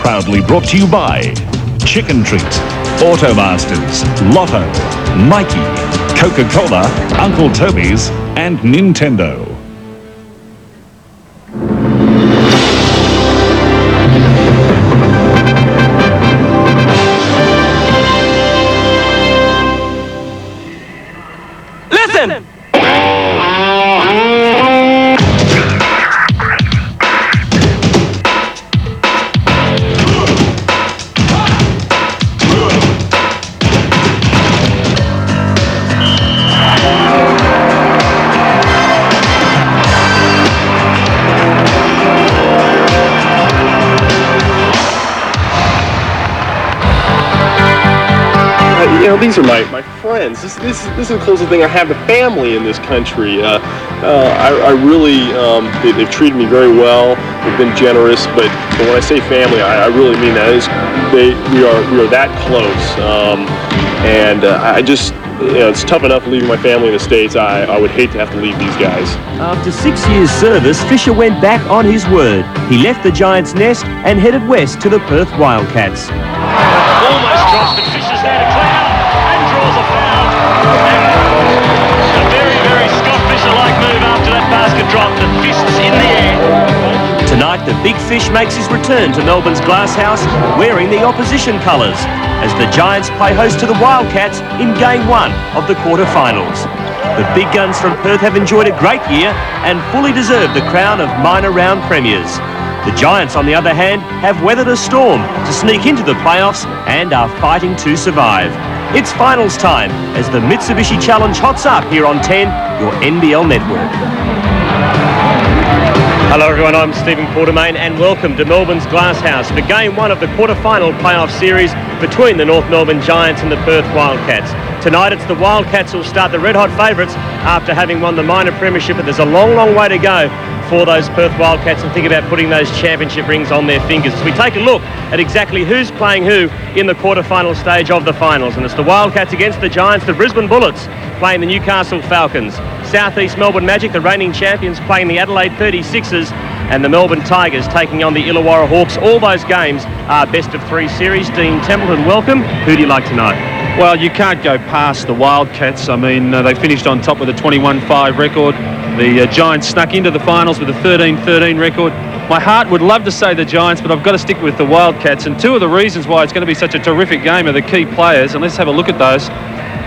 proudly brought to you by Chicken Treat, Automasters, Lotto, Nike, Coca-Cola, Uncle Toby's and Nintendo. Listen! You know, these are my friends. This is the closest thing I have to family in this country. I really, they've treated me very well. They've been generous, but when I say family, I really mean that. We are that close, I just, you know, it's tough enough leaving my family in the States. I would hate to have to leave these guys. After 6 years' service, Fisher went back on his word. He left the Giants' nest and headed west to the Perth Wildcats. Almost dropped, but Fisher's there to clean up and draws a foul. And a very, very Scott Fisher-like move after that basket drop. The fists in the air. Tonight, the Big Fish makes his return to Melbourne's Glass House wearing the opposition colours as the Giants play host to the Wildcats in Game 1 of the quarter-finals. The big guns from Perth have enjoyed a great year and fully deserve the crown of minor round premiers. The Giants, on the other hand, have weathered a storm to sneak into the playoffs and are fighting to survive. It's finals time as the Mitsubishi Challenge hots up here on 10, your NBL network. Hello everyone, I'm Stephen Quartermain and welcome to Melbourne's Glass House for Game 1 of the quarter-final playoff series between the North Melbourne Giants and the Perth Wildcats. Tonight it's the Wildcats who'll start the red-hot favourites after having won the minor premiership, but there's a long, long way to go for those Perth Wildcats and think about putting those championship rings on their fingers. As we take a look at exactly who's playing who in the quarter-final stage of the finals, and it's the Wildcats against the Giants, the Brisbane Bullets playing the Newcastle Falcons, South East Melbourne Magic, the reigning champions, playing the Adelaide 36ers, and the Melbourne Tigers taking on the Illawarra Hawks. All those games are best of 3 series. Dean Templeton, welcome. Who do you like tonight? Well, you can't go past the Wildcats. I mean, they finished on top with a 21-5 record. The Giants snuck into the finals with a 13-13 record. My heart would love to say the Giants, but I've got to stick with the Wildcats. And 2 of the reasons why it's going to be such a terrific game are the key players. And let's have a look at those.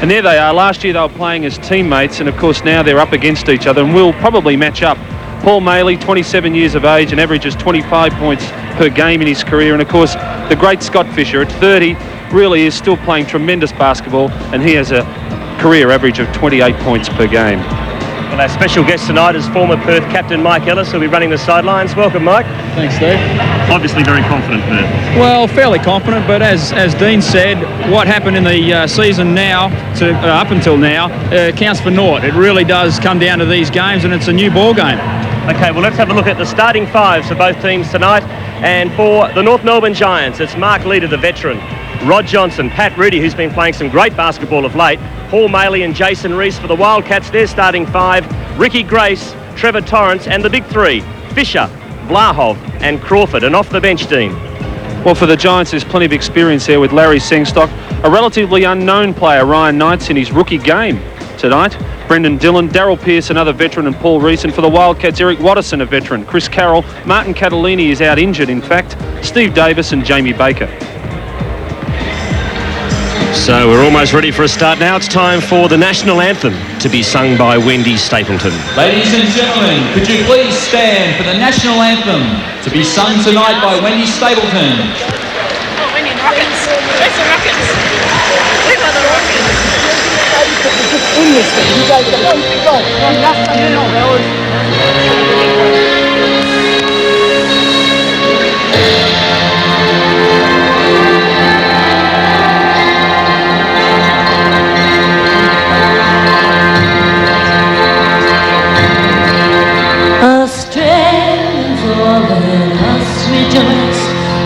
And there they are. Last year they were playing as teammates, and of course now they're up against each other and will probably match up. Paul Maley, 27 years of age and averages 25 points per game in his career. And of course, the great Scott Fisher at 30 really is still playing tremendous basketball, and he has a career average of 28 points per game. Well, our special guest tonight is former Perth captain Mike Ellis, who'll be running the sidelines. Welcome, Mike. Thanks, Steve. Obviously very confident, Perth. Well, fairly confident, but as Dean said, what happened in the season now, up until now, counts for naught. It really does come down to these games, and it's a new ball game. Okay, well, let's have a look at the starting fives for both teams tonight. And for the North Melbourne Giants, it's Mark Leader, the veteran, Rod Johnson, Pat Rudy, who's been playing some great basketball of late, Paul Maley and Jason Reese. For the Wildcats, their starting 5, Ricky Grace, Trevor Torrance, and the big 3, Fisher, Vlahov and Crawford. And off the bench, Dean. Well, for the Giants, there's plenty of experience there with Larry Sengstock, a relatively unknown player, Ryan Knights, in his rookie game tonight. Brendan Dillon, Daryl Pearce, another veteran, and Paul Reese. And for the Wildcats, Eric Watterson, a veteran, Chris Carroll, Martin Catalini is out injured, in fact, Steve Davis and Jamie Baker. So we're almost ready for a start now. It's time for the national anthem to be sung by Wendy Stapleton. Ladies and gentlemen, could you please stand for the national anthem to be sung tonight by Wendy Stapleton. Oh, Wendy and Rockets. Where's the Rockets? Where are the Rockets? In this thing, you guys Australians, all let us rejoice,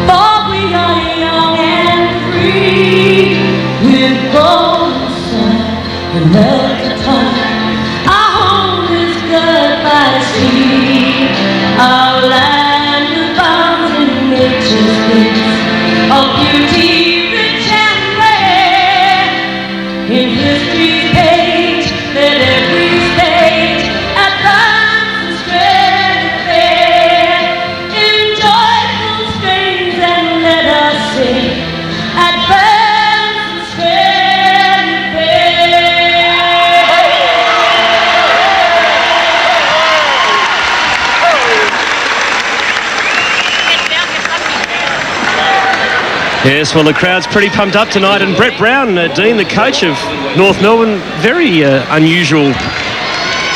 for we are young and free. We're born sun and love to time. Our home is good by sea. Yes, well, the crowd's pretty pumped up tonight, and Brett Brown, Dean, the coach of North Melbourne, very unusual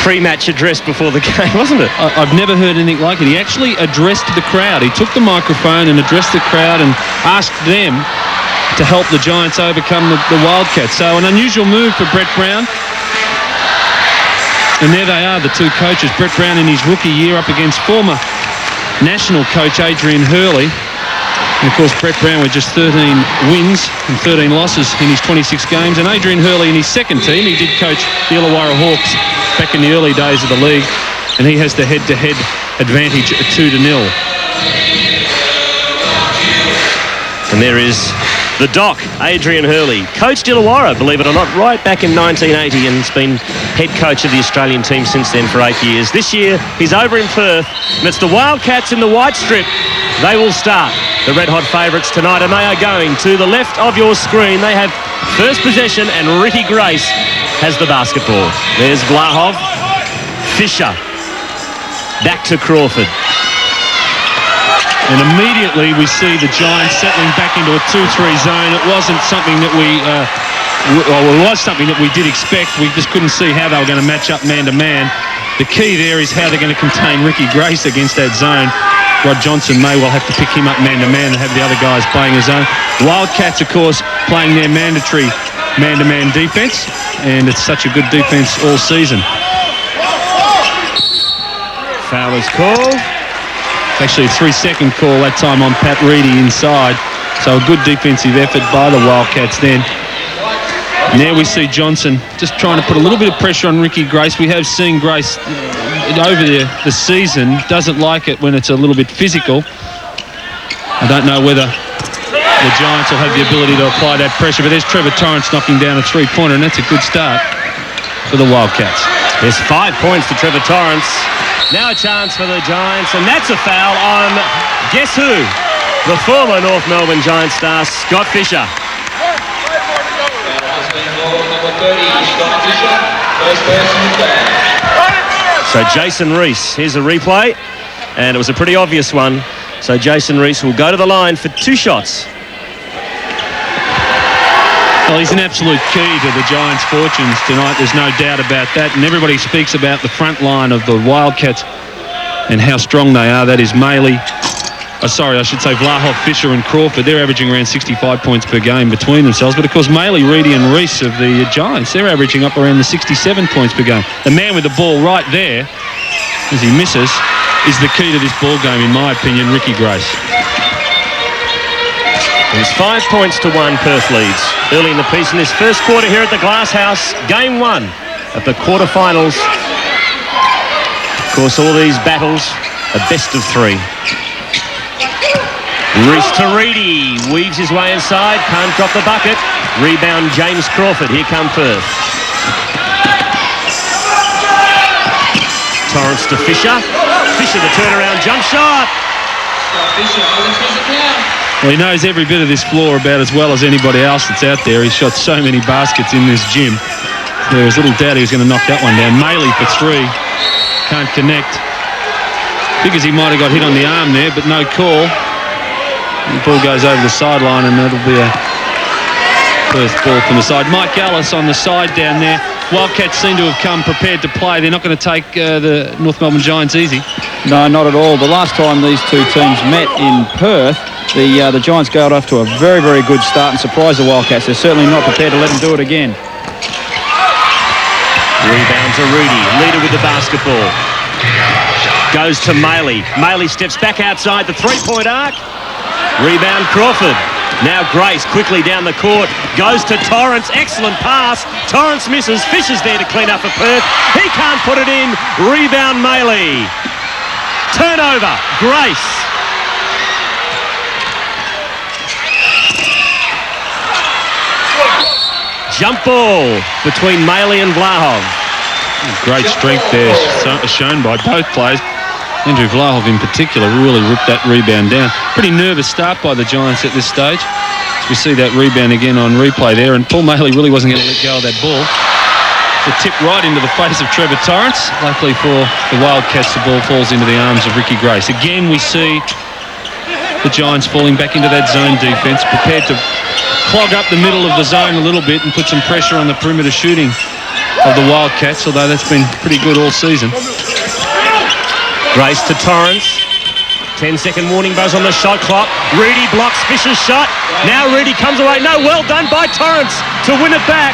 pre-match address before the game, wasn't it? I've never heard anything like it. He actually addressed the crowd. He took the microphone and addressed the crowd and asked them to help the Giants overcome the Wildcats. So an unusual move for Brett Brown. And there they are, the two coaches. Brett Brown in his rookie year up against former national coach Adrian Hurley. And of course, Brett Brown with just 13 wins and 13 losses in his 26 games. And Adrian Hurley in his second team, he did coach the Illawarra Hawks back in the early days of the league. And he has the head-to-head advantage at 2-0. And there is the Doc, Adrian Hurley. Coached Illawarra, believe it or not, right back in 1980, and has been head coach of the Australian team since then for 8 years. This year, he's over in Perth, and it's the Wildcats in the white strip. They will start, the red-hot favourites tonight, and they are going to the left of your screen. They have first possession, and Ricky Grace has the basketball. There's Vlahov, Fisher, back to Crawford. And immediately we see the Giants settling back into a 2-3 zone. It wasn't something that it was something that we did expect. We just couldn't see how they were going to match up man-to-man. The key there is how they're going to contain Ricky Grace against that zone. Rod Johnson may well have to pick him up man-to-man and have the other guys playing a zone. Wildcats, of course, playing their mandatory man-to-man defence, and it's such a good defence all season. Foul is called. Actually a 3-second call that time on Pat Reedy inside. So a good defensive effort by the Wildcats then. And there we see Johnson just trying to put a little bit of pressure on Ricky Grace. We have seen Grace over the season, doesn't like it when it's a little bit physical. I don't know whether the Giants will have the ability to apply that pressure, but there's Trevor Torrance knocking down a three-pointer, and that's a good start for the Wildcats. There's 5 points to Trevor Torrance. Now a chance for the Giants, and that's a foul on, guess who? The former North Melbourne Giants star, Scott Fisher. So Jason Reese, here's a replay, and it was a pretty obvious one. So Jason Reese will go to the line for 2 shots. Well, he's an absolute key to the Giants' fortunes tonight. There's no doubt about that. And everybody speaks about the front line of the Wildcats and how strong they are. That is Maley. I should say Vlahov, Fisher and Crawford. They're averaging around 65 points per game between themselves. But, of course, Maley, Reedy and Reese of the Giants, they're averaging up around the 67 points per game. The man with the ball right there, as he misses, is the key to this ball game, in my opinion, Ricky Grace. It's 5 points to 1, Perth leads. Early in the piece in this first quarter here at the Glass House, game 1 of the quarterfinals. Of course, all these battles are best of 3. Reese to Reedy, weaves his way inside, can't drop the bucket. Rebound James Crawford, here come Perth. Torrance to Fisher. Fisher the turnaround jump shot. Well, he knows every bit of this floor about as well as anybody else that's out there. He's shot so many baskets in this gym. There was little doubt he was going to knock that one down. Maley for 3. Can't connect. Figures he might have got hit on the arm there, but no call. The ball goes over the sideline, and that'll be a Perth ball from the side. Mike Ellis on the side down there. Wildcats seem to have come prepared to play. They're not going to take the North Melbourne Giants easy. No, not at all. The last time these two teams met in Perth, the Giants got off to a very, very good start and surprised the Wildcats. They're certainly not prepared to let them do it again. Rebound to Reedy, leader with the basketball. Goes to Maley. Maley steps back outside the three-point arc. Rebound Crawford. Now Grace quickly down the court. Goes to Torrance. Excellent pass. Torrance misses. Fisher's there to clean up for Perth. He can't put it in. Rebound Maley. Turnover. Grace. Jump ball between Maley and Vlahov. Great strength there shown by both players. Andrew Vlahov in particular really ripped that rebound down. Pretty nervous start by the Giants at this stage. As we see that rebound again on replay there, and Paul Maley really wasn't going to let go of that ball. The tip right into the face of Trevor Torrance. Luckily for the Wildcats, the ball falls into the arms of Ricky Grace. Again, we see the Giants falling back into that zone defence, prepared to clog up the middle of the zone a little bit and put some pressure on the perimeter shooting of the Wildcats, although that's been pretty good all season. Grace to Torrance. 10-second warning buzz on the shot clock. Reedy blocks Fisher's shot. Now Reedy comes away. No, well done by Torrance to win it back.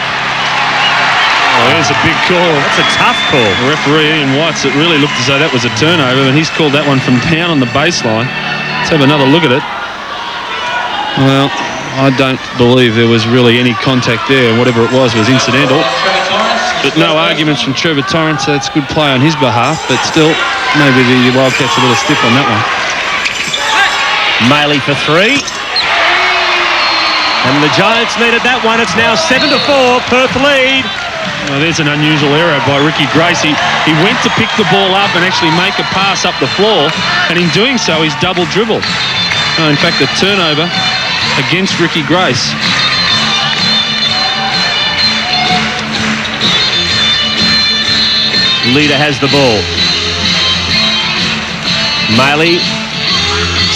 Oh, there's a big call. That's a tough call. The referee Ian Watts, it really looked as though that was a turnover, and he's called that one from down on the baseline. Let's have another look at it. Well, I don't believe there was really any contact there. Whatever it was incidental. But no arguments from Trevor Torrance. So that's good play on his behalf, but still, maybe the Wildcats a little stiff on that one. Maley for 3. And the Giants needed that one. It's now 7-4. Perth lead. Well, there's an unusual error by Ricky Grace. He went to pick the ball up and actually make a pass up the floor, and in doing so, he's double dribbled. In fact, a turnover against Ricky Grace. Leader has the ball. Maley.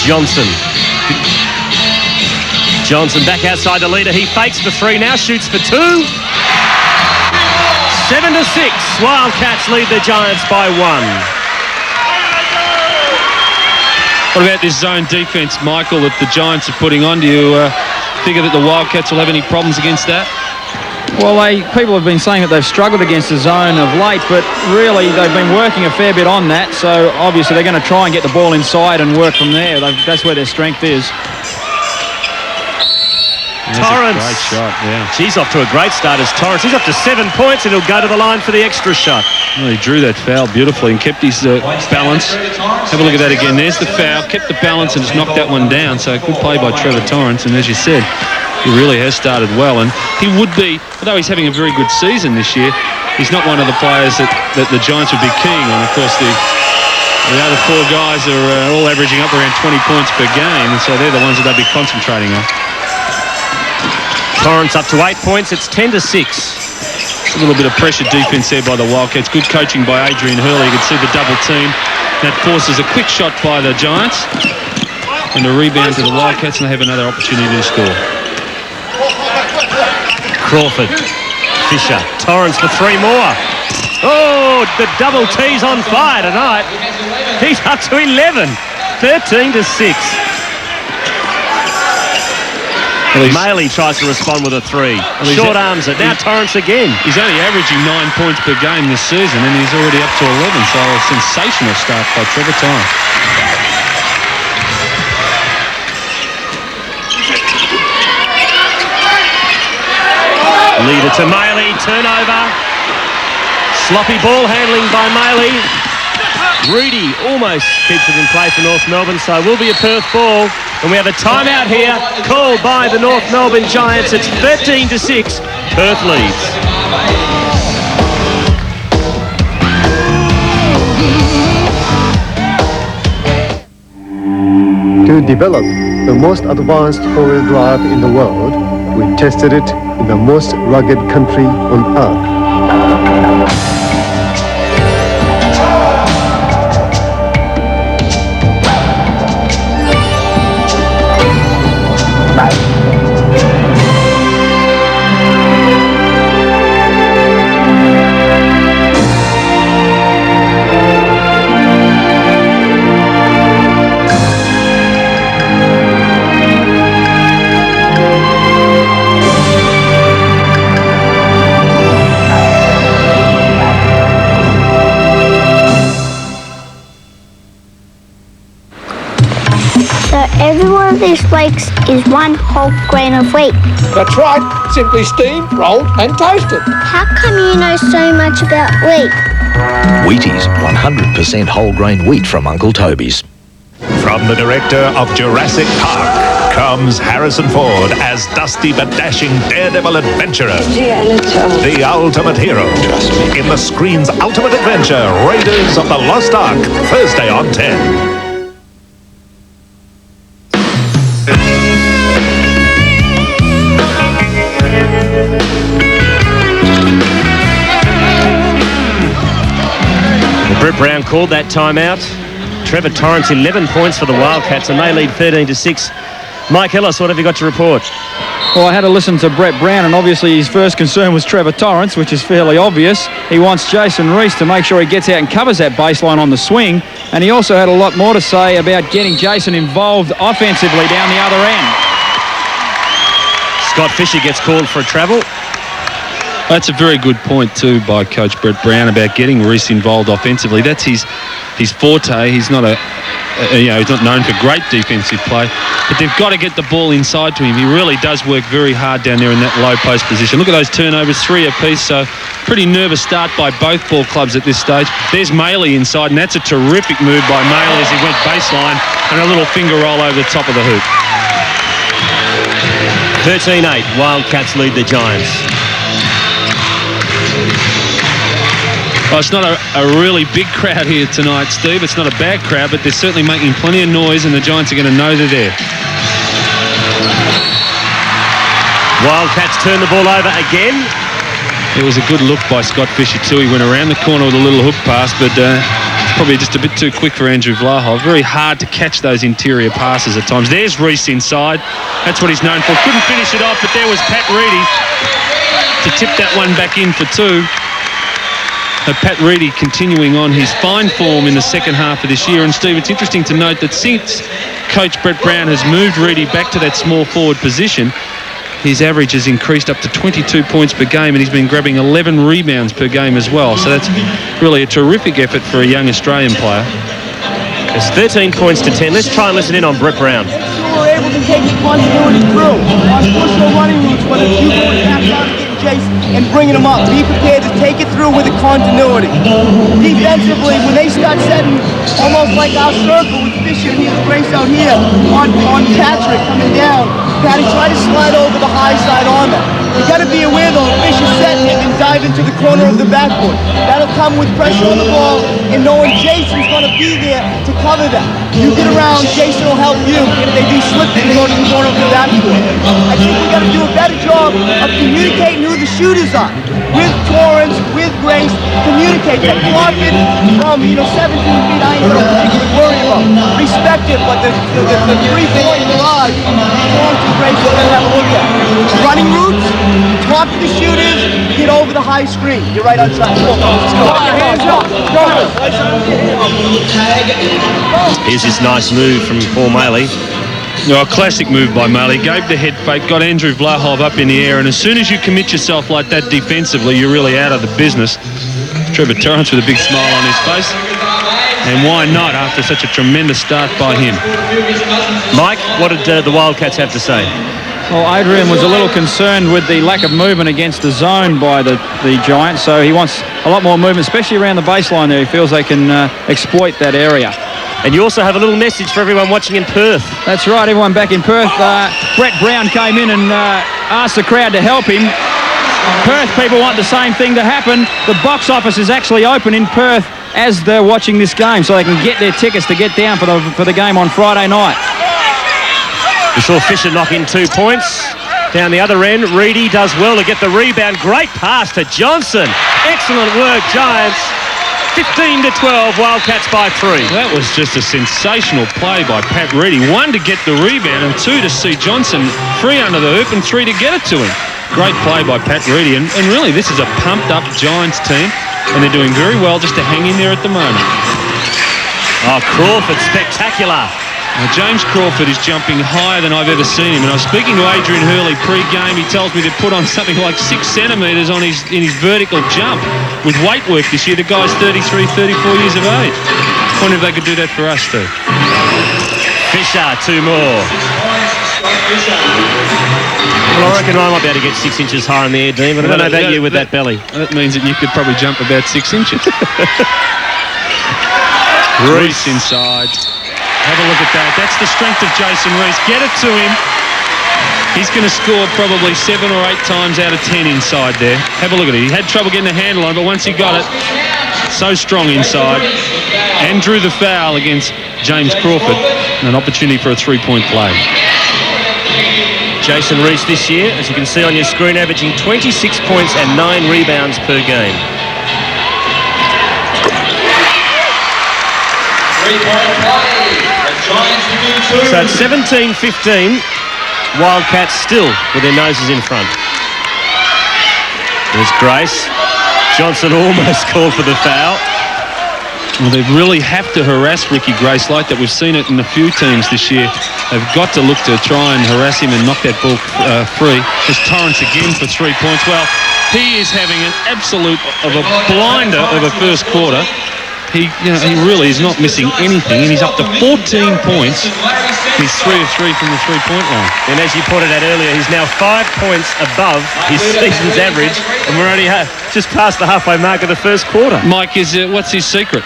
Johnson. Johnson back outside the leader. He fakes for 3 now, shoots for 2. 7-6. Wildcats lead the Giants by 1. What about this zone defence, Michael, that the Giants are putting on? Do you figure that the Wildcats will have any problems against that? Well, people have been saying that they've struggled against the zone of late, but really they've been working a fair bit on that, so obviously they're going to try and get the ball inside and work from there. That's where their strength is. Torrance. Great shot, yeah. She's off to a great start as Torrance. He's up to 7 points and he'll go to the line for the extra shot. Well, he drew that foul beautifully and kept his balance. Have a look at that again. There's the foul, kept the balance and just knocked that one down. So good play by Trevor Torrance, and as you said, he really has started well, and he would be, although he's having a very good season this year, he's not one of the players that the Giants would be keen on. Of course, the other 4 guys are all averaging up around 20 points per game, and so they're the ones that they'll be concentrating on. Torrance up to 8 points. It's 10-6. A little bit of pressure defence there by the Wildcats. Good coaching by Adrian Hurley. You can see the double team. That forces a quick shot by the Giants, and a rebound to the Wildcats, and they have another opportunity to score. Crawford, Fisher, Torrance for 3 more. Oh, the double T's on fire tonight. He's up to 11, 13-6. Maley tries to respond with a 3. Short arms it. Now Torrance again. He's only averaging 9 points per game this season, and he's already up to 11. So a sensational start by Trevor Torrance. Leader to Maley, turnover. Sloppy ball handling by Maley. Reedy almost keeps it in play for North Melbourne, so it will be a Perth ball. And we have a timeout here called by the North Melbourne Giants. It's 13-6. Perth leads. To develop the most advanced four-wheel drive in the world, we tested it in the most rugged country on earth. Every one of these flakes is 1 whole grain of wheat. That's right. Simply steamed, rolled and toasted. How come you know so much about wheat? Wheaties, 100% whole grain wheat from Uncle Toby's. From the director of Jurassic Park comes Harrison Ford as dusty but dashing daredevil adventurer. The ultimate hero. In the screen's ultimate adventure, Raiders of the Lost Ark, Thursday on 10. Brett Brown called that timeout. Trevor Torrance, 11 points for the Wildcats, and they lead 13-6. Mike Ellis, what have you got to report? Well, I had to listen to Brett Brown, and obviously his first concern was Trevor Torrance, which is fairly obvious. He wants Jason Reese to make sure he gets out and covers that baseline on the swing, and he also had a lot more to say about getting Jason involved offensively down the other end. Scott Fisher gets called for a travel. That's a very good point too by Coach Brett Brown about getting Reese involved offensively. That's his forte. He's not he's not known for great defensive play, but they've got to get the ball inside to him. He really does work very hard down there in that low post position. Look at those turnovers, 3 apiece. So pretty nervous start by both ball clubs at this stage. There's Maley inside, and that's a terrific move by Maley as he went baseline and a little finger roll over the top of the hoop. 13-8, Wildcats lead the Giants. Well, it's not a really big crowd here tonight, Steve. It's not a bad crowd, but they're certainly making plenty of noise, and the Giants are going to know they're there. Wildcats turn the ball over again. It was a good look by Scott Fisher too. He went around the corner with a little hook pass, but probably just a bit too quick for Andrew Vlahov. Very hard to catch those interior passes at times. There's Reese inside. That's what he's known for. Couldn't finish it off, but there was Pat Reedy to tip that one back in for 2. Pat Reedy continuing on his fine form in the second half of this year. And Steve, it's interesting to note that since Coach Brett Brown has moved Reedy back to that small forward position, his average has increased up to 22 points per game, and he's been grabbing 11 rebounds per game as well. So that's really a terrific effort for a young Australian player. It's 13 points to 10. Let's try and listen in on Brett Brown. We're able to take the continuity through on push-no running routes, whether you go and pass out and getting Jason and bringing him up. Be prepared to take it through with the continuity. Defensively, when they start setting almost like our circle with Fisher, here's Grace out here on Patrick coming down. Patty, try to slide over the high side on that. You got to be aware though, Fisher setting it and dive into the corner of the backboard. That'll come with pressure on the ball and knowing Jason's going to be there to cover that. You get around, Jason will help you if they do slip and go to the corner of the backboard. I think we got to do a better job of communicating who the shooters are. With Torrance, with Grace, communicate that. Block it from 17 feet. I ain't gonna particularly worry about. Respect it, but the 3-point barrage, Torrance and Grace are gonna have a look at. Running routes, talk to the shooters, get over the high screen. You're right outside. Let's go. Hands up. Here's this nice move from Paul Maley. No, a classic move by Maley. Gave the head fake, got Andrew Vlahov up in the air, and as soon as you commit yourself like that defensively, you're really out of the business. Trevor Torrance with a big smile on his face. And why not after such a tremendous start by him? Mike, what did the Wildcats have to say? Well, Adrian was a little concerned with the lack of movement against the zone by the Giants, so he wants a lot more movement, especially around the baseline there. He feels they can exploit that area. And you also have a little message for everyone watching in Perth. That's right, everyone back in Perth. Brett Brown came in and asked the crowd to help him. Perth people want the same thing to happen. The box office is actually open in Perth as they're watching this game, so they can get their tickets to get down for the game on Friday night. We saw Fisher knock in 2 points. Down the other end, Reedy does well to get the rebound. Great pass to Johnson. Excellent work, Giants. 15-12, Wildcats by 3. That was just a sensational play by Pat Reedy. 1 to get the rebound, and 2 to see Johnson free under the hoop, and 3 to get it to him. Great play by Pat Reedy, and really this is a pumped-up Giants team, and they're doing very well just to hang in there at the moment. Oh, Crawford, spectacular. Now, James Crawford is jumping higher than I've ever seen him, and I was speaking to Adrian Hurley pre-game. He tells me they've put on something like 6 centimetres in his vertical jump with weight work this year. The guy's 33, 34 years of age. Wonder if they could do that for us too. Fisher, 2 more. Well, I reckon I might be able to get 6 inches higher in the air, Dean, but I don't know about you with that belly. That means that you could probably jump about 6 inches. Reese inside. Have a look at that. That's the strength of Jason Reese. Get it to him. He's going to score probably 7 or 8 times out of 10 inside there. Have a look at it. He had trouble getting the handle on it, but once he got it, so strong inside. And drew the foul against James Crawford. And an opportunity for a 3-point play. Jason Reese this year, as you can see on your screen, averaging 26 points and 9 rebounds per game. Three-point play. The Giants within two. So it's 17-15. Wildcats still with their noses in front. There's Grace. Johnson almost called for the foul. Well, they really have to harass Ricky Grace like that. We've seen it in a few teams this year. They've got to look to try and harass him and knock that ball free. There's Torrance again for 3 points. Well, he is having an absolute of a blinder of a first quarter. He really is not missing anything, and he's up to 14 points. He's 3 of 3 from the three-point line. And as you pointed out earlier, he's now 5 points above his season's average, and we're only just past the halfway mark of the first quarter. Mike, what's his secret?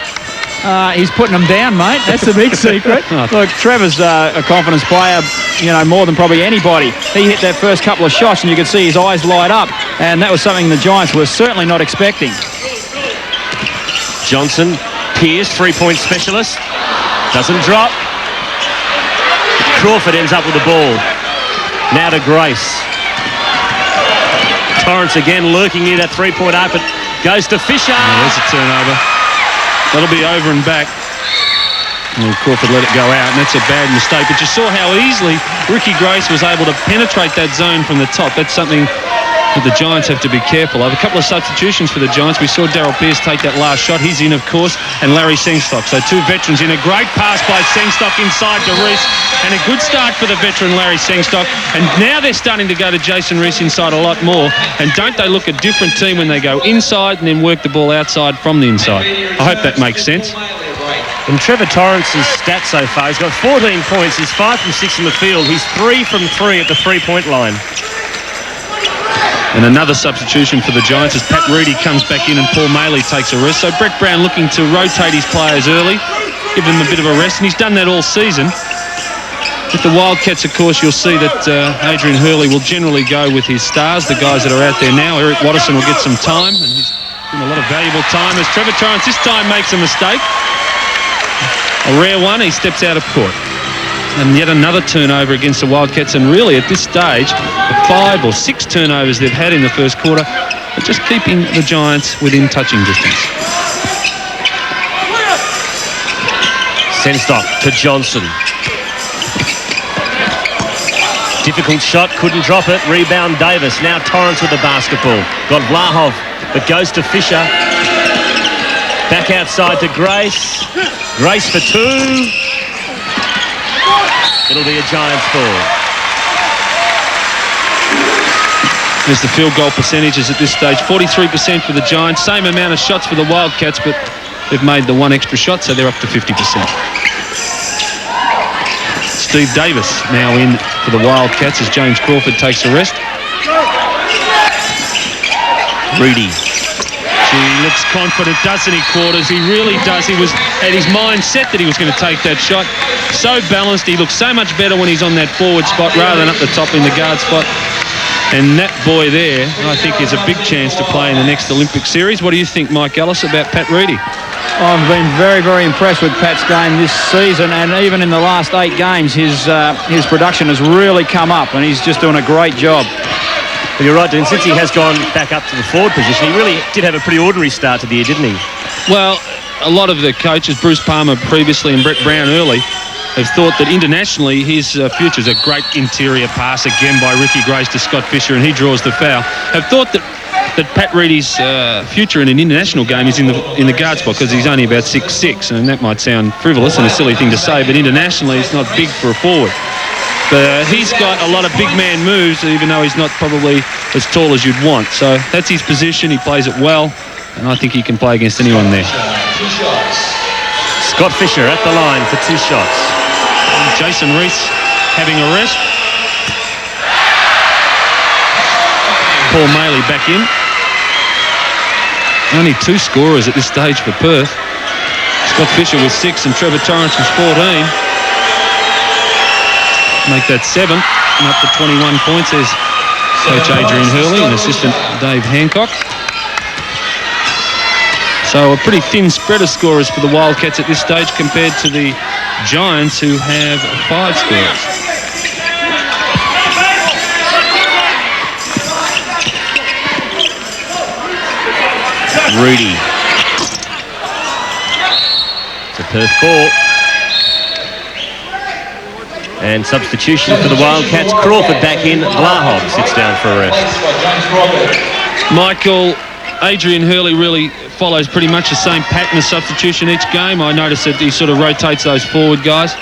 He's putting them down, mate. That's the big secret. Look, Trevor's a confidence player, more than probably anybody. He hit that first couple of shots, and you could see his eyes light up, and that was something the Giants were certainly not expecting. Johnson, Pierce, three-point specialist, doesn't drop. Crawford ends up with the ball. Now to Grace. Torrance again lurking near that three-point arc, but goes to Fisher. There's a turnover. That'll be over and back. And Crawford let it go out, and that's a bad mistake. But you saw how easily Ricky Grace was able to penetrate that zone from the top. That's something that the Giants have to be careful of. A couple of substitutions for the Giants. We saw Daryl Pearce take that last shot. He's in, of course, and Larry Sengstock. So two veterans in. A great pass by Sengstock inside to Reese, and a good start for the veteran Larry Sengstock. And now they're starting to go to Jason Reese inside a lot more. And don't they look a different team when they go inside and then work the ball outside from the inside? I hope that makes sense. And Trevor Torrance's stats so far, he's got 14 points. He's 5 from 6 in the field. He's 3 from 3 at the three-point line. And another substitution for the Giants as Pat Reedy comes back in and Paul Maley takes a rest. So Brett Brown looking to rotate his players early, give them a bit of a rest, and he's done that all season. With the Wildcats, of course, you'll see that Adrian Hurley will generally go with his stars, the guys that are out there now. Eric Watterson will get some time, and he's given a lot of valuable time as Trevor Torrance this time makes a mistake. A rare one, he steps out of court. And yet another turnover against the Wildcats, and really at this stage, the 5 or 6 turnovers they've had in the first quarter are just keeping the Giants within touching distance. Sengstock to Johnson. Difficult shot, couldn't drop it. Rebound Davis. Now Torrance with the basketball. Got Vlahov, but goes to Fisher. Back outside to Grace. Grace for 2. It'll be a Giants ball. There's the field goal percentages at this stage. 43% for the Giants. Same amount of shots for the Wildcats, but they've made the one extra shot, so they're up to 50%. Steve Davis now in for the Wildcats as James Crawford takes a rest. Reedy. He looks confident, doesn't he, Quarters? He really does. He was at his mind set that he was going to take that shot. So balanced. He looks so much better when he's on that forward spot rather than up the top in the guard spot. And that boy there, I think, is a big chance to play in the next Olympic series. What do you think, Mike Ellis, about Pat Reedy? I've been very, very impressed with Pat's game this season, and even in the last 8 games, his production has really come up, and he's just doing a great job. Well, you're right, Dean. Since he has gone back up to the forward position, he really did have a pretty ordinary start to the year, didn't he? Well, a lot of the coaches, Bruce Palmer previously and Brett Brown early, have thought that internationally his future is a great interior pass again by Ricky Grace to Scott Fisher, and he draws the foul. Have thought that Pat Reedy's future in an international game is in the guard spot because he's only about 6'6", and that might sound frivolous and a silly thing to say, but internationally it's not big for a forward. But he's got a lot of big man moves, even though he's not probably as tall as you'd want. So that's his position. He plays it well, and I think he can play against anyone there. Scott Fisher at the line for 2 shots. Jason Reese having a rest. Paul Maley back in. Only 2 scorers at this stage for Perth. Scott Fisher with 6 and Trevor Torrance with 14. Make that 7 and up to 21 points. There's Coach Adrian Hurley and assistant Dave Hancock. So a pretty thin spread of scorers for the Wildcats at this stage compared to the Giants, who have 5 scorers. Reedy. It's a Perth ball. And substitution for the Wildcats. Crawford back in. Vlahov sits down for a rest. Michael, Adrian Hurley really follows pretty much the same pattern of substitution each game. I notice that he sort of rotates those forward guys.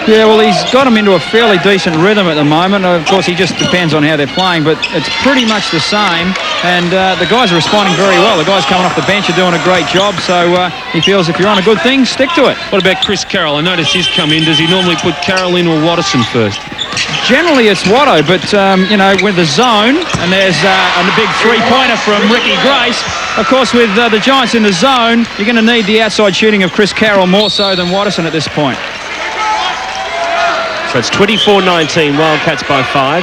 Yeah, well, he's got them into a fairly decent rhythm at the moment. Of course, he just depends on how they're playing, but it's pretty much the same. And the guys are responding very well. The guys coming off the bench are doing a great job, so he feels if you're on a good thing, stick to it. What about Chris Carroll? I noticed he's come in. Does he normally put Carroll in or Watterson first? Generally, it's Watto, but, you know, with the zone, and there's a big three-pointer from Ricky Grace. Of course, with the Giants in the zone, you're going to need the outside shooting of Chris Carroll more so than Watterson at this point. So it's 24-19, Wildcats by 5.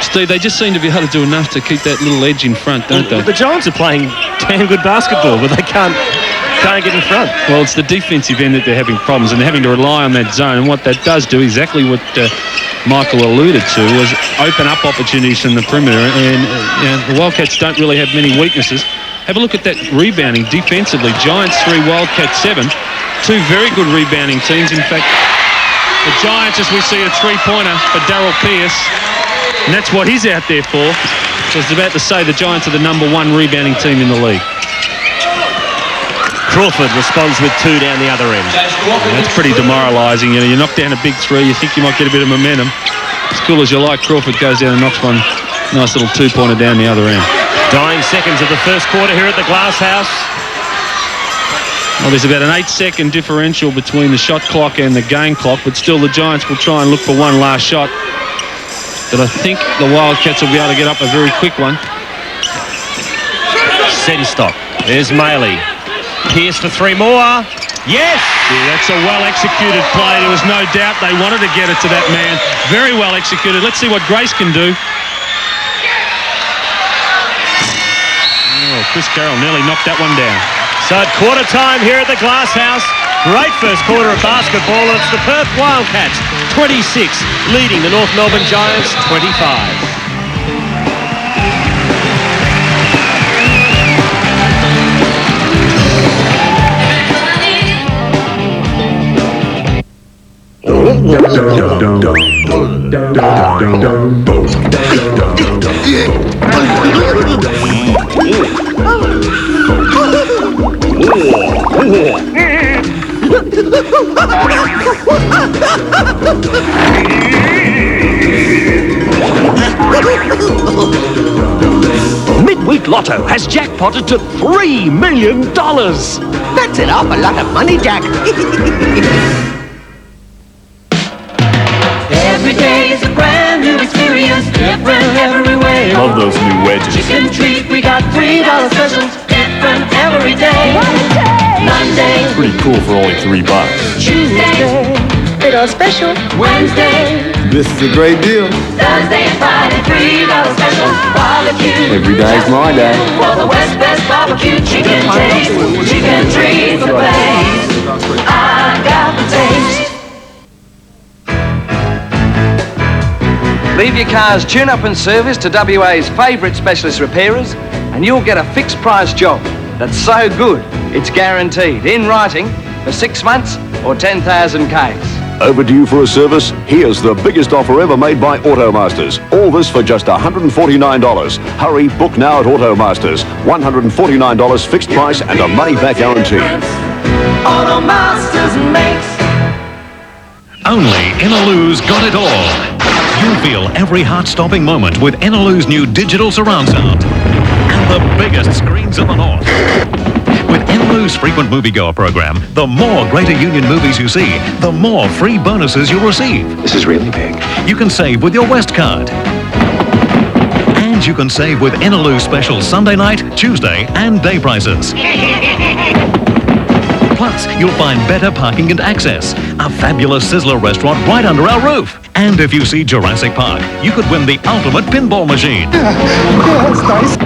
Steve, they just seem to be able to do enough to keep that little edge in front, don't they? The Giants are playing damn good basketball, but they can't get in front. Well, it's the defensive end that they're having problems, and they're having to rely on that zone. And what that does do, exactly what Michael alluded to, was open up opportunities from the perimeter. And the Wildcats don't really have many weaknesses. Have a look at that rebounding defensively. Giants 3, Wildcats 7. Two very good rebounding teams. In fact, the Giants, as we see, a three-pointer for Darryl Pearce, and that's what he's out there for. So I was about to say the Giants are the #1 rebounding team in the league. Crawford responds with 2 down the other end. That's pretty demoralising. You know, you knock down a big 3, you think you might get a bit of momentum. As cool as you like, Crawford goes down and knocks one nice little 2-pointer down the other end. Dying seconds of the first quarter here at the Glass House. Well, there's about an 8-second differential between the shot clock and the game clock, but still the Giants will try and look for one last shot. But I think the Wildcats will be able to get up a very quick one. Send stop. There's Maley. Pierce for 3 more. Yes! Yeah, that's a well-executed play. There was no doubt they wanted to get it to that man. Very well executed. Let's see what Grace can do. Oh, Chris Carroll nearly knocked that one down. So at quarter time here at the Glass House, great first quarter of basketball. It's the Perth Wildcats, 26, leading the North Melbourne Giants, 25. Midweek Lotto has jackpotted to $3 million. That's an awful lot of money, Jack. Every day is a brand new experience, different every way. Love those new wedges. Chicken treat, we got $3 specials, different every day. Monday, Pretty cool for only $3. Tuesday, $3 special. Wednesday, This is a great deal. Thursday and Friday, $3 special. Barbecue. Every day's my day. For the West Best barbecue chicken taste, chicken treat for place. I got the taste. Leave your car's tune-up and service to WA's favourite specialist repairers and you'll get a fixed price job that's so good it's guaranteed in writing for 6 months or 10,000 Ks. Overdue for a service? Here's the biggest offer ever made by Automasters. All this for just $149. Hurry, book now at Automasters. $149 fixed price and a money-back guarantee. Automasters makes. Only Inaloo's got it all. You'll feel every heart-stopping moment with Inaloo's new digital surround sound. And the biggest screens in the north. With Inaloo's frequent moviegoer program, the more Greater Union movies you see, the more free bonuses you'll receive. This is really big. You can save with your West card. And you can save with Inaloo's special Sunday night, Tuesday, and day prices. Plus, you'll find better parking and access. A fabulous Sizzler restaurant right under our roof. And if you see Jurassic Park, you could win the ultimate pinball machine. That's nice.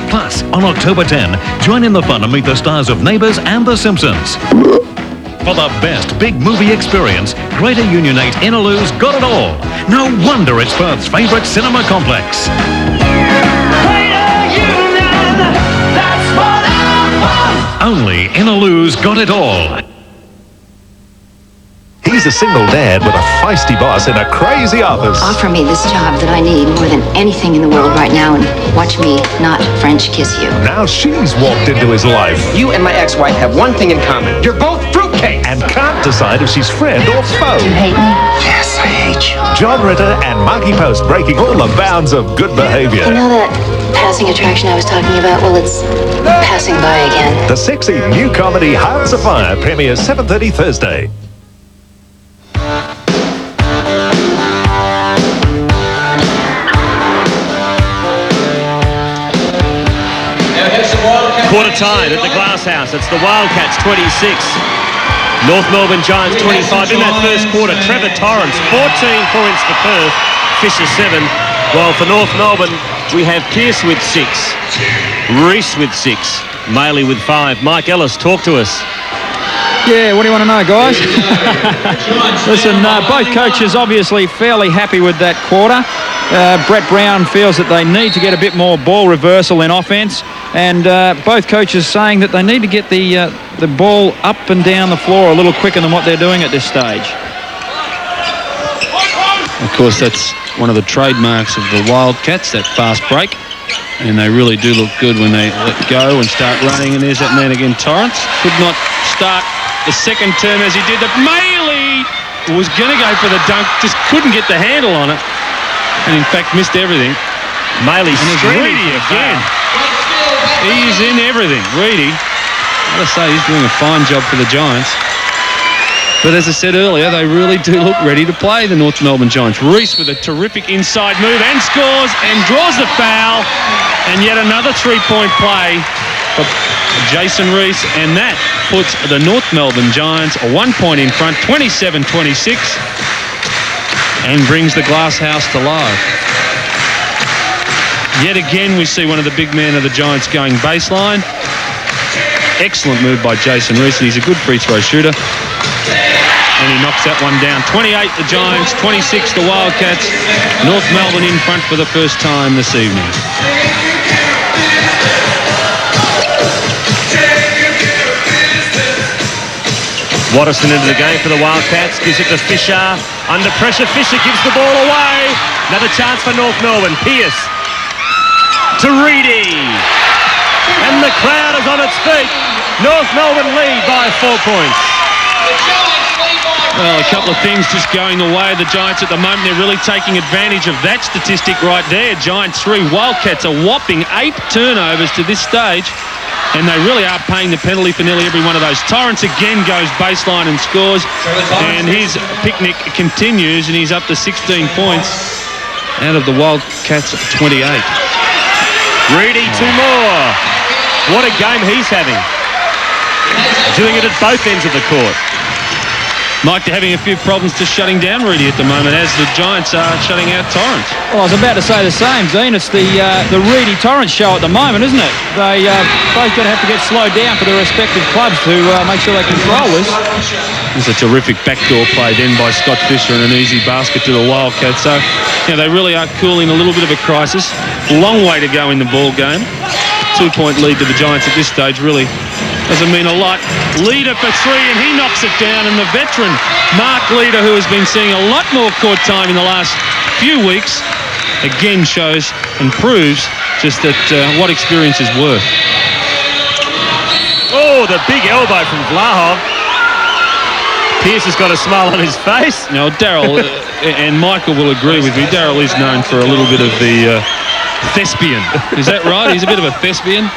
Plus, on October 10, join in the fun and meet the stars of Neighbours and The Simpsons. For the best big movie experience, Greater Union 8 Inaloo's got it all. No wonder it's Perth's favourite cinema complex. Only Inaloo's got it all. He's a single dad with a feisty boss in a crazy office. Offer me this job that I need more than anything in the world right now and watch me not French kiss you. Now she's walked into his life. You and my ex-wife have one thing in common. You're both fruitcake. And can't decide if she's friend or foe. Do you hate me? Yes, I hate you. John Ritter and Marky Post breaking all the bounds of good behavior. You know that passing attraction I was talking about? Well, it's passing by again. The sexy new comedy Hearts Afire premieres 7:30 Thursday. Quarter time at the Glass House. It's the Wildcats 26. North Melbourne Giants 25. In that first quarter, Trevor Torrance, 14 points for Perth, Fisher 7. While for North Melbourne, we have Pearce with 6, Reese with 6, Maley with 5. Mike Ellis, talk to us. Yeah, what do you want to know, guys? Listen, both coaches obviously fairly happy with that quarter. Brett Brown feels that they need to get a bit more ball reversal in offense, and both coaches saying that they need to get the ball up and down the floor a little quicker than what they're doing at this stage. Of course, that's one of the trademarks of the Wildcats, that fast break. And they really do look good when they let go and start running. And there's that man again, Torrance. Could not start the second term as he did. That Maley was going to go for the dunk, just couldn't get the handle on it. And in fact, missed everything. Maley streaming Reedy again. He's in everything. Reedy, I've got to say, he's doing a fine job for the Giants. But as I said earlier, they really do look ready to play, the North Melbourne Giants. Reese with a terrific inside move and scores and draws the foul. And yet another three-point play for Jason Reese. And that puts the North Melbourne Giants a 1 point in front, 27-26. And brings the Glass House to life. Yet again, we see one of the big men of the Giants going baseline. Excellent move by Jason Reese. He's a good free throw shooter. And he knocks that one down. 28 the Giants, 26 the Wildcats. North Melbourne in front for the first time this evening. Watterson into the game for the Wildcats, gives it to Fisher. Under pressure, Fisher gives the ball away. Another chance for North Melbourne. Pearce to Reedy. And the crowd is on its feet. North Melbourne lead by 4 points. Well, a couple of things just going the way of the Giants at the moment. They're really taking advantage of that statistic right there. Giants 3, Wildcats a whopping 8 turnovers to this stage. And they really are paying the penalty for nearly every one of those. Torrance again goes baseline and scores. And his picnic continues, and he's up to 16 points out of the Wildcats 28. Reedy, 2 more. What a game he's having. Doing it at both ends of the court. Mike, they're having a few problems just shutting down Reedy at the moment, as the Giants are shutting out Torrance. Well, I was about to say the same, Dean. It's the Reedy-Torrance show at the moment, isn't it? They both going to have to get slowed down for their respective clubs to make sure they control this. It's a terrific backdoor play then by Scott Fisher and an easy basket to the Wildcats. So, you know, they really are cooling a little bit of a crisis. Long way to go in the ball game. 2-point lead to the Giants at this stage really doesn't mean a lot. Leader for 3, and he knocks it down. And the veteran, Mark Leader, who has been seeing a lot more court time in the last few weeks, again shows and proves just that what experience is worth. Oh, the big elbow from Vlahov. Pearce has got a smile on his face. Now, Daryl, and Michael will agree with me, Daryl is known for a little bit of the thespian. Is that right? He's a bit of a thespian.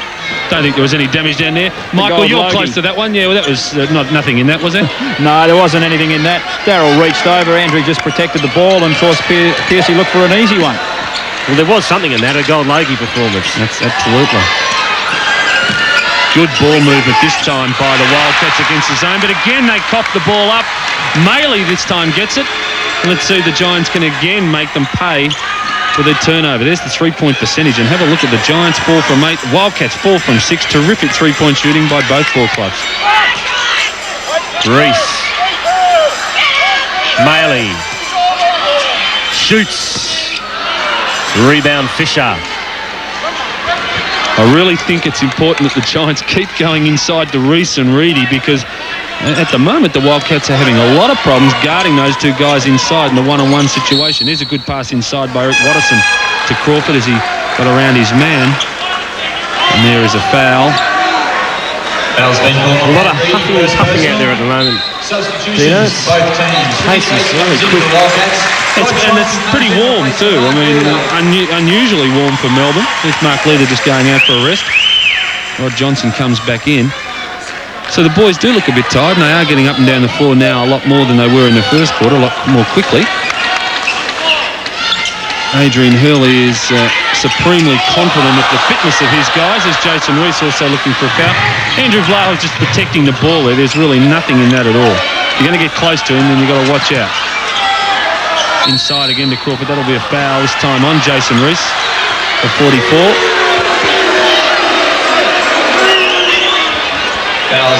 Don't think there was any damage down there. Michael, you're close to that one. Yeah, well, that was nothing in that, was there? No, there wasn't anything in that. Darryl reached over. Andrew just protected the ball, and of course, Pearcey looked for an easy one. Well, there was something in that, a Gold Logie performance. That's absolutely. Good ball movement this time by the Wildcats against the zone. But again, they cough the ball up. Maley this time gets it. Let's see, the Giants can again make them pay for their turnover. There's the 3-point percentage. And have a look at the Giants, 4 from 8. Wildcats, 4 from 6. Terrific 3-point shooting by both ball clubs. Reese. Maley. Shoots. Rebound Fisher. I really think it's important that the Giants keep going inside to Reese and Reedy, because At the moment, the Wildcats are having a lot of problems guarding those two guys inside in the one-on-one situation. There's a good pass inside by Eric Watterson to Crawford as he got around his man. And there is a foul. A lot of huffing and puffing out there at the moment. Dino, pace is really quick. And it's pretty warm too. I mean, unusually warm for Melbourne. There's Mark Leader just going out for a rest. Rod Johnson comes back in. So the boys do look a bit tired, and they are getting up and down the floor now a lot more than they were in the first quarter, a lot more quickly. Adrian Hurley is supremely confident of the fitness of his guys, as Jason Reese also looking for a foul. Andrew Vlaho is just protecting the ball there. There's really nothing in that at all. If you're going to get close to him, then you've got to watch out. Inside again to Crawford. That'll be a foul this time on Jason Reese for 44. I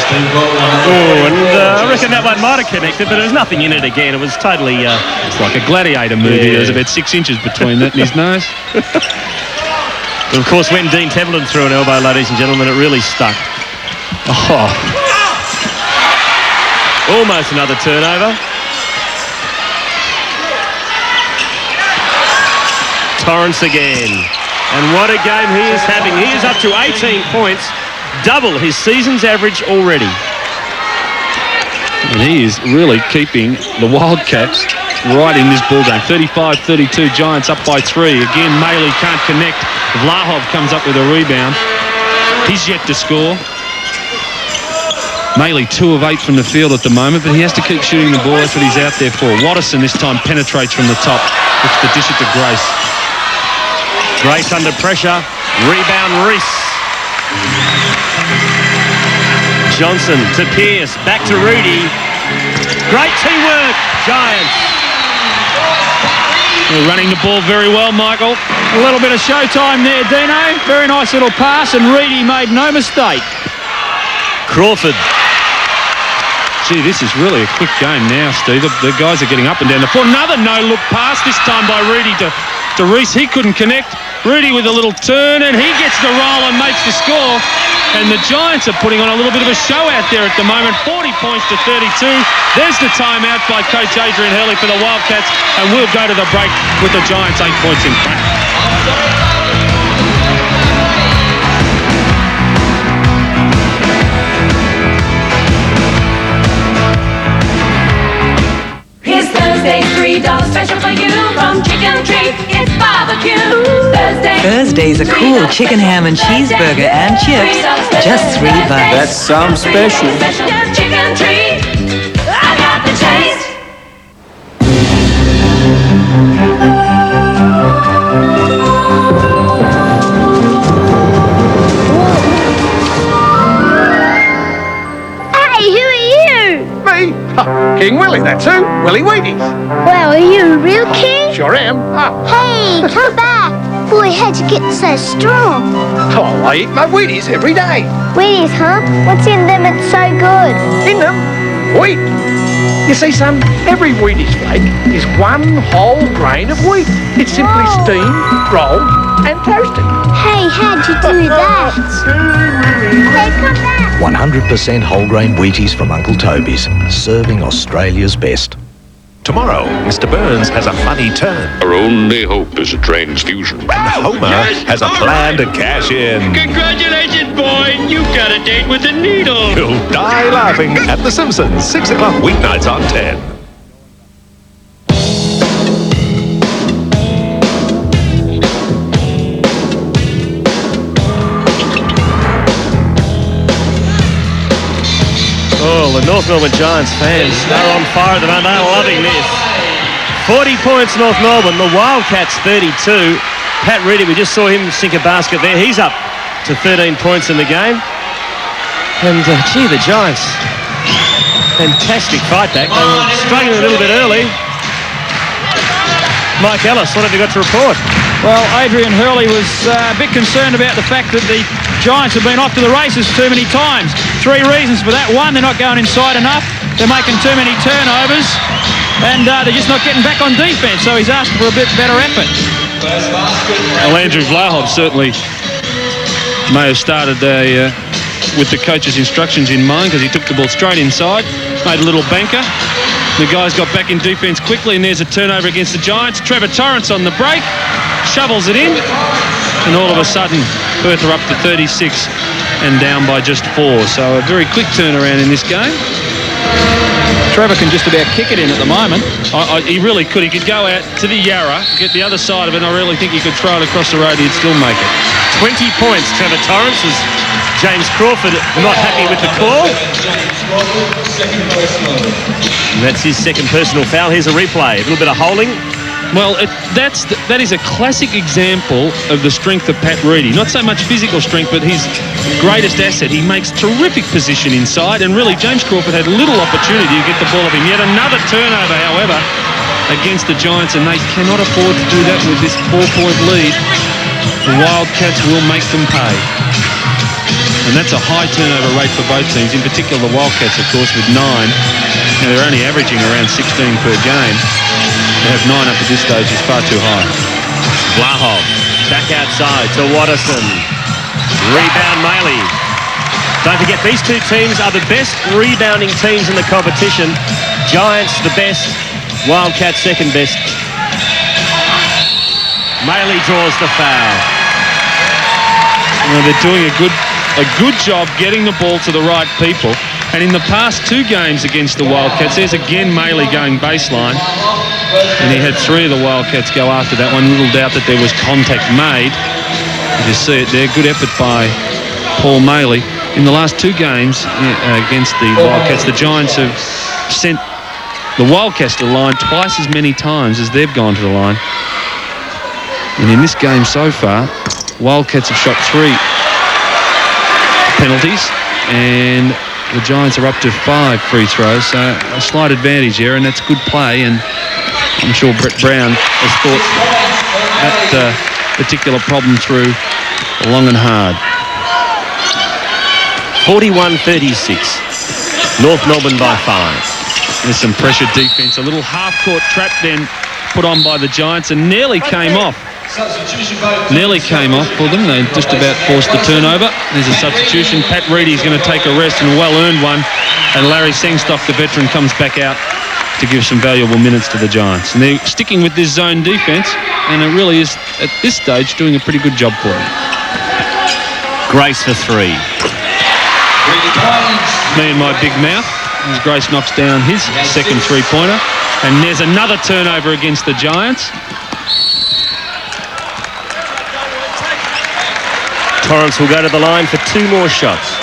reckon that one might have connected, but there was nothing in it again. It was totally... It's like a gladiator movie. There was about 6 inches between that and his nose. But of course, when Dean Templeton threw an elbow, ladies and gentlemen, it really stuck. Oh. Almost another turnover. Torrance again. And what a game he is having. He is up to 18 points. Double his season's average already. And he is really keeping the Wildcats right in this ball game. 35-32, Giants up by 3. Again, Maley can't connect. Vlahov comes up with a rebound. He's yet to score. Maley 2 of 8 from the field at the moment, but he has to keep shooting the ball. That's what he's out there for. Watterson this time penetrates from the top. Looks to dish it to Grace. Grace under pressure. Rebound Reese. Johnson to Pearce, back to Rudy. Great teamwork, Giants. They're running the ball very well, Michael. A little bit of showtime there, Dino. Very nice little pass, and Reedy made no mistake. Crawford. Gee, this is really a quick game now, Steve. The guys are getting up and down the floor. Another no-look pass, this time by Rudy to Reese. He couldn't connect. Rudy with a little turn, and he gets the roll and makes the score. And the Giants are putting on a little bit of a show out there at the moment. 40 points to 32. There's the timeout by Coach Adrian Hurley for the Wildcats. And we'll go to the break with the Giants 8 points in front. Here's Thursday's $3 special for you from Chicken Treat. It's barbecue. Thursday's a cool chicken ham and cheeseburger and chips, just $3. That sounds special. Chicken Treat. I got the taste. Hey, who are you? Me? King Willie, that's who. Willie Wheaties. Well, are you a real king? Sure am. Hey, come back. Boy, how'd you get so strong? Oh, I eat my Wheaties every day. Wheaties, huh? What's in them that's so good? In them? Wheat. You see, son, every Wheaties flake is one whole grain of wheat. It's simply steamed, rolled, and toasted. Hey, how'd you do that? Hey, come back. 100% whole grain Wheaties from Uncle Toby's, serving Australia's best. Tomorrow, Mr. Burns has a funny turn. Our only hope is a transfusion. And Homer has a plan to cash in. Congratulations, boy. You got a date with a needle. You'll die laughing at The Simpsons, 6 o'clock weeknights on 10. Oh, the North Melbourne Giants fans are on fire at the moment. They're loving this. 40 points North Melbourne. The Wildcats 32. Pat Reedy, we just saw him sink a basket there. He's up to 13 points in the game. And, gee, the Giants. Fantastic fight back. They were struggling a little bit early. Mike Ellis, what have you got to report? Well, Adrian Hurley was a bit concerned about the fact that the Giants have been off to the races too many times. 3 reasons for that. 1, they're not going inside enough. They're making too many turnovers. And they're just not getting back on defence. So he's asking for a bit better effort. Well, Andrew Vlahov certainly may have started a with the coach's instructions in mind, because he took the ball straight inside, made a little banker. The guys got back in defence quickly, and there's a turnover against the Giants. Trevor Torrance on the break, shovels it in, and all of a sudden, Perth are up to 36 and down by just 4. So a very quick turnaround in this game. Trevor can just about kick it in at the moment. He really could. He could go out to the Yarra, get the other side of it, and I really think he could throw it across the road. He'd still make it. 20 points, Trevor Torrance, as James Crawford not happy with the call. And that's his second personal foul. Here's a replay. A little bit of holding. Well, that is a classic example of the strength of Pat Reedy. Not so much physical strength, but his greatest asset. He makes terrific position inside, and really James Crawford had little opportunity to get the ball off him. Yet another turnover, however, against the Giants, and they cannot afford to do that with this 4-point lead. The Wildcats will make them pay. And that's a high turnover rate for both teams, in particular the Wildcats, of course, with 9. Now, they're only averaging around 16 per game. To have 9 up at this stage is far too high. Vlahov back outside to Watterson. Rebound Maley. Don't forget, these two teams are the best rebounding teams in the competition. Giants the best, Wildcats second best. Maley draws the foul. Well, they're doing a good job getting the ball to the right people. And in the past 2 games against the Wildcats, there's again Maley going baseline. And he had 3 of the Wildcats go after that one. Little doubt that there was contact made. You see it there. Good effort by Paul Maley. In the last 2 games against the Wildcats, the Giants have sent the Wildcats to the line twice as many times as they've gone to the line. And in this game so far, Wildcats have shot 3 penalties, and the Giants are up to 5 free throws. So a slight advantage here, and that's good play. And I'm sure Brett Brown has thought that particular problem through long and hard. 41-36. North Melbourne by 5. There's some pressure defence. A little half-court trap then put on by the Giants, and nearly came off. Nearly came off for them. They just about forced the turnover. There's a substitution. Pat Reedy's going to take a rest, and a well-earned one. And Larry Sengstock, the veteran, comes back out to give some valuable minutes to the Giants. And they're sticking with this zone defence, and it really is, at this stage, doing a pretty good job for them. Grace for 3. Me and my big mouth. As Grace knocks down his second 3-pointer. And there's another turnover against the Giants. Torrance will go to the line for 2 more shots.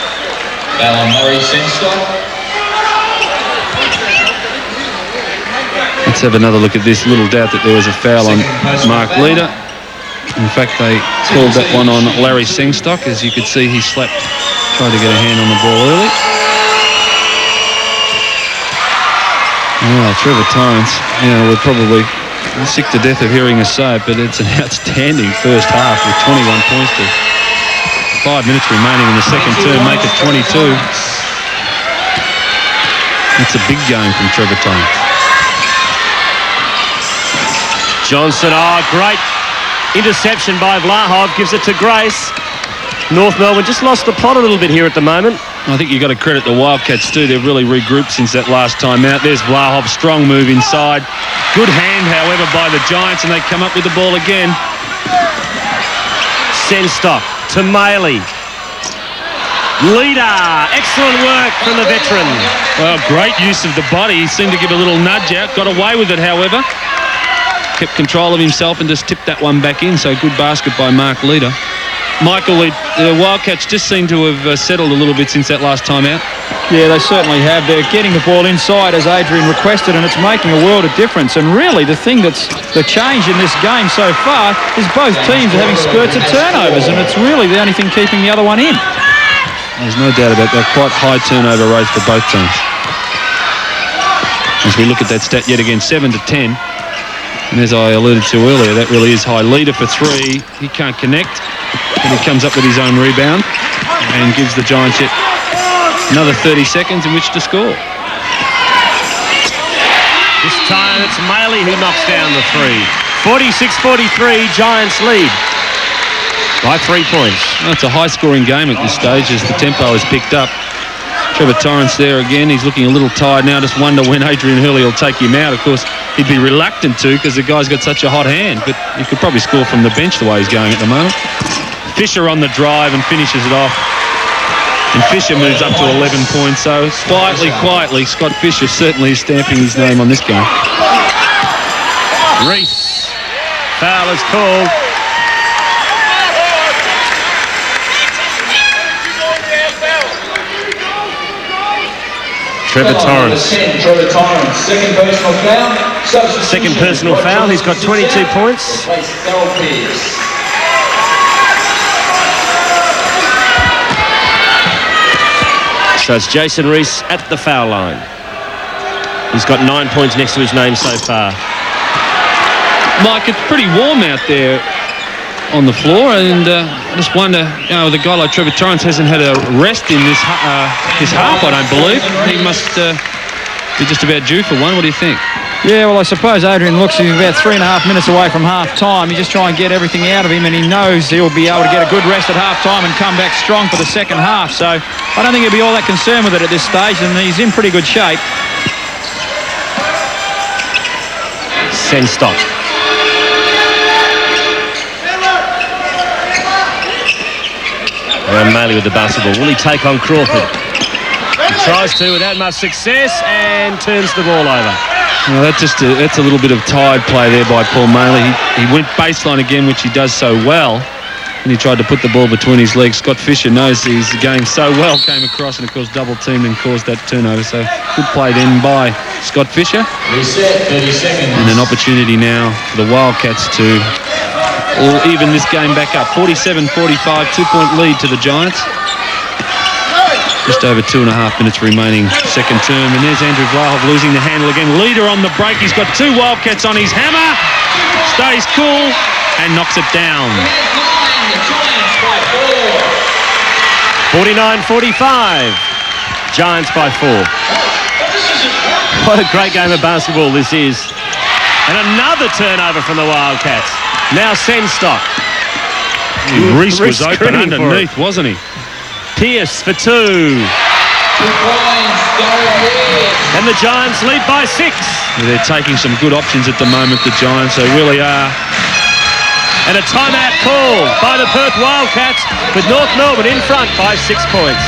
Larry Sengstock. Let's have another look at this. Little doubt that there was a foul on Mark Leader. In fact, they called that one on Larry Sengstock. As you could see, he slapped, tried to get a hand on the ball early. Well, Trevor Torrance, we're probably sick to death of hearing us say it, but it's an outstanding first half with 21 points to 5 minutes remaining in the second term, make it 22. It's a big game from Trevor Torrance. Johnson, great interception by Vlahov, gives it to Grace. North Melbourne just lost the plot a little bit here at the moment. I think you've got to credit the Wildcats too. They've really regrouped since that last time out. There's Vlahov, strong move inside. Good hand, however, by the Giants, and they come up with the ball again. Sengstock to Maley. Leader, excellent work from the veteran. Well, great use of the body. He seemed to give a little nudge out. Got away with it, however. Kept control of himself and just tipped that one back in. So good basket by Mark Leader. Michael, the Wildcats just seem to have settled a little bit since that last time out. Yeah, they certainly have. They're getting the ball inside as Adrian requested, and it's making a world of difference. And really, the thing that's the change in this game so far is both teams are having spurts of turnovers, and it's really the only thing keeping the other one in. There's no doubt about that. Quite high turnover rates for both teams. As we look at that stat yet again, 7 to 10. And as I alluded to earlier, that really is high. Leader for 3. He can't connect. And he comes up with his own rebound and gives the Giants yet another 30 seconds in which to score. This time it's Maley who knocks down the 3. 46-43, Giants lead. By 3 points. Well, it's a high-scoring game at this stage as the tempo is picked up. Trevor Torrance there again. He's looking a little tired now. Just wonder when Adrian Hurley will take him out. Of course, he'd be reluctant to because the guy's got such a hot hand, but he could probably score from the bench the way he's going at the moment. Fisher on the drive and finishes it off. And Fisher moves up to 11 points. So quietly, Scott Fisher certainly is stamping his name on this game. Reese. Foul is called. Trevor Torrance. Second personal foul. He's got 22 points. So it's Jason Reese at the foul line. He's got 9 points next to his name so far. Mike, it's pretty warm out there on the floor, and I just wonder, with a guy like Trevor Torrance hasn't had a rest in his half, I don't believe. He must be just about due for one. What do you think? Yeah, well, I suppose Adrian looks he's about 3.5 minutes away from half-time. You just try and get everything out of him, and he knows he'll be able to get a good rest at half-time and come back strong for the second half. So I don't think he'll be all that concerned with it at this stage, and he's in pretty good shape. Senstock. And Maley with the basketball. Will he take on Crawford? He tries to without much success and turns the ball over. Well, that's a little bit of tired play there by Paul Maley. He went baseline again, which he does so well, and he tried to put the ball between his legs. Scott Fisher knows his game so well, came across and, of course, double-teamed and caused that turnover. So good play then by Scott Fisher. Reset, 30 seconds. And an opportunity now for the Wildcats to even this game back up. 47-45, 2-point lead to the Giants. Just over 2.5 minutes remaining second term. And there's Andrew Vlahov losing the handle again. Leader on the break. He's got 2 Wildcats on his hammer. Stays cool and knocks it down. 49-45. Giants by 4. What a great game of basketball this is. And another turnover from the Wildcats. Now Senstock. Reese was open underneath, wasn't he? Pierce for 2. 2 points, and the Giants lead by 6. They're taking some good options at the moment, the Giants. They really are. And a timeout called by the Perth Wildcats with North Melbourne in front by 6 points.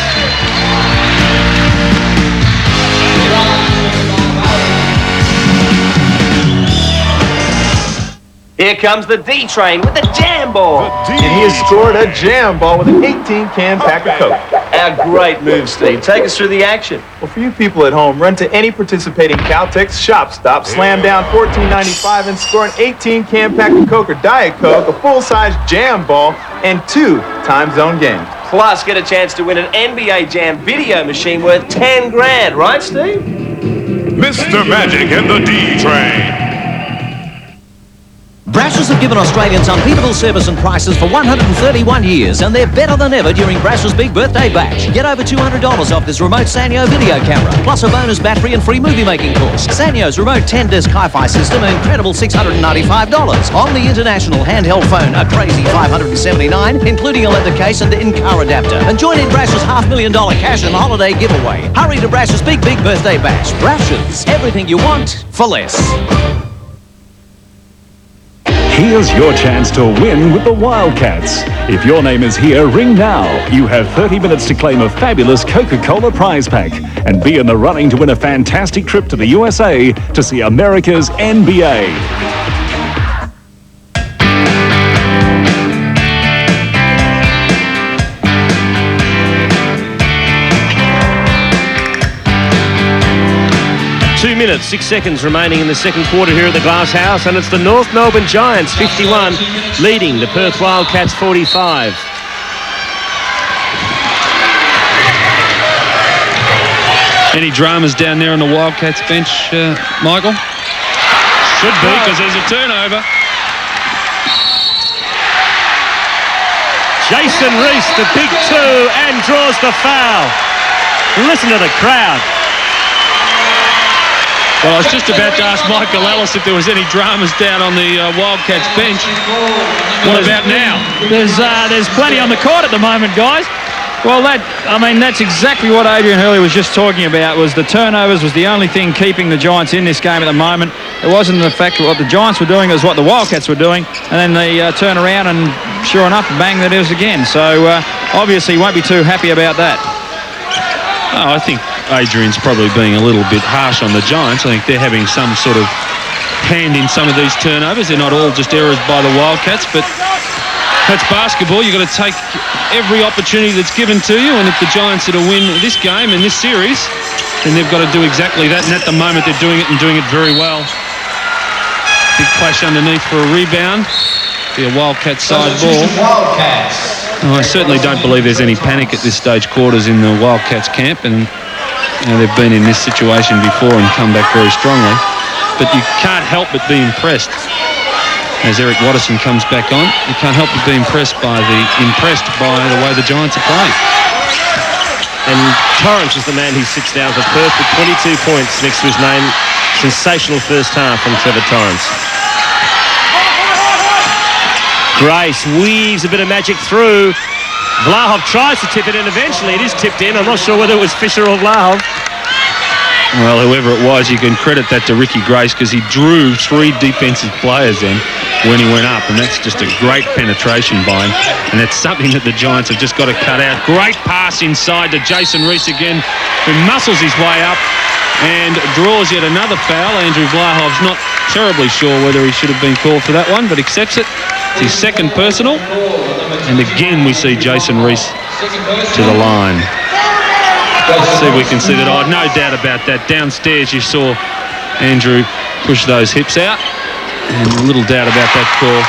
Here comes the D train with the jam ball. And he has scored a jam ball with an 18-can pack of Coke. A great move, Steve. Take us through the action. Well, for you people at home, run to any participating Caltex shop stop, slam down $14.95 and score an 18-can pack of Coke or Diet Coke, a full-size jam ball, and 2 time zone games. Plus, get a chance to win an NBA Jam video machine worth 10 grand, right, Steve? Mr. Magic and the D-Train. Brashers have given Australians unbeatable service and prices for 131 years, and they're better than ever during Brashers' big birthday bash. Get over $200 off this remote Sanyo video camera, plus a bonus battery and free movie-making course. Sanyo's remote 10-disc hi-fi system, an incredible $695. On the international handheld phone, a crazy $579, including a leather case and in-car adapter. And join in Brashers' $500,000 cash and holiday giveaway. Hurry to Brashers' big birthday bash. Brashers, everything you want for less. Here's your chance to win with the Wildcats. If your name is here, ring now. You have 30 minutes to claim a fabulous Coca-Cola prize pack and be in the running to win a fantastic trip to the USA to see America's NBA. 2 minutes, 6 seconds remaining in the second quarter here at the Glass House, and it's the North Melbourne Giants 51 leading the Perth Wildcats 45. Any dramas down there on the Wildcats bench, Michael? Should be, because there's a turnover. Jason Reese, the big 2, and draws the foul. Listen to the crowd. Well, I was just about to ask Michael Ellis if there was any dramas down on the Wildcats bench. What about now? There's plenty on the court at the moment, guys. Well, that's exactly what Adrian Hurley was just talking about. Was the turnovers was the only thing keeping the Giants in this game at the moment. It wasn't the fact that what the Giants were doing, it was what the Wildcats were doing, and then they turn around and sure enough, bang, that is again. So obviously won't be too happy about that. Oh, I think Adrian's probably being a little bit harsh on the Giants. I think they're having some sort of hand in some of these turnovers. They're not all just errors by the Wildcats, but that's basketball. You've got to take every opportunity that's given to you, and if the Giants are to win this game and this series, then they've got to do exactly that, and at the moment they're doing it and doing it very well. Big flash underneath for a rebound. Be a Wildcat side ball. Oh, I certainly don't believe there's any panic at this stage quarters in the Wildcats camp, and they've been in this situation before and come back very strongly. But you can't help but be impressed. As Eric Watterson comes back on, you can't help but be impressed by the way the Giants are playing. And Torrance is the man who sits down for Perth with 22 points next to his name. Sensational first half from Trevor Torrance. Grace weaves a bit of magic through. Vlahov tries to tip it in. Eventually it is tipped in. I'm not sure whether it was Fisher or Vlahov. Well, whoever it was, you can credit that to Ricky Grace, because he drew 3 defensive players then when he went up, and that's just a great penetration by him, and that's something that the Giants have just got to cut out. Great pass inside to Jason Reese again, who muscles his way up and draws yet another foul. Andrew Vlahov's not terribly sure whether he should have been called for that one, but accepts it. It's his second personal, and again we see Jason Reese to the line. Let's see if we can see that. Oh, no doubt about that. Downstairs you saw Andrew push those hips out, and little doubt about that call.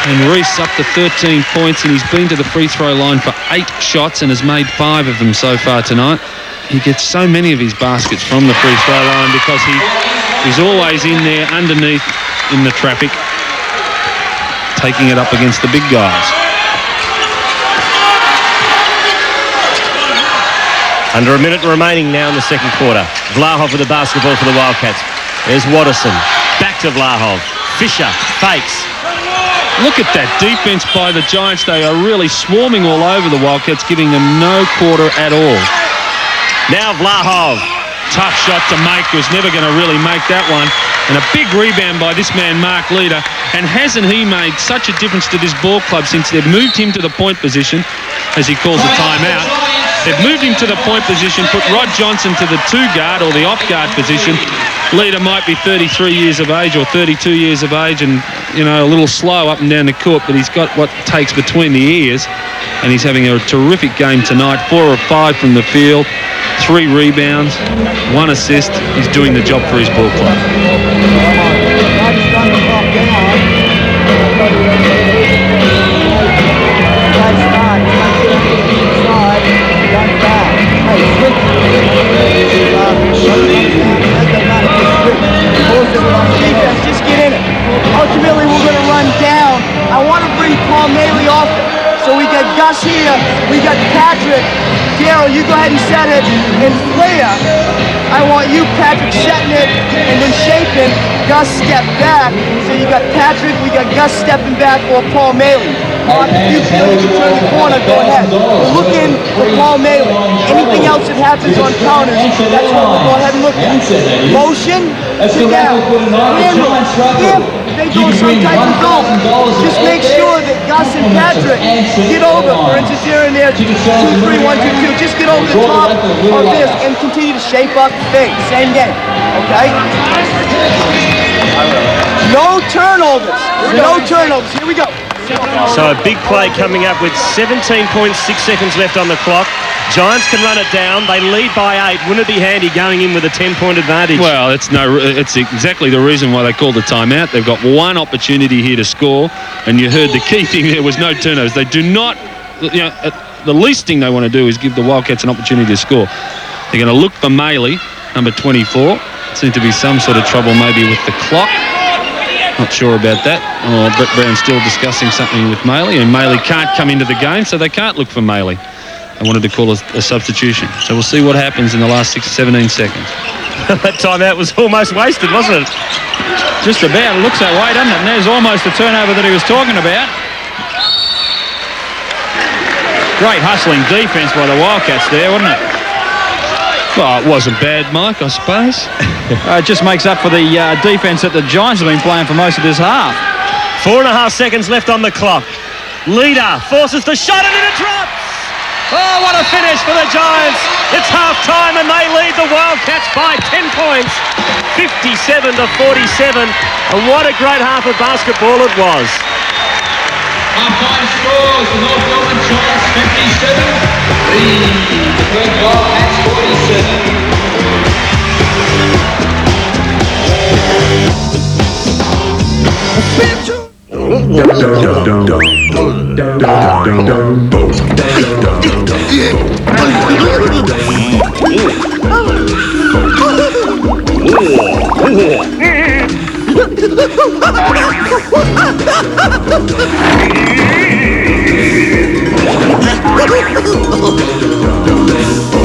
And Reese up to 13 points, and he's been to the free throw line for 8 shots and has made 5 of them so far tonight. He gets so many of his baskets from the free throw line because he's always in there underneath in the traffic, taking it up against the big guys. Under a minute remaining now in the second quarter. Vlahov with the basketball for the Wildcats. There's Watterson. Back to Vlahov. Fisher fakes. Look at that defense by the Giants. They are really swarming all over the Wildcats, giving them no quarter at all. Now Vlahov. Tough shot to make. Was never going to really make that one. And a big rebound by this man, Mark Leader. And hasn't he made such a difference to this ball club since they've moved him to the point position, as he calls a timeout. They've moved him to the point position, put Rod Johnson to the 2-guard or the off-guard position. Leader might be 33 years of age or 32 years of age and, a little slow up and down the court, but he's got what takes between the ears, and he's having a terrific game tonight. 4 of 5 from the field, 3 rebounds, 1 assist. He's doing the job for his ball club. Just get in it. Ultimately, we're going to run down. I want to bring Paul Maley off it. So we got Gus here. We got Patrick. Daryl, you go ahead and set it. And Flair, I want you, Patrick, setting it and then shaping. Gus step back. So you got Patrick, we got Gus stepping back or Paul Maley. Mark, if you feel you turn the corner, go ahead. We're looking for Paul Maley. Anything else that happens on counters, that's what we'll go ahead and look at. Motion, sit down. Handle. If they go some type of goal, just make sure that Gus and Patrick get over. For instance, here and there, 2, 3, 1, 2, 2. Just get over the top of this and continue to shape up the thing. Same game, okay? No turnovers. No turnovers. Here we go. So a big play coming up with 17.6 seconds left on the clock. Giants can run it down. They lead by 8. Wouldn't it be handy going in with a 10-point advantage? Well, it's exactly the reason why they called the timeout. They've got 1 opportunity here to score, and you heard the key thing there was no turnovers. They do not, the least thing they want to do is give the Wildcats an opportunity to score. They're going to look for Maley, number 24. Seems to be some sort of trouble maybe with the clock. Not sure about that. Brett Brown's still discussing something with Maley, and Maley can't come into the game, so they can't look for Maley. They wanted to call a substitution. So we'll see what happens in the last 17 seconds. That timeout was almost wasted, wasn't it? Just about. It looks that way, doesn't it? And there's almost the turnover that he was talking about. Great hustling defence by the Wildcats there, wasn't it? Well, it wasn't bad, Mike, I suppose. It just makes up for the defence that the Giants have been playing for most of this half. 4.5 seconds left on the clock. Leader forces the shot and it drops. Oh, what a finish for the Giants. It's half-time and they lead the Wildcats by 10 points, 57-47. And what a great half of basketball it was. Half-time scores, the North Melbourne Giants 57, the Perth Wildcats 47.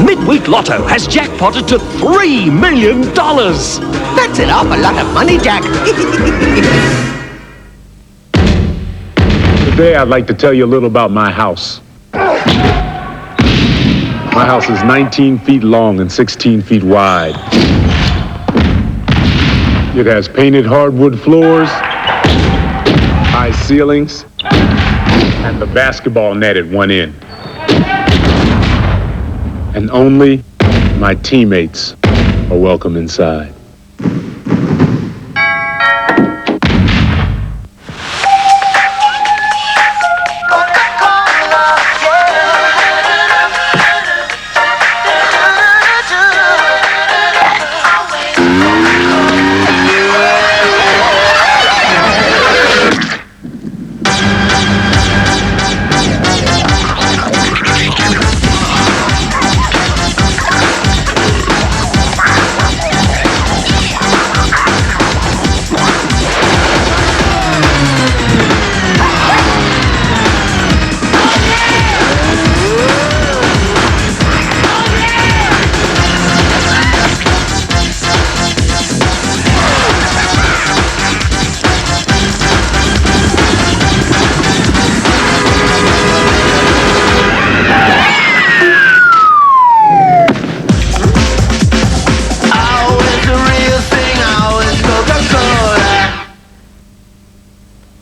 Midweek Lotto has jackpotted to $3 million. That's an awful lot of money, Jack. Today I'd like to tell you a little about my house. My house is 19 feet long and 16 feet wide. It has painted hardwood floors, high ceilings, and the basketball net at one end. And only my teammates are welcome inside.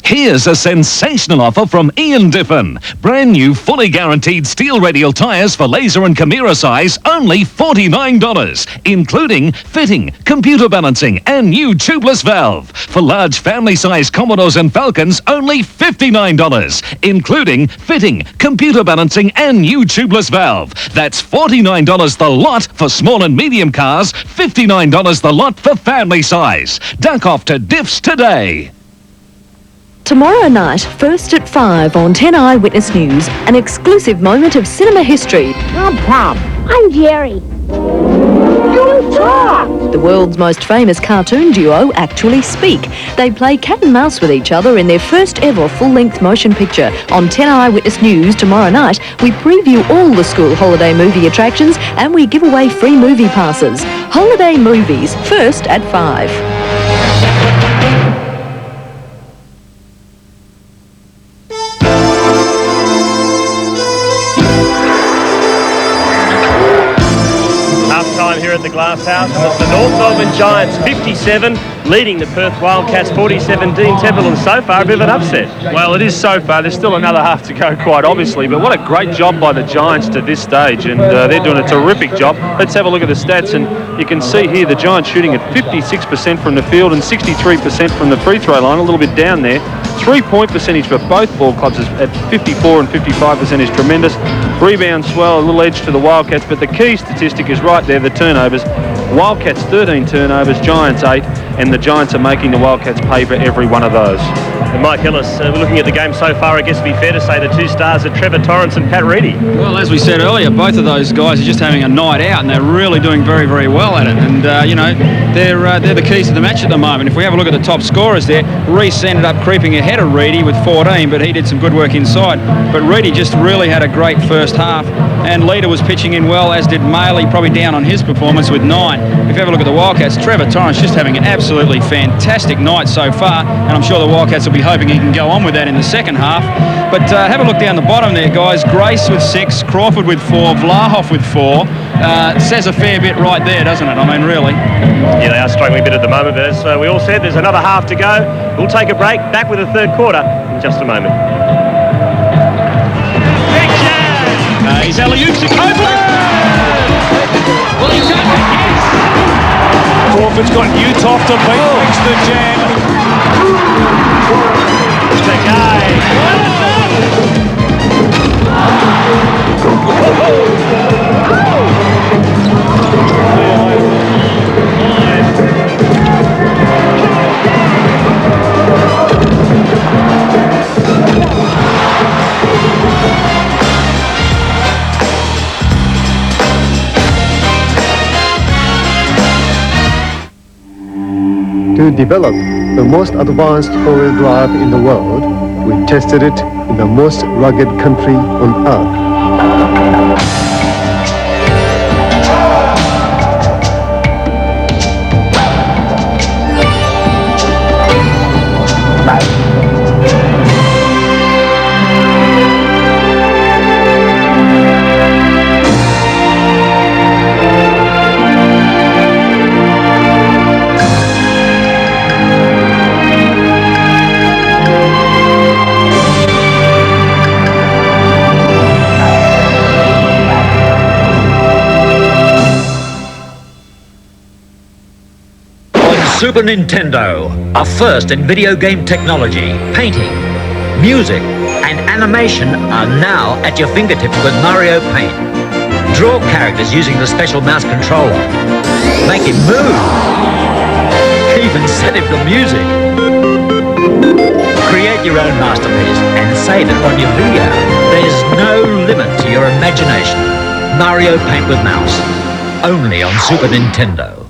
Here's a sensational offer from Ian Diffin. Brand new, fully guaranteed steel radial tyres for Laser and Chimera size, only $49, including fitting, computer balancing, and new tubeless valve. For large family-size Commodores and Falcons, only $59, including fitting, computer balancing, and new tubeless valve. That's $49 the lot for small and medium cars, $59 the lot for family size. Duck off to Diffs today. Tomorrow night, first at 5 on 10 Eyewitness News, an exclusive moment of cinema history. I'm Pop. I'm Jerry. You talk! The world's most famous cartoon duo actually speak. They play cat and mouse with each other in their first ever full-length motion picture. On 10 Eyewitness News tomorrow night, we preview all the school holiday movie attractions and we give away free movie passes. Holiday movies, first at 5. Here at the Glass House, and it's the North Melbourne Giants 57 leading the Perth Wildcats 47. Dean Templeton, so far a bit of an upset. Well, it is so far. There's still another half to go, quite obviously, but what a great job by the Giants to this stage, and they're doing a terrific job. Let's have a look at the stats, and you can see here the Giants shooting at 56% from the field and 63% from the free throw line, a little bit down there. 3-point percentage for both ball clubs is at 54 and 55% is tremendous. Rebound swell, a little edge to the Wildcats, but the key statistic is right there, the turnovers. Wildcats 13 turnovers, Giants 8. and the Giants are making the Wildcats pay for every one of those. And Mike Ellis, looking at the game so far, I guess it'd be fair to say the two stars are Trevor Torrance and Pat Reedy. Well, as we said earlier, both of those guys are just having a night out, and they're really doing very, very well at it. And, they're the keys to the match at the moment. If we have a look at the top scorers there, Reece ended up creeping ahead of Reedy with 14, but he did some good work inside. But Reedy just really had a great first half, and Leader was pitching in well, as did Maley, probably down on his performance with 9. If you have a look at the Wildcats, Trevor Torrance just having an absolutely fantastic night so far, and I'm sure the Wildcats will be hoping he can go on with that in the second half. But have a look down the bottom there, guys. Grace with 6, Crawford with 4, Vlahoff with 4. Says a fair bit right there, doesn't it? I mean, really. Yeah, they are struggling a bit at the moment, but as we all said, there's another half to go. We'll take a break, back with the third quarter in just a moment. He's alley-oops to Copeland! Well, he's done it, yes! Crawford's got Newtoft to beat, makes the jam. To develop the most advanced four-wheel drive in the world, we tested it in the most rugged country on earth. Super Nintendo, a first in video game technology, painting, music, and animation are now at your fingertips with Mario Paint. Draw characters using the special mouse controller. Make him move. Even set him to music. Create your own masterpiece and save it on your video. There's no limit to your imagination. Mario Paint with mouse. Only on Super Nintendo.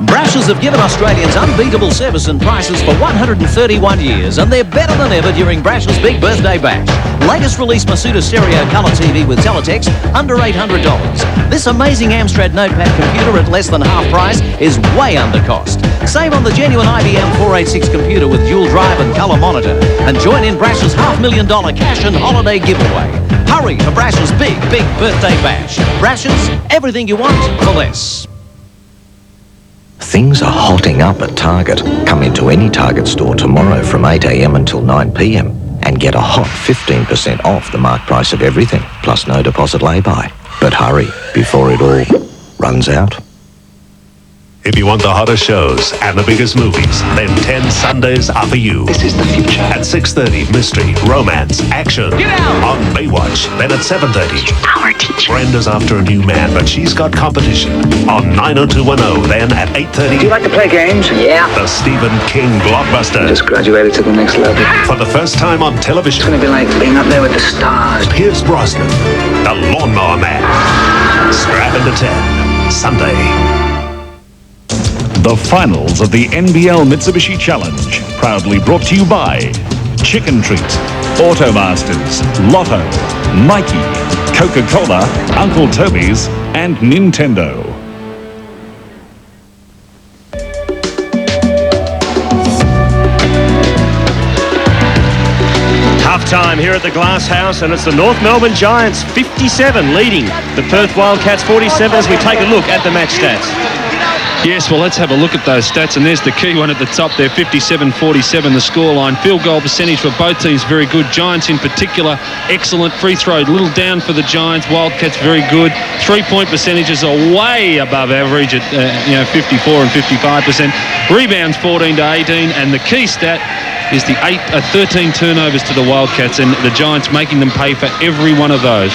Brashers have given Australians unbeatable service and prices for 131 years, and they're better than ever during Brashers' big birthday bash. Latest release Masuda Stereo Colour TV with teletext, under $800. This amazing Amstrad Notepad computer at less than half price is way under cost. Save on the genuine IBM 486 computer with dual drive and colour monitor, and join in Brashers' $500,000 cash and holiday giveaway. Hurry to Brashers' big birthday bash. Brashers, everything you want for less. Things are hotting up at Target. Come into any Target store tomorrow from 8 a.m. until 9 p.m. and get a hot 15% off the marked price of everything, plus no deposit lay-by. But hurry, before it all runs out. If you want the hottest shows and the biggest movies, then 10 Sundays are for you. This is the future. At 6:30, mystery, romance, action. Get out! On Baywatch. Then at 7:30. Our teacher. Brenda's after a new man, but she's got competition. On 90210, then at 8:30. Do you like to play games? Yeah. The Stephen King blockbuster. Just graduated to the next level. For the first time on television. It's going to be like being up there with the stars. Pierce Brosnan, the Lawnmower Man. Strap into 10. Sunday. The finals of the NBL Mitsubishi Challenge, proudly brought to you by Chicken Treat, Automasters, Lotto, Nike, Coca-Cola, Uncle Toby's, and Nintendo. Half-time here at the Glass House, and it's the North Melbourne Giants 57 leading the Perth Wildcats 47 as we take a look at the match stats. Yes, well, let's have a look at those stats, and there's the key one at the top there, 57-47, the scoreline. Field goal percentage for both teams, very good. Giants in particular, excellent. Free throw, a little down for the Giants. Wildcats, very good. Three-point percentages are way above average at 54 and 55%. Rebounds, 14-18, and the key stat is the 13 turnovers to the Wildcats, and the Giants making them pay for every one of those.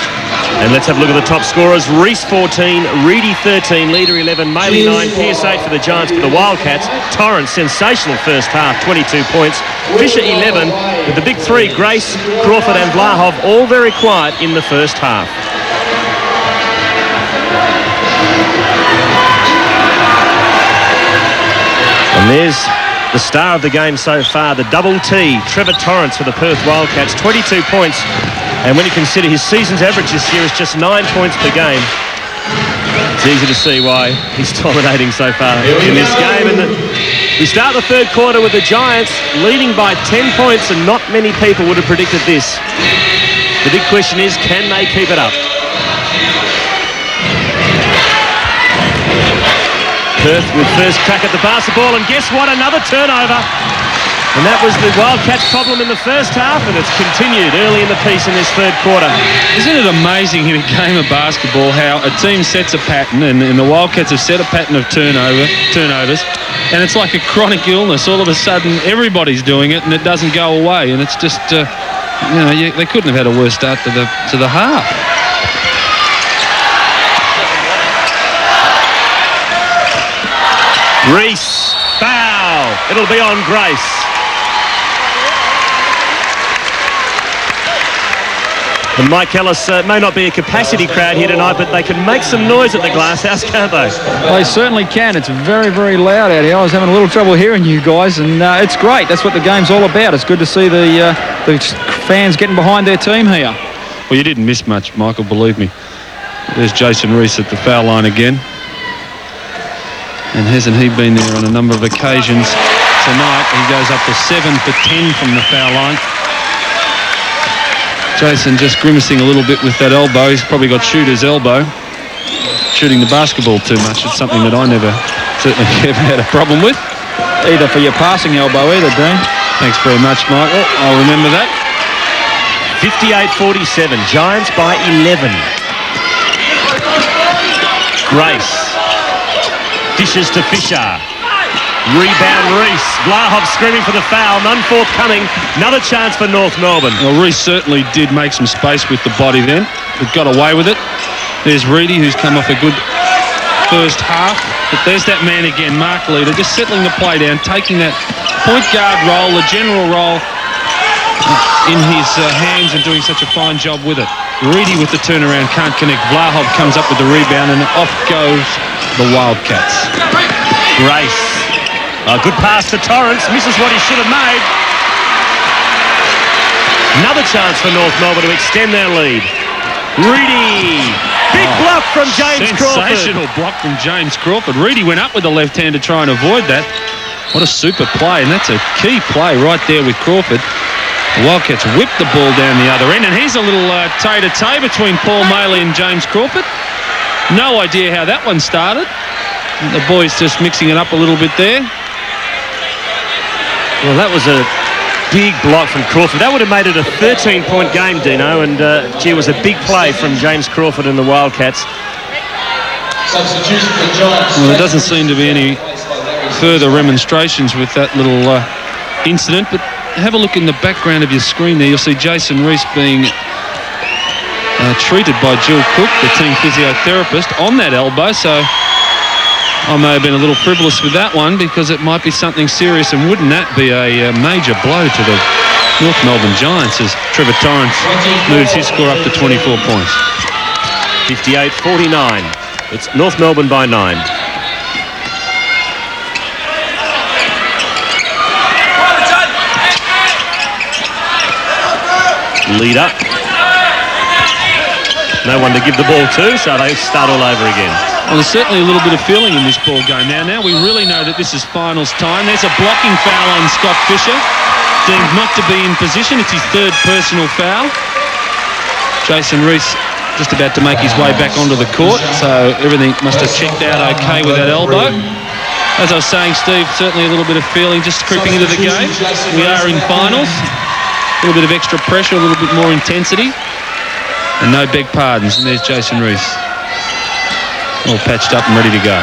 And let's have a look at the top scorers. Reese 14, Reedy 13, Leader 11, Maley 9, Pierce 8 for the Giants. For the Wildcats, Torrance, sensational first half, 22 points. Fisher 11, with the big three, Grace, Crawford and Vlahov, all very quiet in the first half. And there's the star of the game so far, the double T, Trevor Torrance for the Perth Wildcats, 22 points. And when you consider his season's average this year is just 9 points per game, it's easy to see why he's dominating so far in this game. And we start the third quarter with the Giants leading by 10 points, and not many people would have predicted this. The big question is, can they keep it up? Perth with first crack at the basketball, and guess what? Another turnover. And that was the Wildcats' problem in the first half, and it's continued early in the piece in this third quarter. Isn't it amazing in a game of basketball how a team sets a pattern, and the Wildcats have set a pattern of turnovers, and it's like a chronic illness. All of a sudden, everybody's doing it, and it doesn't go away. And it's just, they couldn't have had a worse start to the half. Reese, foul. It'll be on Grace. And Mike Ellis may not be a capacity crowd here tonight, but they can make some noise at the Glass House, can't they? They certainly can. It's very, very loud out here. I was having a little trouble hearing you guys, and it's great. That's what the game's all about. It's good to see the fans getting behind their team here. Well, you didn't miss much, Michael, believe me. There's Jason Reese at the foul line again. And hasn't he been there on a number of occasions tonight? He goes up to 7 for 10 from the foul line. Jason just grimacing a little bit with that elbow. He's probably got shooter's elbow. Shooting the basketball too much. It's something that I certainly never had a problem with. Either for your passing elbow either, Dean. Thanks very much, Michael. I'll remember that. 58-47. Giants by 11. Grace. Dishes to Fisher. Rebound Reese. Vlahov screaming for the foul. None forthcoming. Another chance for North Melbourne. Well, Reese certainly did make some space with the body then, but got away with it. There's Reedy, who's come off a good first half. But there's that man again, Mark Leader, just settling the play down, taking that point guard role, the general role in his hands, and doing such a fine job with it. Reedy with the turnaround, can't connect. Vlahov comes up with the rebound, and off goes the Wildcats. Grace. A good pass to Torrance. Misses what he should have made. Another chance for North Melbourne to extend their lead. Reedy. Big block from James Crawford. Sensational block from James Crawford. Reedy went up with the left hand to try and avoid that. What a super play, and that's a key play right there with Crawford. The Wildcats whipped the ball down the other end, and here's a little toe-to-toe between Paul Maley and James Crawford. No idea how that one started. The boys just mixing it up a little bit there. Well, that was a big block from Crawford. That would have made it a 13-point game, Dino, and gee, it was a big play from James Crawford and the Wildcats. Well, there doesn't seem to be any further remonstrations with that little incident, but have a look in the background of your screen there. You'll see Jason Reese being treated by Jill Cook, the team physiotherapist, on that elbow, so I may have been a little frivolous with that one, because it might be something serious, and wouldn't that be a major blow to the North Melbourne Giants as Trevor Torrance moves his score up to 24 points. 58-49. It's North Melbourne by 9. Leader. No one to give the ball to, so they start all over again. Well, there's certainly a little bit of feeling in this ball game now. Now we really know that this is finals time. There's a blocking foul on Scott Fisher, deemed not to be in position. It's his third personal foul. Jason Reese just about to make his way back onto the court, so everything must have checked out okay with that elbow. As I was saying, Steve, certainly a little bit of feeling just creeping into the game. We are in finals. A little bit of extra pressure, a little bit more intensity. And no beg pardons. And there's Jason Reese. All patched up and ready to go.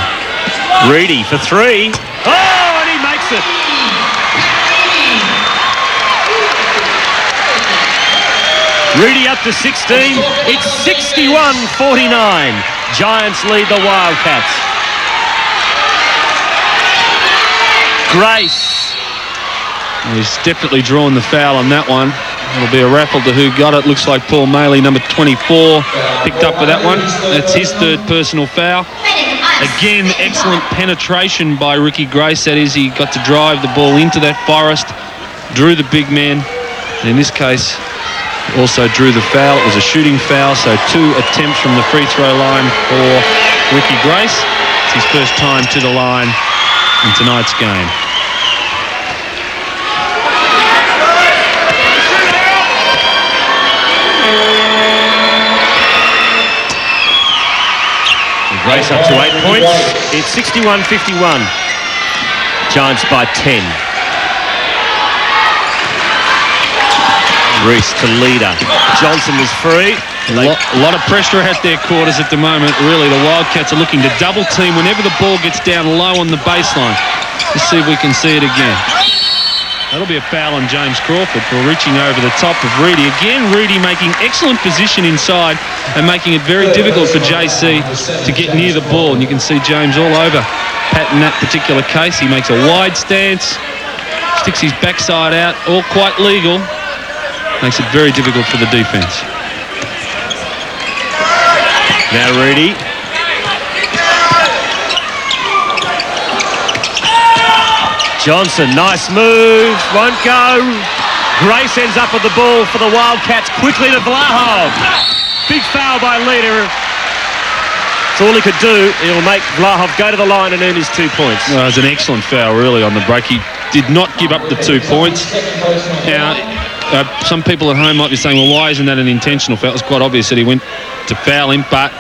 Reedy for three. Oh, and he makes it. Reedy up to 16. It's 61-49. Giants lead the Wildcats. Grace. Well, he's definitely drawn the foul on that one. It'll be a raffle to who got it. Looks like Paul Maley, number 24, picked up for that one. That's his third personal foul. Again, excellent penetration by Ricky Grace. That is, he got to drive the ball into that Forrest, drew the big man. And in this case, also drew the foul. It was a shooting foul, so 2 attempts from the free throw line for Ricky Grace. It's his first time to the line in tonight's game. Grace up to 8 points. It's 61-51. Giants by 10. Reese to leader. Johnson is free. A lot of pressure at their quarters at the moment. Really, the Wildcats are looking to double team whenever the ball gets down low on the baseline. Let's see if we can see it again. That'll be a foul on James Crawford for reaching over the top of Reedy. Again, Reedy making excellent position inside and making it very difficult for JC to get near the ball. And you can see James all over Pat in that particular case. He makes a wide stance, sticks his backside out, all quite legal. Makes it very difficult for the defence. Now Reedy. Johnson, nice move, won't go. Grace ends up with the ball for the Wildcats, quickly to Vlahov. Big foul by Leader. That's all he could do. He'll make Vlahov go to the line and earn his 2 points. Well, it was an excellent foul, really, on the break. He did not give up the 2 points. Now, some people at home might be saying, well, why isn't that an intentional foul? It's quite obvious that he went to foul him, but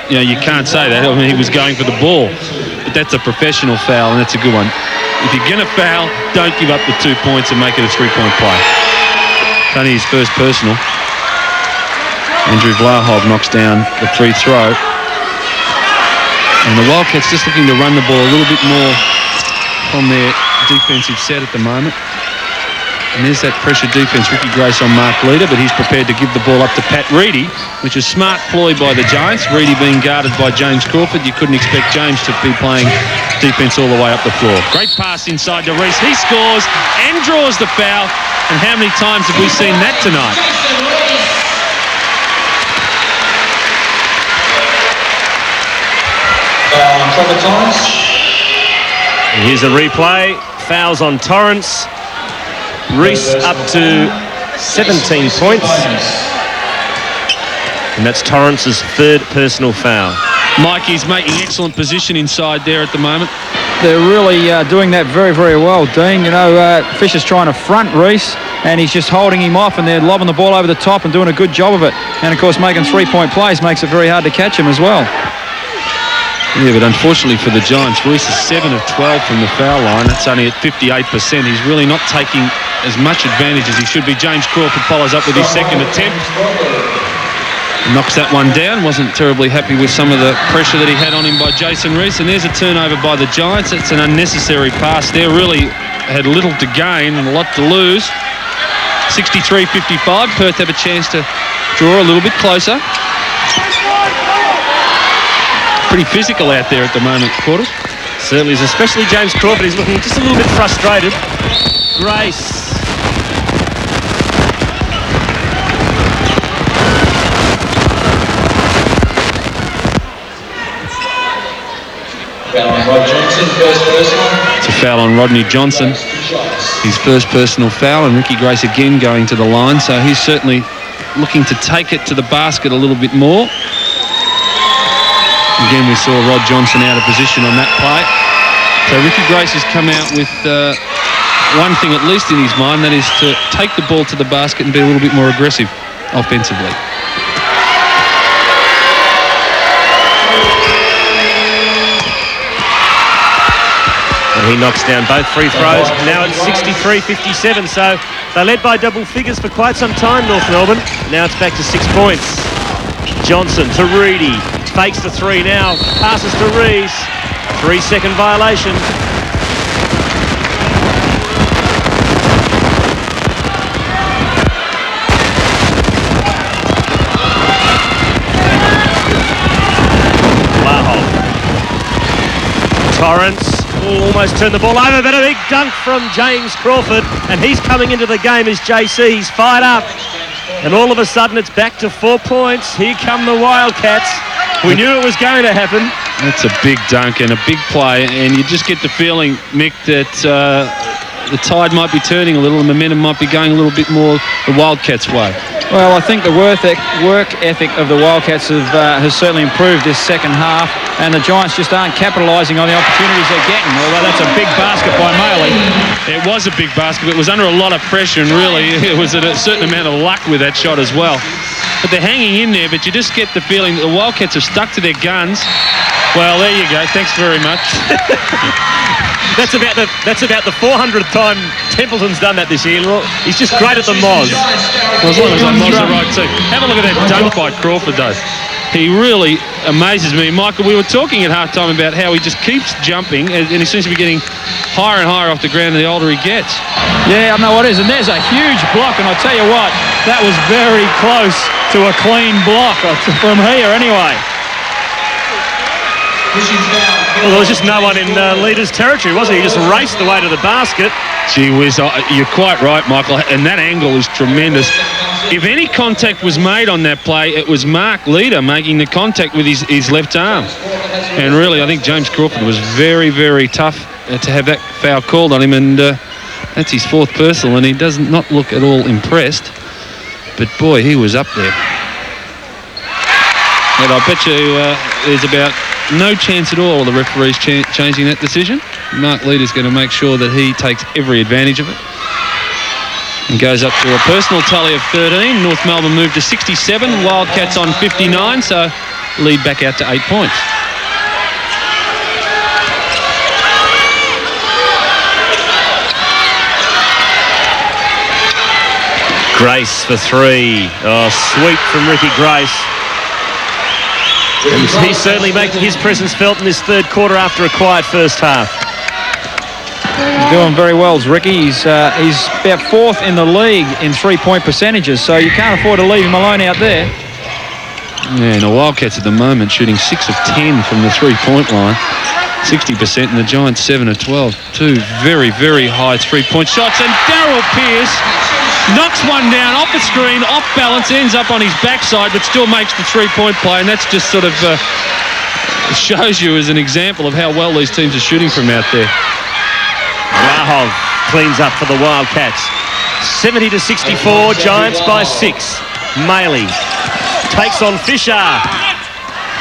you know, you can't say that. I mean, he was going for the ball. But that's a professional foul, and that's a good one. If you're going to foul, don't give up the 2 points and make it a 3-point play. It's only his first personal. Andrew Vlahov knocks down the free throw. And the Wildcats just looking to run the ball a little bit more from their defensive set at the moment. And there's that pressure defense, Ricky Grace on Mark Leader, but he's prepared to give the ball up to Pat Reedy, which is smart ploy by the Giants. Reedy being guarded by James Crawford. You couldn't expect James to be playing defense all the way up the floor. Great pass inside to Reese. He scores and draws the foul. And how many times have we seen that tonight? Here's a replay. Fouls on Torrance. Reese up to 17 points. And that's Torrance's third personal foul. Mikey's making excellent position inside there at the moment. They're really doing that very, very well, Dean. You know, Fisher's trying to front Reese, and he's just holding him off, and they're lobbing the ball over the top and doing a good job of it. And, of course, making 3-point plays makes it very hard to catch him as well. Yeah, but unfortunately for the Giants, Reese is 7 of 12 from the foul line. That's only at 58%. He's really not taking as much advantage as he should be. James Crawford follows up with his second attempt. Knocks that one down. Wasn't terribly happy with some of the pressure that he had on him by Jason Reese. And there's a turnover by the Giants. It's an unnecessary pass there. Really had little to gain and a lot to lose. 63-55. Perth have a chance to draw a little bit closer. Pretty physical out there at the moment, Quarters. Certainly is, especially James Crawford. He's looking just a little bit frustrated. Grace. It's a foul on Rodney Johnson. His first personal foul, and Ricky Grace again going to the line. So he's certainly looking to take it to the basket a little bit more. Again, we saw Rod Johnson out of position on that play. So Ricky Grace has come out with one thing at least in his mind, that is to take the ball to the basket and be a little bit more aggressive offensively. He knocks down both free throws. Now it's 63-57, so they led by double figures for quite some time, North Melbourne. Now it's back to 6 points. Johnson to Reedy. Fakes the three now. Passes to Rees. 3-second violation. Torrance almost turned the ball over, but a big dunk from James Crawford, and he's coming into the game as JC. He's fired up, and all of a sudden it's back to 4 points. Here come the Wildcats. We knew it was going to happen. That's a big dunk and a big play, and you just get the feeling, Mick, that the tide might be turning a little, the momentum might be going a little bit more the Wildcats' way. Well, I think the work ethic of the Wildcats has certainly improved this second half, and the Giants just aren't capitalising on the opportunities they're getting, although that's a big basket by Maley. It was a big basket, but it was under a lot of pressure, and really it was a certain amount of luck with that shot as well. But they're hanging in there, but you just get the feeling that the Wildcats have stuck to their guns. Well, there you go. Thanks very much. That's about the 400th time Templeton's done that this year. He's just great at the Moz. Well, as long as that Moz are right too. Have a look at that dunk by Crawford, though. He really amazes me. Michael, we were talking at halftime about how he just keeps jumping, and he seems to be getting higher and higher off the ground the older he gets. Yeah, I know what it is, and there's a huge block, and I tell you what, that was very close to a clean block from here anyway. Well, there was just no one in leader's territory, was he? He just raced the way to the basket. Gee whiz, you're quite right, Michael, and that angle is tremendous. If any contact was made on that play, it was Mark Leader making the contact with his left arm. And really, I think James Crawford was very, very tough to have that foul called on him, and that's his fourth personal, and he does not look at all impressed. But boy, he was up there. And I bet you there's about no chance at all of the referees changing that decision. Mark Leader's going to make sure that he takes every advantage of it. And goes up to a personal tally of 13. North Melbourne moved to 67. Wildcats on 59, so lead back out to 8 points. Grace for three. Oh, sweep from Ricky Grace. And he's certainly making his presence felt in this third quarter after a quiet first half. He's doing very well, Ricky. He's about fourth in the league in three-point percentages, so you can't afford to leave him alone out there. Yeah, and the Wildcats at the moment shooting 6 of 10 from the three-point line. 60%, and the Giants 7 of 12. Two very, very high three-point shots, and Darryl Pearce knocks one down off the screen, off balance, ends up on his backside, but still makes the three-point play, and that's just sort of shows you as an example of how well these teams are shooting from out there. Rahov cleans up for the Wildcats. 70-64, Giants by 6. Maley takes on Fisher.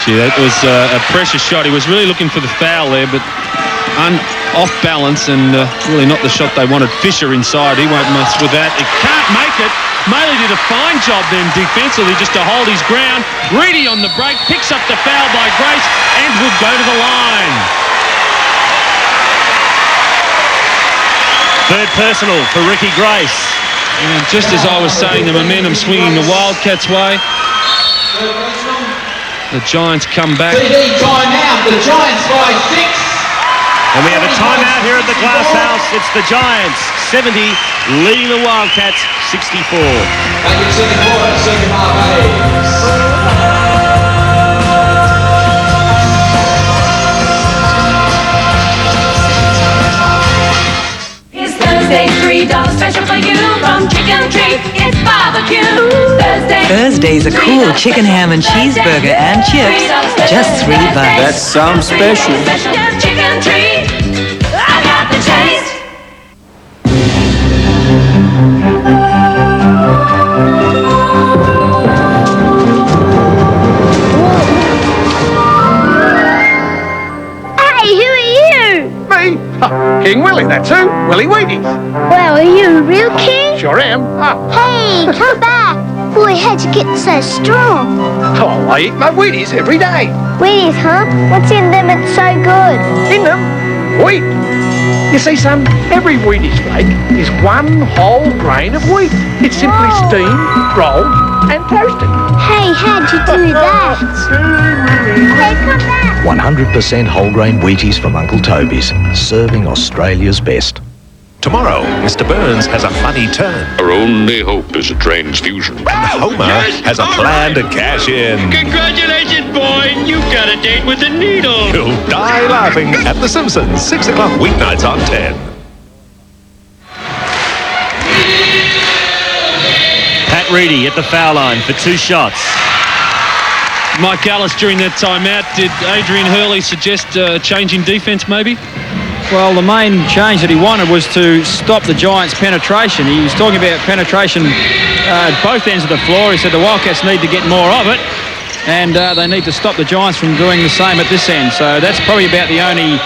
Gee, that was a pressure shot. He was really looking for the foul there, but off balance and really not the shot they wanted. Fisher inside, he won't mess with that. He can't make it. Maley did a fine job then defensively just to hold his ground. Reedy on the break, picks up the foul by Grace and would go to the line. Third personal for Ricky Grace. And just as I was saying, the momentum swinging the Wildcats' way. The Giants come back. Timeout, the Giants by 6. And we have a timeout here at the Glass House. It's the Giants 70, leading the Wildcats 64. Back in second quarter, second half It's Thursday, $3 special for you from Chicken Treat. It's barbecue. Thursday's a cool chicken ham and cheeseburger and chips, just $3. That sounds special. Chicken Treat. I got the taste. Hey, who are you? Me? King Willie, that's who. Willie Wheaties. Well, are you a real king? Sure am. Hey, come back. Boy, how'd you get so strong? Oh, I eat my Wheaties every day. Wheaties, huh? What's in them that's so good? In them? Wheat. You see, son, every Wheaties flake is one whole grain of wheat. It's simply steamed, rolled, and toasted. Hey, how'd you do that? Hey, come back. 100% whole grain Wheaties from Uncle Toby's, serving Australia's best. Tomorrow, Mr. Burns has a funny turn. Our only hope is a transfusion. And Homer has a plan to cash in. Congratulations, boy! You've got a date with the needle. You'll die laughing at The Simpsons, 6 o'clock weeknights on 10. Pat Reedy at the foul line for 2 shots. Mike Ellis during that timeout. Did Adrian Hurley suggest a change in defence maybe? Well, the main change that he wanted was to stop the Giants' penetration. He was talking about penetration at both ends of the floor. He said the Wildcats need to get more of it, and they need to stop the Giants from doing the same at this end. So that's probably about the only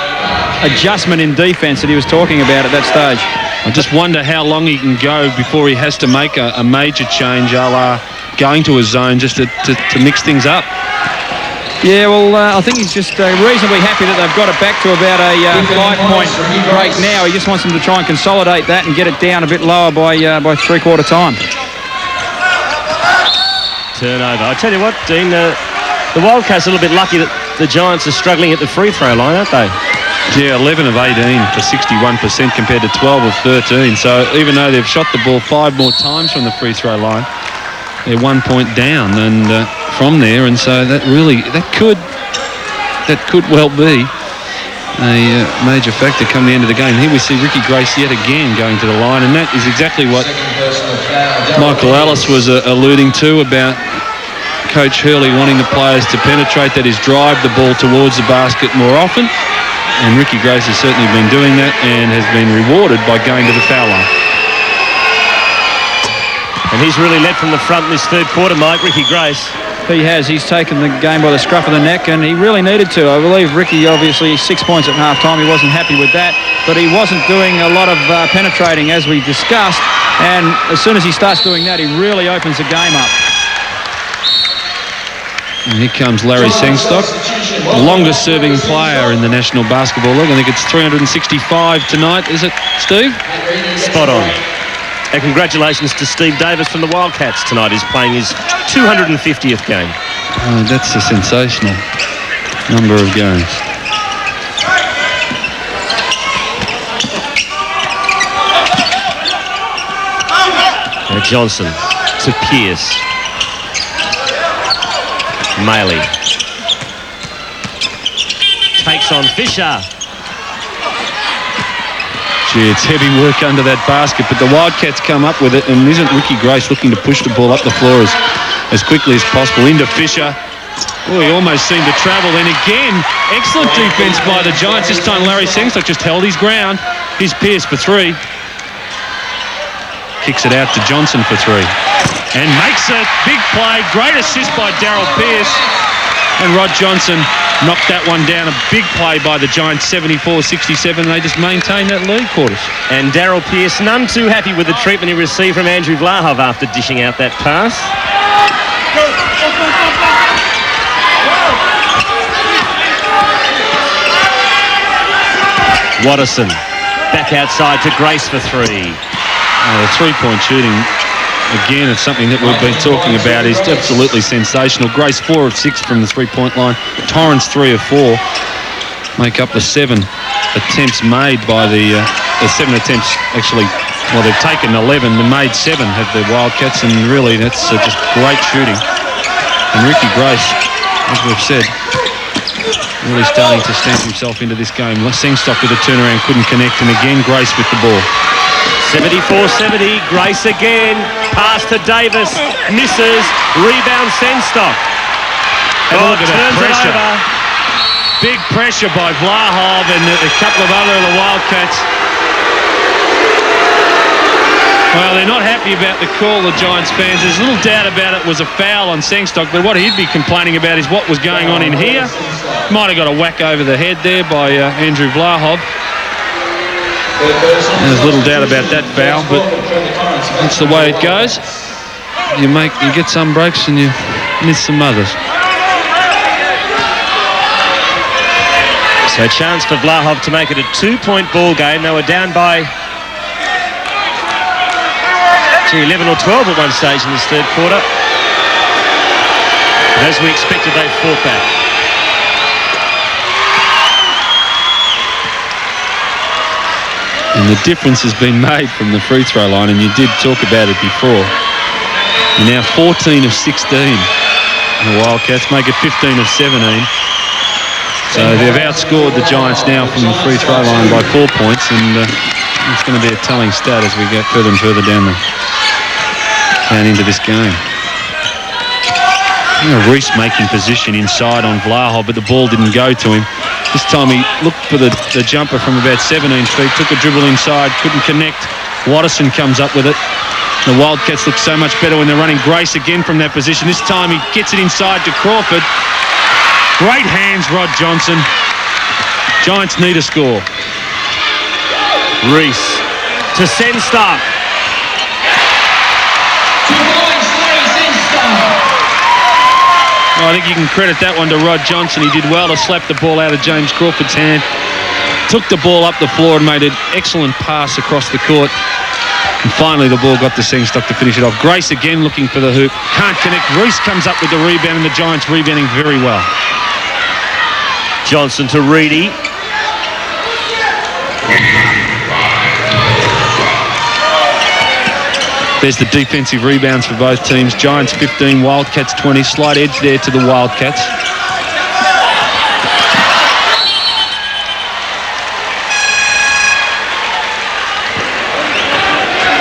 adjustment in defence that he was talking about at that stage. I just wonder how long he can go before he has to make a major change, a la going to a zone just to mix things up. Yeah, well, I think he's just reasonably happy that they've got it back to about a 5-point break now. He just wants them to try and consolidate that and get it down a bit lower by three-quarter time. Turnover. I tell you what, Dean, the Wildcats are a little bit lucky that the Giants are struggling at the free throw line, aren't they? Yeah, 11 of 18 for 61% compared to 12 of 13. So even though they've shot the ball 5 more times from the free throw line, they're 1 point down and from there, and so that could well be a major factor come the end of the game. Here we see Ricky Grace yet again going to the line, and that is exactly what Michael Ellis was alluding to about Coach Hurley wanting the players to penetrate, that is, drive the ball towards the basket more often, and Ricky Grace has certainly been doing that and has been rewarded by going to the foul line. And he's really led from the front in this third quarter, Mike, Ricky Grace. He has. He's taken the game by the scruff of the neck, and he really needed to. I believe Ricky, obviously, 6 points at half-time. He wasn't happy with that, but he wasn't doing a lot of penetrating, as we discussed, and as soon as he starts doing that, he really opens the game up. And here comes Larry Sengstock, the longest-serving player in the National Basketball League. I think it's 365 tonight, is it, Steve? Spot on. And congratulations to Steve Davis from the Wildcats tonight. He's playing his 250th game. Oh, that's a sensational number of games. Now Johnson to Pearce. Maley takes on Fisher. Gee, it's heavy work under that basket, but the Wildcats come up with it, and isn't Ricky Grace looking to push the ball up the floor as quickly as possible into Fisher? Oh, he almost seemed to travel. And again, excellent defense by the Giants. This time Larry Sengstock just held his ground. Here's Pearce for 3. Kicks it out to Johnson for 3. And makes it. Big play. Great assist by Darryl Pearce. And Rod Johnson knocked that one down. A big play by the Giants, 74-67. They just maintain that lead, Quarters. And Darryl Pearce, none too happy with the treatment he received from Andrew Vlahov after dishing out that pass. Watterson back outside to Grace for 3. The three-point shooting, again, it's something that we've been talking about. Is absolutely sensational. Grace 4 of 6 from the three-point line. Torrance 3 of 4. Make up the 7 attempts made by the 7 attempts actually. Well, they've taken 11 and made 7 have the Wildcats, and really that's just great shooting. And Ricky Grace, as we've said, really starting to stamp himself into this game. Sengstock with a turnaround, couldn't connect, and again Grace with the ball. 74-70, Grace again, pass to Davis, misses, rebound Sengstock. Have a look at that pressure. Big pressure by Vlahov and a couple of other of the Wildcats. Well, they're not happy about the call, the Giants fans. There's little doubt about it was a foul on Sengstock, but what he'd be complaining about is what was going on in here. Might have got a whack over the head there by Andrew Vlahov. There's little doubt about that foul, but that's the way it goes. You get some breaks and you miss some others. So a chance for Vlahov to make it a 2-point ball game. They were down by 11 or 12 at one stage in this third quarter. And as we expected, they fought back. And the difference has been made from the free throw line, and you did talk about it before. You're now 14 of 16. And the Wildcats make it 15 of 17. So they've outscored the Giants now from the free throw line by 4 points, and it's going to be a telling stat as we get further and further down into this game. Reese making position inside on Vlahov, but the ball didn't go to him. This time he looked for the jumper from about 17 feet, took a dribble inside, couldn't connect. Watterson comes up with it. The Wildcats look so much better when they're running. Grace again from that position. This time he gets it inside to Crawford. Great hands, Rod Johnson. Giants need a score. Reese to Senstar. Well, I think you can credit that one to Rod Johnson. He did well to slap the ball out of James Crawford's hand. Took the ball up the floor and made an excellent pass across the court. And finally the ball got to Sengstock to finish it off. Grace again looking for the hoop. Can't connect. Reese comes up with the rebound, and the Giants rebounding very well. Johnson to Reedy. There's the defensive rebounds for both teams. Giants 15, Wildcats 20. Slight edge there to the Wildcats.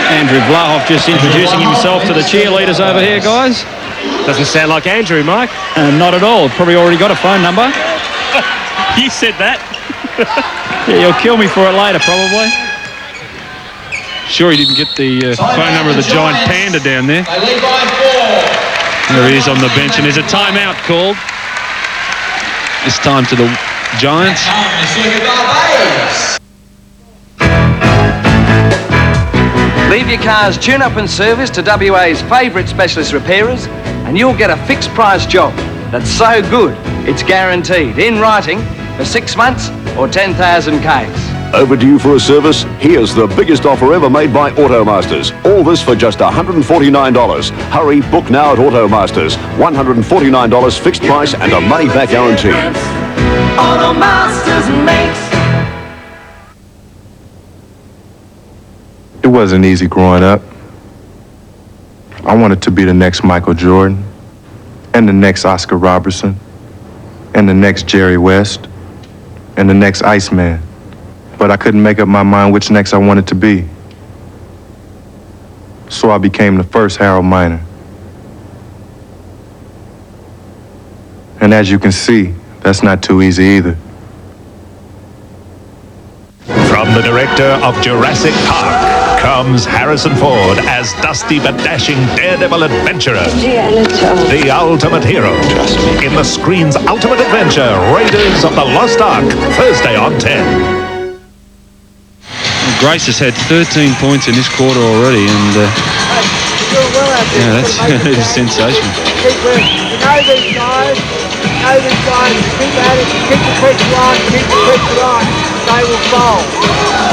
Andrew Vlahov just introducing himself to the cheerleaders over here, guys. Doesn't sound like Andrew, Mike. Not at all. Probably already got a phone number. You said that. Yeah, you'll kill me for it later, probably. Sure he didn't get the phone number of the Giant Panda down there. There he is on the bench, and there's a timeout called. This time to the Giants. Leave your car's tune-up and service to WA's favourite specialist repairers, and you'll get a fixed price job that's so good it's guaranteed in writing for 6 months or 10,000 Ks. Overdue for a service? Here's the biggest offer ever made by Automasters. All this for just $149. Hurry, book now at Automasters. $149 fixed price and a money-back guarantee. Automasters makes. It wasn't easy growing up. I wanted to be the next Michael Jordan, and the next Oscar Robertson, and the next Jerry West, and the next Iceman. But I couldn't make up my mind which next I wanted to be. So I became the first Harold Miner. And as you can see, that's not too easy either. From the director of Jurassic Park comes Harrison Ford as Dusty but Dashing Daredevil Adventurer. The ultimate hero. In the screen's ultimate adventure, Raiders of the Lost Ark, Thursday on 10. Grace has had 13 points in this quarter already, and yeah, that's sensational. You know these guys, keep at it, keep the pressure on, they will fall.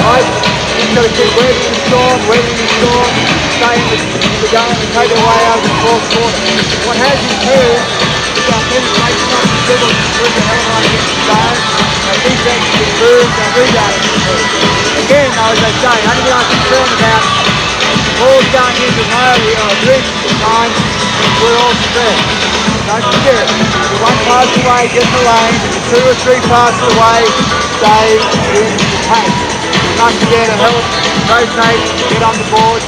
Right? You've got to keep weathering the storm, stay in the game and take it away over the fourth quarter. What has improved is our penetration on the dribble, through the hell on against the zone. Our defense has improved, our rebound has improved. Again, though, as they say, only thing I'm concerned about, balls going into reaching time, we're all stressed. Don't forget, you're one pass away, get in the lane, you're 2 or 3 passes away, stay in the paint. Don't forget to help, rotate, get on the board,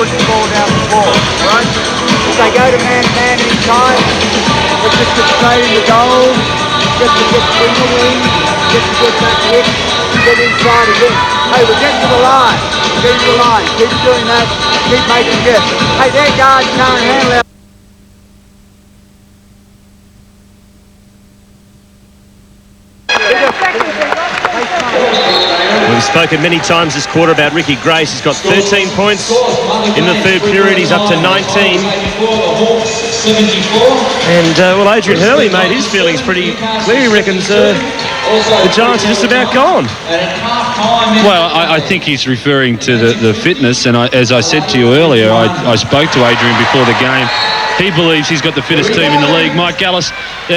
push the ball down the floor, right? If they go to man-to-man anytime, let's just get straight in the goal, get the wing, get that hit, get inside again. Hey, we're getting to the line. Get to the line. Keep doing that. Keep making hits. Hey, their guards can't handle it. Well, this spoken many times this quarter about Ricky Grace. He's got 13 points in the third period. He's up to 19. And, Adrian Hurley made his feelings pretty clear. He reckons the Giants are just about gone. Well, I think he's referring to the fitness, and as I said to you earlier, I spoke to Adrian before the game. He believes he's got the fittest team in the league. Mike Gallis,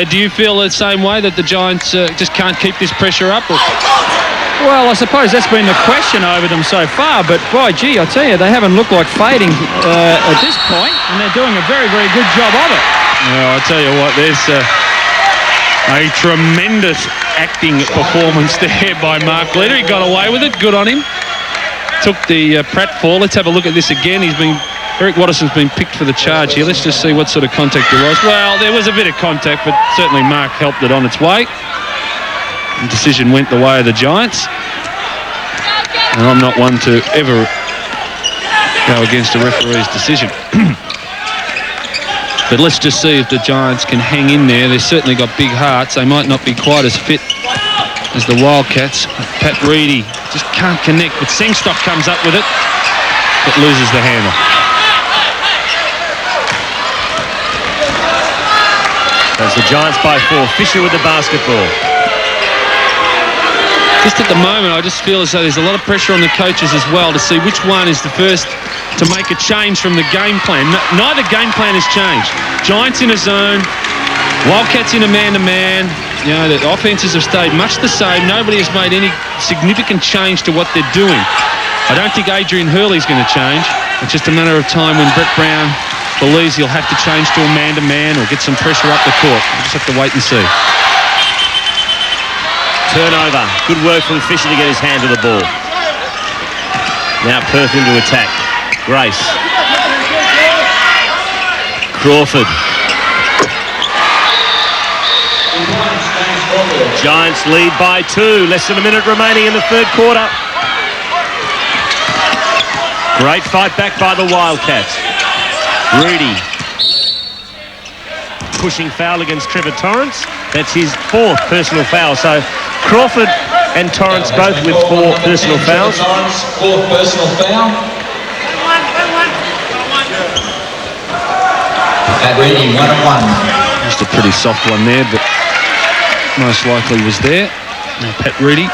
do you feel the same way, that the Giants just can't keep this pressure up? Well, I suppose that's been the question over them so far, but boy, gee, I tell you, they haven't looked like fading at this point, and they're doing a very, very good job of it. Well, I tell you what, there's a tremendous acting performance there by Mark Leader. He got away with it. Good on him. Took the Pratt fall. Let's have a look at this again. Eric Watterson's been picked for the charge here. Let's just see what sort of contact there was. Well, there was a bit of contact, but certainly Mark helped it on its way. The decision went the way of the Giants. And I'm not one to ever go against a referee's decision. But let's just see if the Giants can hang in there. They've certainly got big hearts. They might not be quite as fit as the Wildcats. Pat Reedy just can't connect, but Sengstock comes up with it, but loses the handle. That's the Giants by 4. Fisher with the basketball. Just at the moment, I just feel as though there's a lot of pressure on the coaches as well to see which one is the first to make a change from the game plan. Neither game plan has changed. Giants in a zone, Wildcats in a man-to-man. You know, the offenses have stayed much the same. Nobody has made any significant change to what they're doing. I don't think Adrian Hurley's going to change. It's just a matter of time when Brett Brown believes he'll have to change to a man-to-man or get some pressure up the court. We'll just have to wait and see. Turnover. Good work from Fisher to get his hand to the ball. Now Perth into attack. Grace. Crawford. Giants lead by 2. Less than a minute remaining in the third quarter. Great fight back by the Wildcats. Rudy. Pushing foul against Trevor Torrance. That's his 4th personal foul. So Crawford and Torrance both with 4 personal fouls. 4th personal foul. Pat Reedy, 1-1. Just a pretty soft one there, but most likely was there. Now Pat Reedy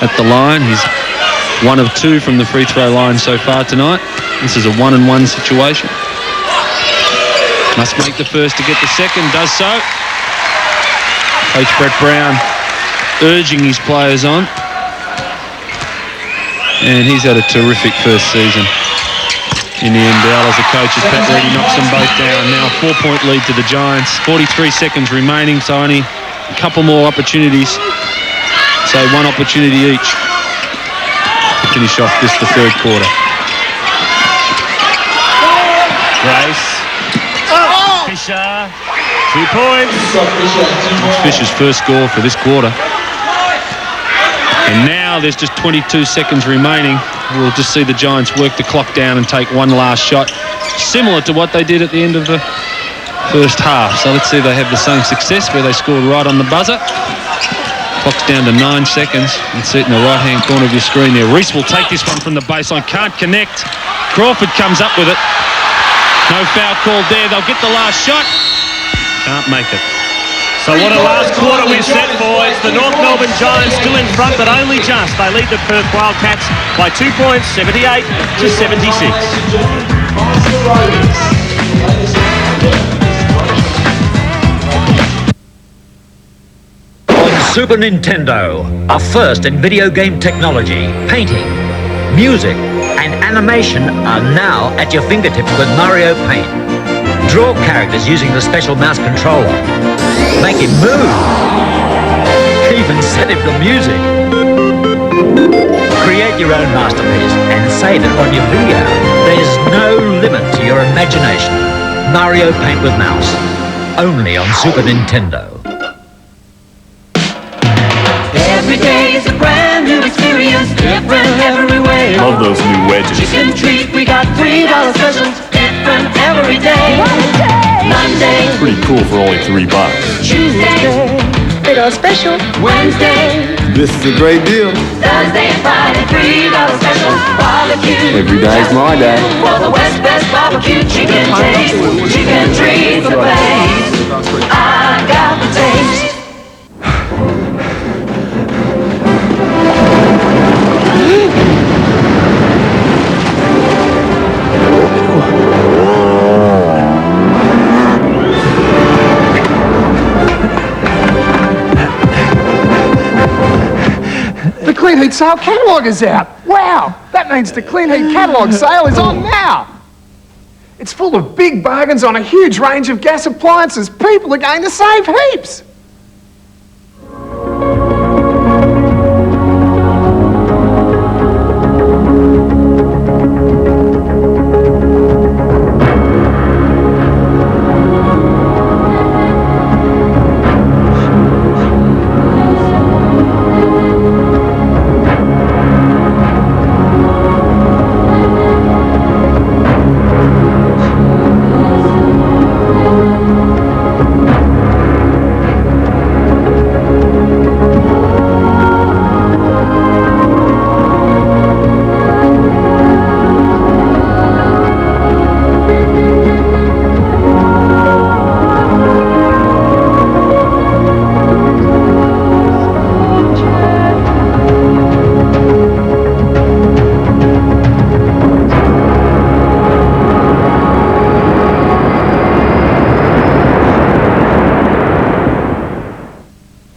at the line. He's 1 of 2 from the free throw line so far tonight. This is a 1-and-1 situation. Must make the first to get the second, does so. Coach Brett Brown urging his players on. And he's had a terrific first season in the NBL as a coach as Pat Reedy knocks them both down. Now a 4-point lead to the Giants. 43 seconds remaining, so only a couple more opportunities. So 1 opportunity each to finish off the third quarter. Grace. Fisher, 2 points. Fisher's first score for this quarter. And now there's just 22 seconds remaining. We'll just see the Giants work the clock down and take one last shot, similar to what they did at the end of the first half. So let's see if they have the same success where they scored right on the buzzer. Clock's down to 9 seconds. You can see it in the right-hand corner of your screen there. Reese will take this one from the baseline. Can't connect. Crawford comes up with it. No foul called there. They'll get the last shot. Can't make it. So what a last quarter we've set for. It's the North Melbourne Giants still in front, but only just. They lead the Perth Wildcats by 2 points, 78 to 76. On Super Nintendo, a first in video game technology, painting, music, and animation are now at your fingertips with Mario Paint. Draw characters using the special mouse controller. Make him move. Even set him to music. Create your own masterpiece and save it on your video. There's no limit to your imagination. Mario Paint with mouse. Only on Super Nintendo. Every day is a brand new experience, different every way. Love those new wedges. Chicken treat, we got $3 specials, different every day. Monday, Pretty cool for only $3. Tuesday, $3 special. Wednesday, This is a great deal. Thursday and Friday, $3 special. Barbecue. Every day's my day. For the West Best barbecue chicken taste. Chicken treats the place. I got the taste. The Clean Heat sale catalogue is out. Wow, that means the Clean Heat catalogue sale is on now. It's full of big bargains on a huge range of gas appliances. People are going to save heaps.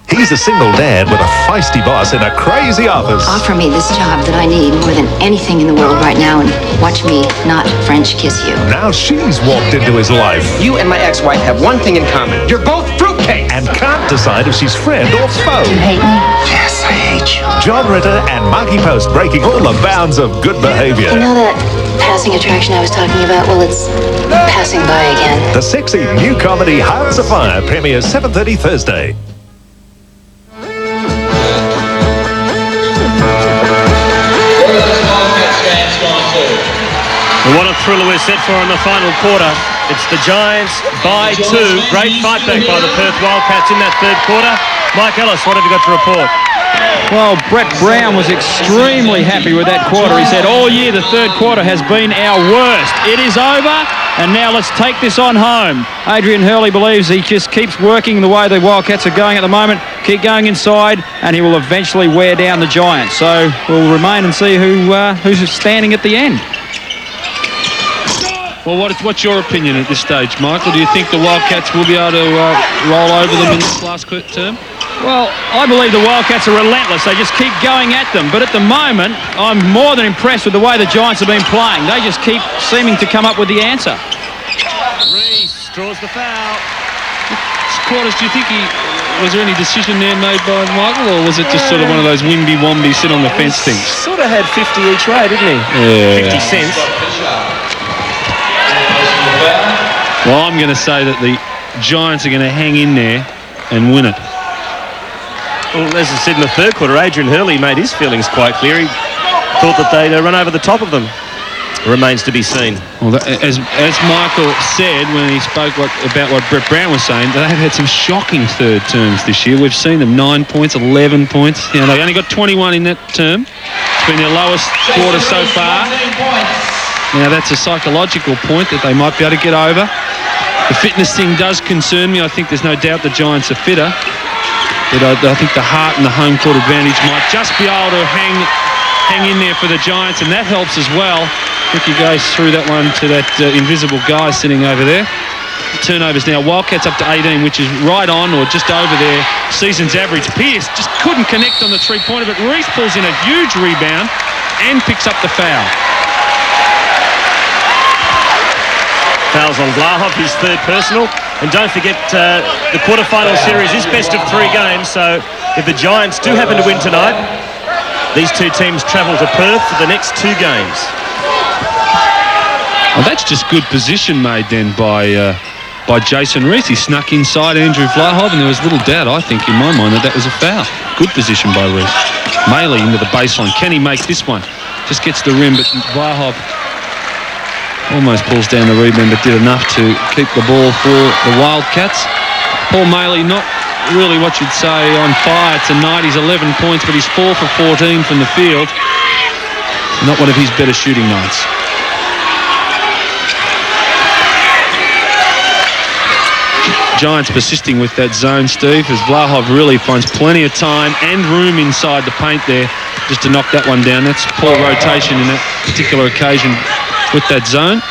He's a single dad with a feisty boss in a crazy office. Offer me this job that I need more than anything in the world right now and watch me not French kiss you. Now she's walked into his life. You and my ex-wife have one thing in common. You're both fruitcakes. And can't decide if she's friend or foe. You hate me? Yes, I hate you. John Ritter and Marky Post breaking all the bounds of good behavior. You know that passing attraction I was talking about? Well, it's passing by again. The sexy new comedy Hearts Afire premieres 7:30 Thursday. And what a thriller we're set for in the final quarter. It's the Giants by 2. Great fight back by the Perth Wildcats in that third quarter. Mike Ellis, what have you got to report? Well, Brett Brown was extremely happy with that quarter. He said, all year the third quarter has been our worst. It is over, and now let's take this on home. Adrian Hurley believes he just keeps working the way the Wildcats are going at the moment, keep going inside, and he will eventually wear down the Giants. So we'll remain and see who's standing at the end. Well, what's your opinion at this stage, Michael? Do you think the Wildcats will be able to roll over them in this last term? Well, I believe the Wildcats are relentless. They just keep going at them. But at the moment, I'm more than impressed with the way the Giants have been playing. They just keep seeming to come up with the answer. Reese draws the foul. Quarters, do you think was there any decision there made by Michael, or was it just sort of one of those wimby-womby sit on the fence things? Sort of had 50 each way, didn't he? Yeah. 50 cents. Well, I'm going to say that the Giants are going to hang in there and win it. Well, as I said in the third quarter, Adrian Hurley made his feelings quite clear. He thought that they'd run over the top of them. Remains to be seen. Well, as Michael said when he spoke about what Brett Brown was saying, they've had some shocking third terms this year. We've seen them 9 points, 11 points. You know, they only got 21 in that term. It's been their lowest quarter so far. Now, that's a psychological point that they might be able to get over. The fitness thing does concern me. I think there's no doubt the Giants are fitter. But I think the heart and the home court advantage might just be able to hang in there for the Giants, and that helps as well. Ricky goes through that one to that invisible guy sitting over there. The turnovers now. Wildcats up to 18, which is right on or just over their season's average. Pierce just couldn't connect on the three-pointer, but Reese pulls in a huge rebound and picks up the foul. Fouls on Vlahov, his third personal. And don't forget, the quarterfinal series is best of 3 games, so if the Giants do happen to win tonight, these two teams travel to Perth for the next 2 games. Well, that's just good position made then by Jason Reese. He snuck inside Andrew Vlahov, and there was little doubt, I think, in my mind, that was a foul. Good position by Reese. Maley into the baseline. Can he make this one? Just gets the rim, but Vlahov almost pulls down the rebound, but did enough to keep the ball for the Wildcats. Paul Maley not really what you'd say on fire tonight. He's 11 points, but he's 4 for 14 from the field. Not one of his better shooting nights. Giants persisting with that zone, Steve, as Vlahov really finds plenty of time and room inside the paint there just to knock that one down. That's poor rotation in that particular occasion with that zone.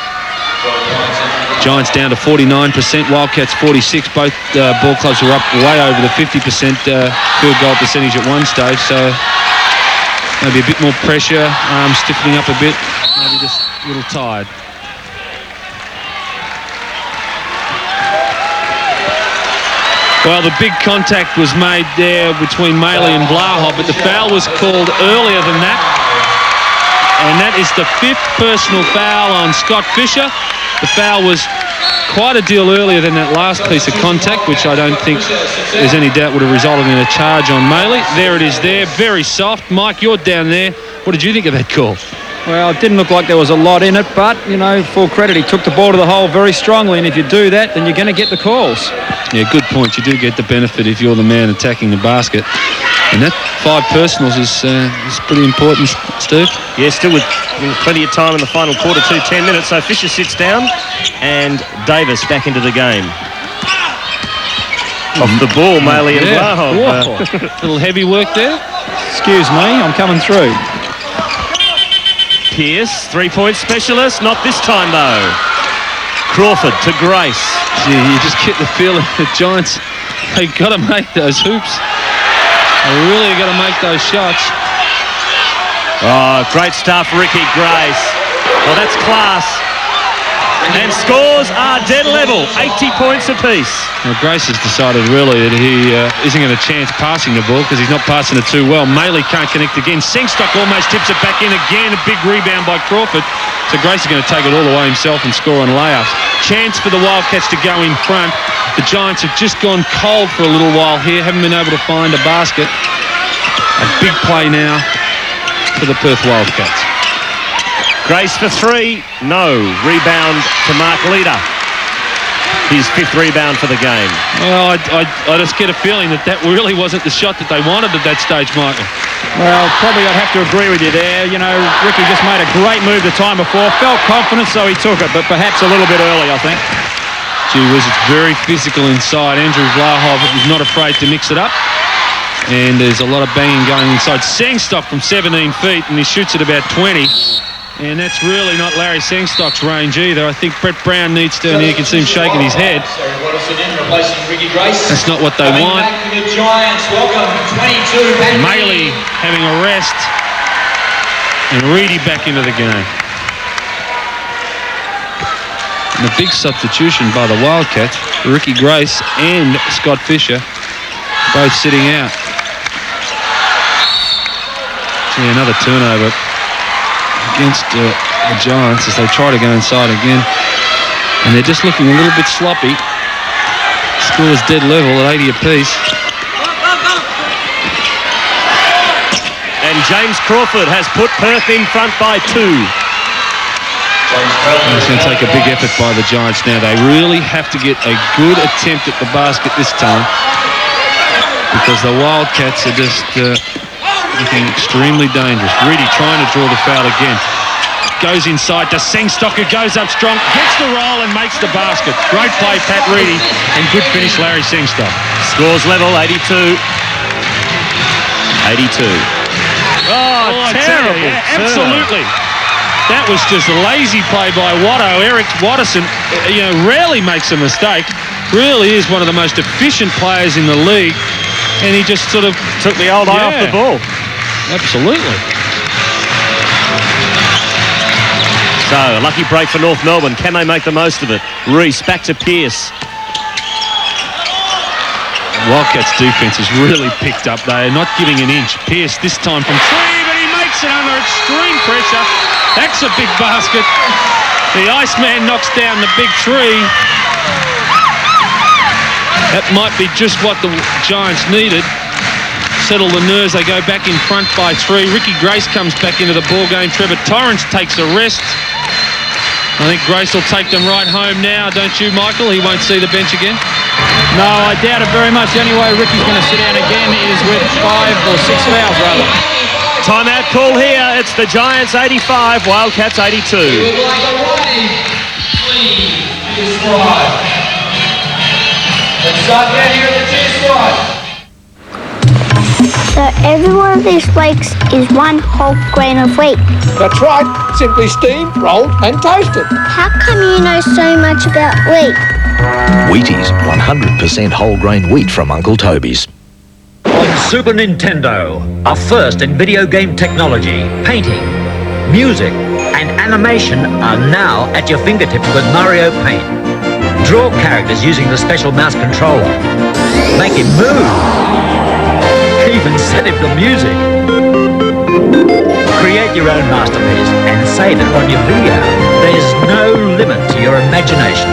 Giants down to 49%, Wildcats 46. Both ball clubs were up way over the 50% field goal percentage at one stage, so maybe a bit more pressure, arms stiffening up a bit, maybe just a little tired. Well, the big contact was made there between Maley and Vlahov, but the foul was called earlier than that. And that is the 5th personal foul on Scott Fisher. The foul was quite a deal earlier than that last piece of contact, which I don't think there's any doubt would have resulted in a charge on Maley. There it is there, very soft. Mike, you're down there. What did you think of that call? Well, it didn't look like there was a lot in it, but, you know, full credit, he took the ball to the hole very strongly, and if you do that, then you're going to get the calls. Yeah, good point. You do get the benefit if you're the man attacking the basket. And that 5 personals is pretty important, Steve. Yeah, still with plenty of time in the final quarter, 10 minutes. So Fisher sits down and Davis back into the game. Off the ball, Maley and Vlahov. Little heavy work there. Excuse me, I'm coming through. Pearce, 3-point specialist. Not this time, though. Crawford to Grace. Gee, you just get the feeling the Giants, they've got to make those hoops. They really got to make those shots. Oh, great stuff, Ricky Grace. Well, that's class. And scores are dead level, 80 points apiece. Well, Grace has decided really that he isn't going to chance passing the ball because he's not passing it too well. Maley can't connect again. Sengstock almost tips it back in again. A big rebound by Crawford. So Grace is going to take it all the way himself and score on layups. Chance for the Wildcats to go in front. The Giants have just gone cold for a little while here. Haven't been able to find a basket. A big play now for the Perth Wildcats. Grace for 3. No. Rebound to Mark Leader. His 5th rebound for the game. Well, I just get a feeling that really wasn't the shot that they wanted at that stage, Michael. Well, probably I'd have to agree with you there. You know, Ricky just made a great move the time before. Felt confident, so he took it, but perhaps a little bit early, I think. Gee whiz, it's very physical inside. Andrew Vlahov is not afraid to mix it up. And there's a lot of banging going inside. Sengstock from 17 feet, and he shoots at about 20. And that's really not Larry Sengstock's range either. I think Brett Brown needs to, and you can see him shaking his head. That's not what they want. Maley having a rest. And Reedy back into the game. And a big substitution by the Wildcats. Ricky Grace and Scott Fisher both sitting out. See, another turnover against the Giants as they try to go inside again. And they're just looking a little bit sloppy. Score's dead level at 80 apiece. And James Crawford has put Perth in front by 2. It's going to take a big effort by the Giants now. They really have to get a good attempt at the basket this time because the Wildcats are just looking extremely dangerous. Reedy trying to draw the foul again. Goes inside to Sengstock, who goes up strong, gets the roll and makes the basket. Great play, Pat Reedy, and good finish, Larry Sengstock. Scores level, 82. 82. Oh, terrible. Yeah, absolutely. That was just a lazy play by Watto. Eric Watterson, rarely makes a mistake. Really is one of the most efficient players in the league. And he just sort of took the old eye off the ball. Absolutely. So, a lucky break for North Melbourne. Can they make the most of it? Reese back to Pearce. Wildcats defense has really picked up. They are not giving an inch. Pearce this time from 3, but he makes it under extreme pressure. That's a big basket. The Iceman knocks down the big 3. That might be just what the Giants needed. Settle the nerves. They go back in front by 3. Ricky Grace comes back into the ball game. Trevor Torrance takes a rest. I think Grace will take them right home now, don't you, Michael? He won't see the bench again. No, I doubt it very much. The only way Ricky's going to sit down again is with 5 or 6 fouls, rather. Timeout call here. It's the Giants 85, Wildcats 82. Would like a warning, please, be squad. Let's start down here at the 2 squad. So every one of these flakes is 1 whole grain of wheat. That's right. Simply steamed, rolled and toasted. How come you know so much about wheat? Wheaties, 100% whole grain wheat from Uncle Toby's. On Super Nintendo, a first in video game technology, painting, music, and animation are now at your fingertips with Mario Paint. Draw characters using the special mouse controller. Make him move. Even set him to music. Create your own masterpiece and save it on your video. There's no limit to your imagination.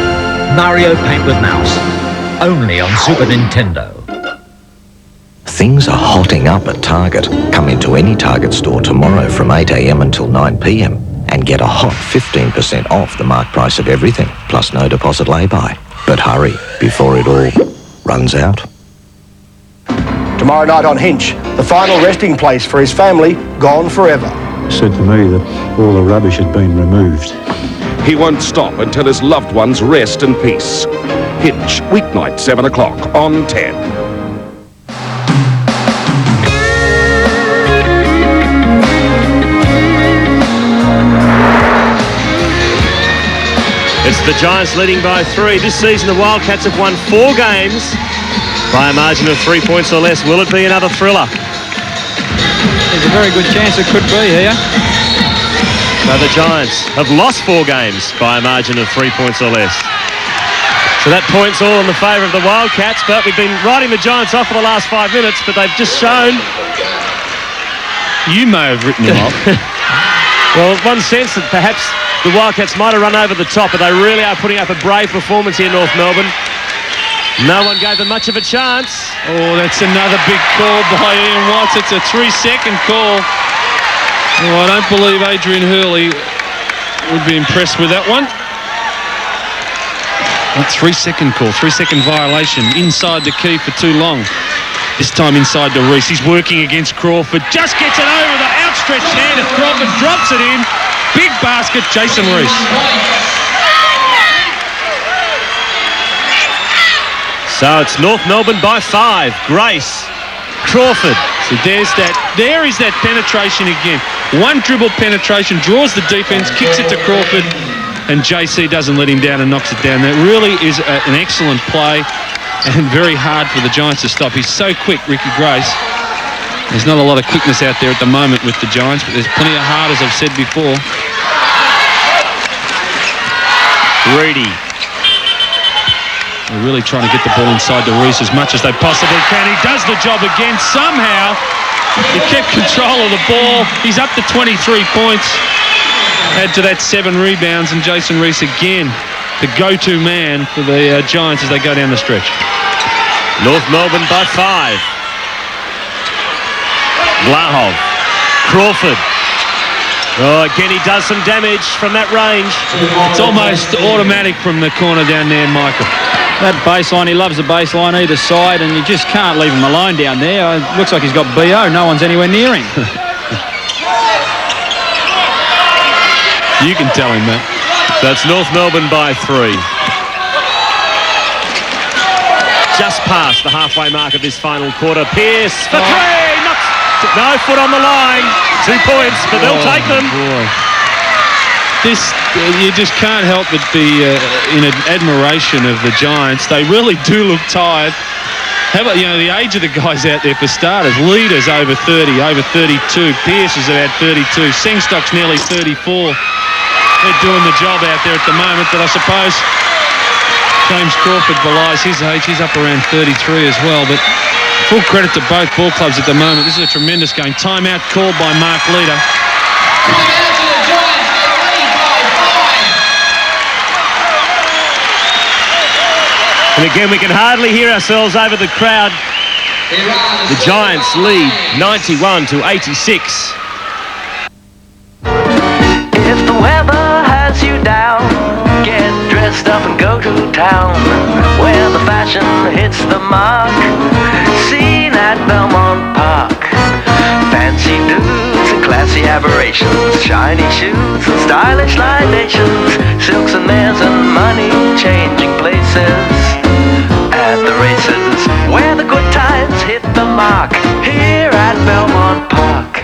Mario Paint with mouse. Only on Super Nintendo. Things are hotting up at Target. Come into any Target store tomorrow from 8 a.m. until 9 p.m. and get a hot 15% off the mark price of everything, plus no deposit lay-by. But hurry, before it all runs out. Tomorrow night on Hinch, the final resting place for his family, gone forever. Said to me that all the rubbish had been removed. He won't stop until his loved ones rest in peace. Hinch, weeknight 7 o'clock on 10. It's the Giants leading by 3. This season the Wildcats have won 4 games by a margin of 3 points or less. Will it be another thriller? There's a very good chance it could be here. So the Giants have lost 4 games by a margin of 3 points or less. So that point's all in the favour of the Wildcats, but we've been writing the Giants off for the last 5 minutes, but they've just shown... You may have written them off. Well, one sense that perhaps the Wildcats might have run over the top, but they really are putting up a brave performance here in North Melbourne. No one gave them much of a chance. Oh, that's another big call by Ian Watts. It's a 3-second call. Oh, I don't believe Adrian Hurley would be impressed with that one. A 3-second call, 3-second violation. Inside the key for too long. This time inside to Reese. He's working against Crawford. Just gets it over the outstretched hand of Crawford. Drops it in. Big basket, Jason Reese. So it's North Melbourne by 5. Grace, Crawford. So there is that penetration again. One dribble penetration, draws the defense, kicks it to Crawford, and JC doesn't let him down and knocks it down. That really is an excellent play and very hard for the Giants to stop. He's so quick, Ricky Grace. There's not a lot of quickness out there at the moment with the Giants, but there's plenty of heart, as I've said before. Reedy. They're really trying to get the ball inside to Reese as much as they possibly can. He does the job again somehow. He kept control of the ball. He's up to 23 points. Add to that 7 rebounds, and Jason Reese again, the go-to man for the Giants as they go down the stretch. North Melbourne by 5. Vlahov. Crawford. Oh, again, he does some damage from that range. It's almost automatic from the corner down there, Michael. That baseline, he loves the baseline either side, and you just can't leave him alone down there. It looks like he's got BO. No one's anywhere near him. You can tell him that. So it's North Melbourne by 3. Just past the halfway mark of this final quarter. Pierce for 3. No foot on the line. 2 points, but they'll take them. Boy. This, you just can't help but be in admiration of the Giants. They really do look tired. How about, the age of the guys out there for starters? Leaders over 30, over 32. Pierce is about 32. Sengstock's nearly 34. They're doing the job out there at the moment, but I suppose James Crawford belies his age. He's up around 33 as well, but full credit to both ball clubs at the moment. This is a tremendous game. Timeout called by Mark Leader. And again, we can hardly hear ourselves over the crowd. The Giants lead 91-86. If the weather has you down, get dressed up and go to new town where the fashion hits the mark. Seen at Belmont Park. Fancy dudes and classy aberrations, shiny shoes and stylish libations, silks and mares and money changing places. At the races where the good times hit the mark, here at Belmont Park.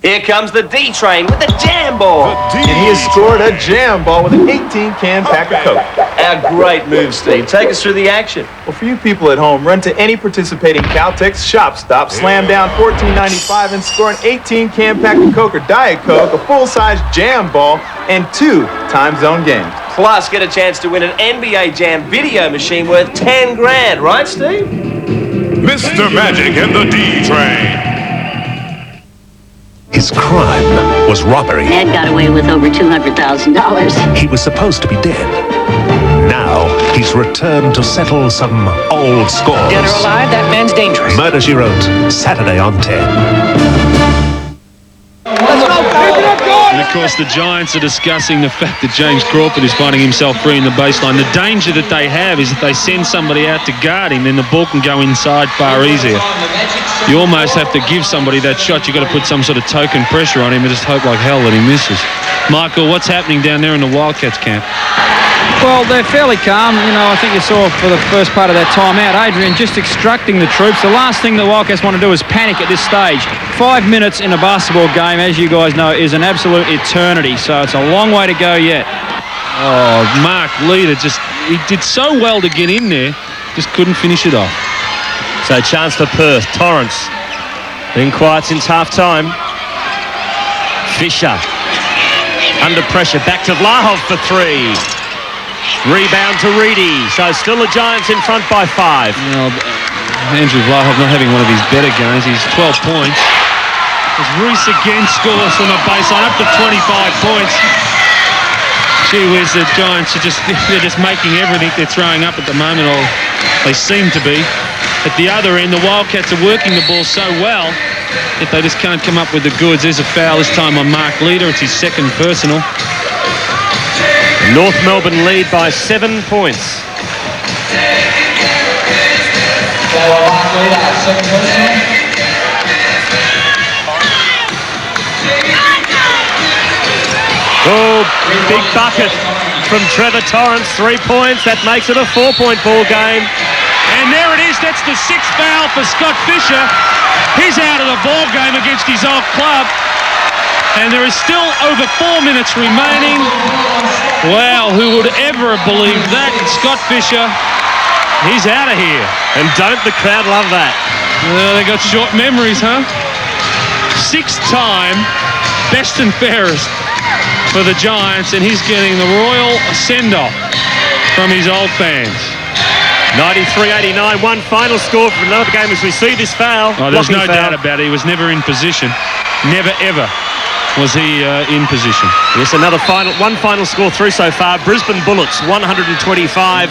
Here comes the D train with the jam ball. And he has scored a jam ball with an 18-can pack of Coke. Our great move, Steve. Take us through the action. Well, for you people at home, run to any participating Caltex shop stop, slam down $14.95 and score an 18-can pack of Coke or Diet Coke, a full-size jam ball, and 2 time zone games. Plus, get a chance to win an NBA Jam video machine worth 10 grand, right, Steve? Mr. Magic and the D-Train. His crime was robbery. Ed got away with over $200,000. He was supposed to be dead. Now he's returned to settle some old scores. Dead or alive, that man's dangerous. Murder, She Wrote, Saturday on 10. And of course the Giants are discussing the fact that James Crawford is finding himself free in the baseline. The danger that they have is that they send somebody out to guard him, then the ball can go inside far easier. You almost have to give somebody that shot. You've got to put some sort of token pressure on him and just hope like hell that he misses. Michael, what's happening down there in the Wildcats camp? Well, they're fairly calm. You know, I think you saw for the first part of that timeout, Adrian just instructing the troops. The last thing the Wildcats want to do is panic at this stage. 5 minutes in a basketball game, as you guys know, is an absolute eternity. So it's a long way to go yet. Oh, Mark Leader he did so well to get in there, just couldn't finish it off. So chance for Perth. Torrance been quiet since half-time. Fisher under pressure. Back to Vlahov for 3. Rebound to Reedy. So still the Giants in front by 5. Well, Andrew Vlahov not having one of his better games. He's 12 points. As Reese again scores from a baseline up to 25 points. Gee whiz, the Giants are they're just making everything they're throwing up at the moment, or they seem to be. At the other end, the Wildcats are working the ball so well that they just can't come up with the goods. There's a foul this time on Mark Leader. It's his second personal. North Melbourne lead by 7 points. Oh, big bucket from Trevor Torrance. 3 points. That makes it a 4-point ball game. And there it is. That's the 6th foul for Scott Fisher. He's out of the ball game against his old club. And there is still over 4 minutes remaining. Wow, who would ever have believed that? Scott Fisher, he's out of here. And don't the crowd love that? They got short memories, huh? 6th time, best and fairest for the Giants, and he's getting the royal send-off from his old fans. 93-89, one final score for another game as we see this foul. Oh, there's no doubt about it. He was never in position. Never, ever was he in position. Yes, one final score through so far. Brisbane Bullets 125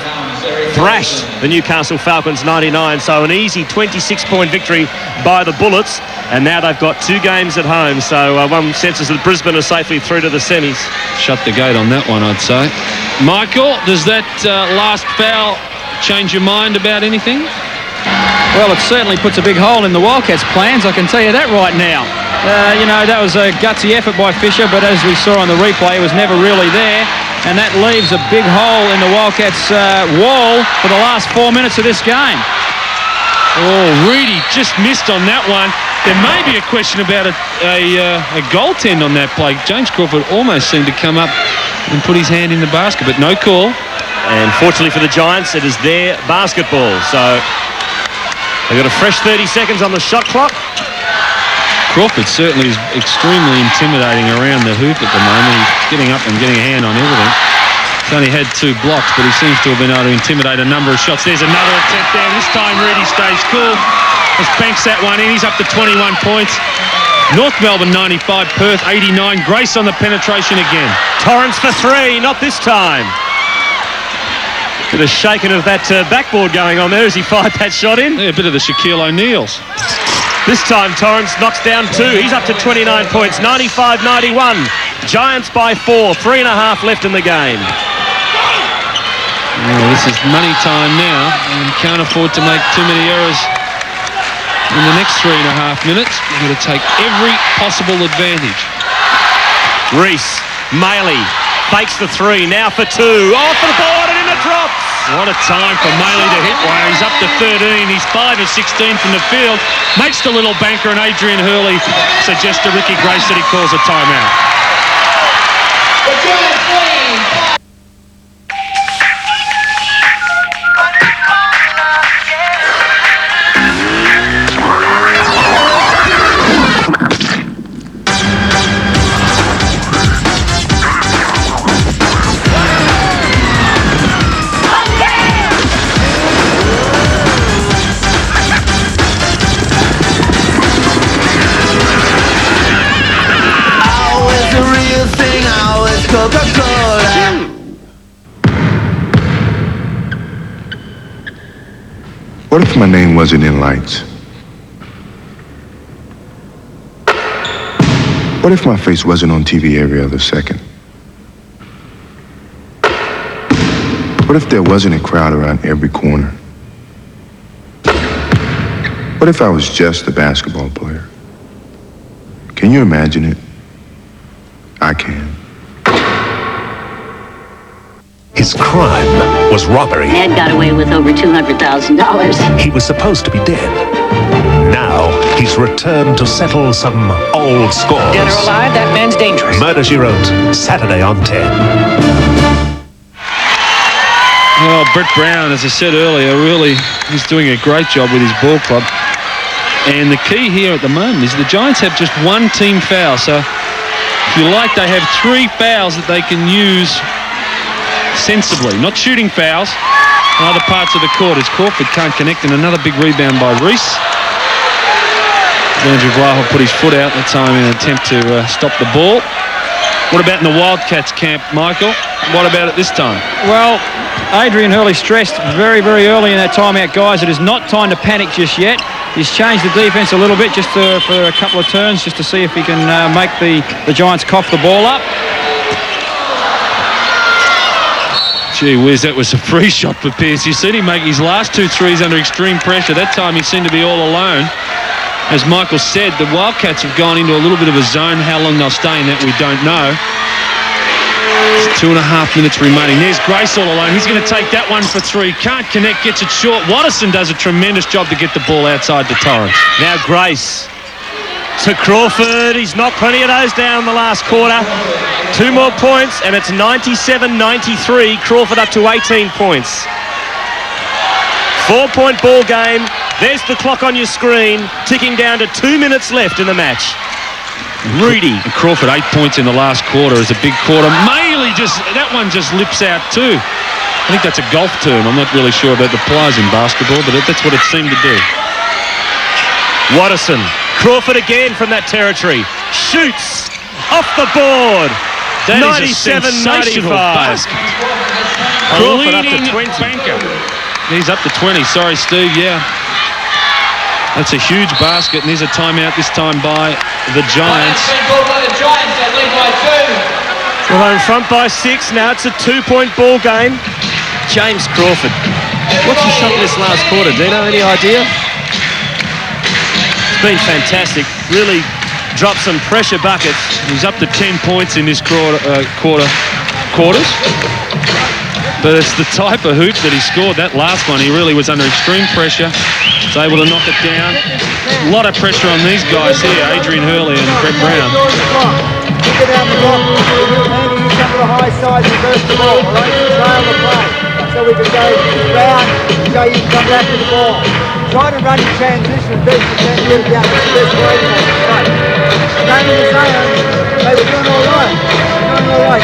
thrashed the Newcastle Falcons 99. So an easy 26-point victory by the Bullets. And now they've got 2 games at home. So one senses that Brisbane are safely through to the semis. Shut the gate on that one, I'd say. Michael, does that last foul change your mind about anything? Well, it certainly puts a big hole in the Wildcats' plans, I can tell you that right now. You know, that was a gutsy effort by Fisher, but as we saw on the replay, it was never really there. And that leaves a big hole in the Wildcats' wall for the last 4 minutes of this game. Oh, Reedy just missed on that one. There may be a question about a goaltend on that play. James Crawford almost seemed to come up and put his hand in the basket, but no call. And fortunately for the Giants, it is their basketball. So they've got a fresh 30 seconds on the shot clock. Crawford certainly is extremely intimidating around the hoop at the moment. He's getting up and getting a hand on everything. He's only had 2 blocks, but he seems to have been able to intimidate a number of shots. There's another attempt there. This time Reedy stays cool. Just banks that one in. He's up to 21 points. North Melbourne 95, Perth 89. Grace on the penetration again. Torrance for 3, not this time. Bit of shaking of that backboard going on there as he fired that shot in. Yeah, a bit of the Shaquille O'Neal's. This time Torrance knocks down 2. He's up to 29 points, 95-91. Giants by 4, 3.5 left in the game. Well, this is money time now, and can't afford to make too many errors in the next 3.5 minutes. We're going to take every possible advantage. Reese, Maley, fakes the three, now for two. Off the board and in the drops. What a time for Maley to hit one. He's up to 13. He's 5 of 16 from the field. Makes the little banker, and Adrian Hurley suggests to Ricky Grace that he calls a timeout. What if my name wasn't in lights? What if my face wasn't on TV every other second? What if there wasn't a crowd around every corner? What if I was just a basketball player? Can you imagine it? I can. His crime was robbery. Ned got away with over $200,000. He was supposed to be dead. Now he's returned to settle some old scores. Dead or alive, that man's dangerous. Murder, She Wrote, Saturday on 10. Well, Brett Brown, as I said earlier, really he's doing a great job with his ball club. And the key here at the moment is the Giants have just one team foul. So if you like, they have 3 fouls that they can use sensibly, not shooting fouls in other parts of the court as Crawford can't connect, and another big rebound by Reese. Andrew Vlaho put his foot out at the time in an attempt to stop the ball. What about in the Wildcats camp, Michael? What about it this time? Well, Adrian Hurley stressed very, very early in that timeout, guys, it is not time to panic just yet. He's changed the defense a little bit just for a couple of turns just to see if he can make the Giants cough the ball up. Gee whiz, that was a free shot for Pearce. You seen him make his last 2 threes under extreme pressure. That time he seemed to be all alone. As Michael said, the Wildcats have gone into a little bit of a zone. How long they'll stay in that, we don't know. There's 2.5 minutes remaining. There's Grace all alone. He's going to take that one for 3. Can't connect, gets it short. Watterson does a tremendous job to get the ball outside to Torrance. Now Grace to Crawford. He's knocked plenty of those down in the last quarter. 2 more points, and it's 97-93. Crawford up to 18 points. 4-point ball game. There's the clock on your screen, ticking down to 2 minutes left in the match. Rudy. And Crawford, 8 points in the last quarter is a big quarter. Maley that one just lips out too. I think that's a golf term. I'm not really sure about the plies in basketball, but that's what it seemed to do. Watterson. Crawford again from that territory. Shoots off the board. That is a sensational basket. Crawford up to 20. Banker. He's up to 20. Sorry, Steve. Yeah. That's a huge basket, and there's a timeout this time by the Giants. Well, they're in front by 6. Now it's a 2-point ball game. James Crawford. What's he shot in this last quarter? Dino, any idea? It's been fantastic. Really dropped some pressure buckets. He's up to 10 points in this quarters. But it's the type of hoop that he scored. That last one, he really was under extreme pressure. Was able to knock it down. A lot of pressure on these guys here, Adrian Hurley and Brett Brown. Kick it down the block. Andy, you come to the high side, reverse the ball, all right? Trail the play. So we can go round, so you can come back to the ball. Try to run in transition as best you can, get it down. That's the best way to right. Game in the zone, they were doing all right.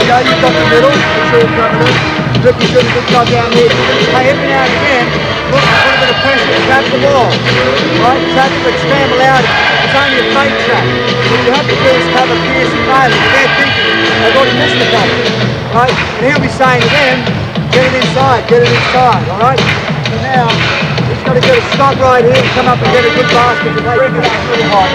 You know, you've got the middle, the short coming in. Ricky's doing a good job down there. Hey, every now and again, look, put a bit of pressure to trap the ball. Right? Trap but scramble out. It's only a fake trap. What you have to do is cover Pearce and Maley. They're thinking they've already missed the cover. Right? And he'll be saying to them, get it inside, all right? So now, He's got to get a stop right here and come up and get a good basket to take him really hard.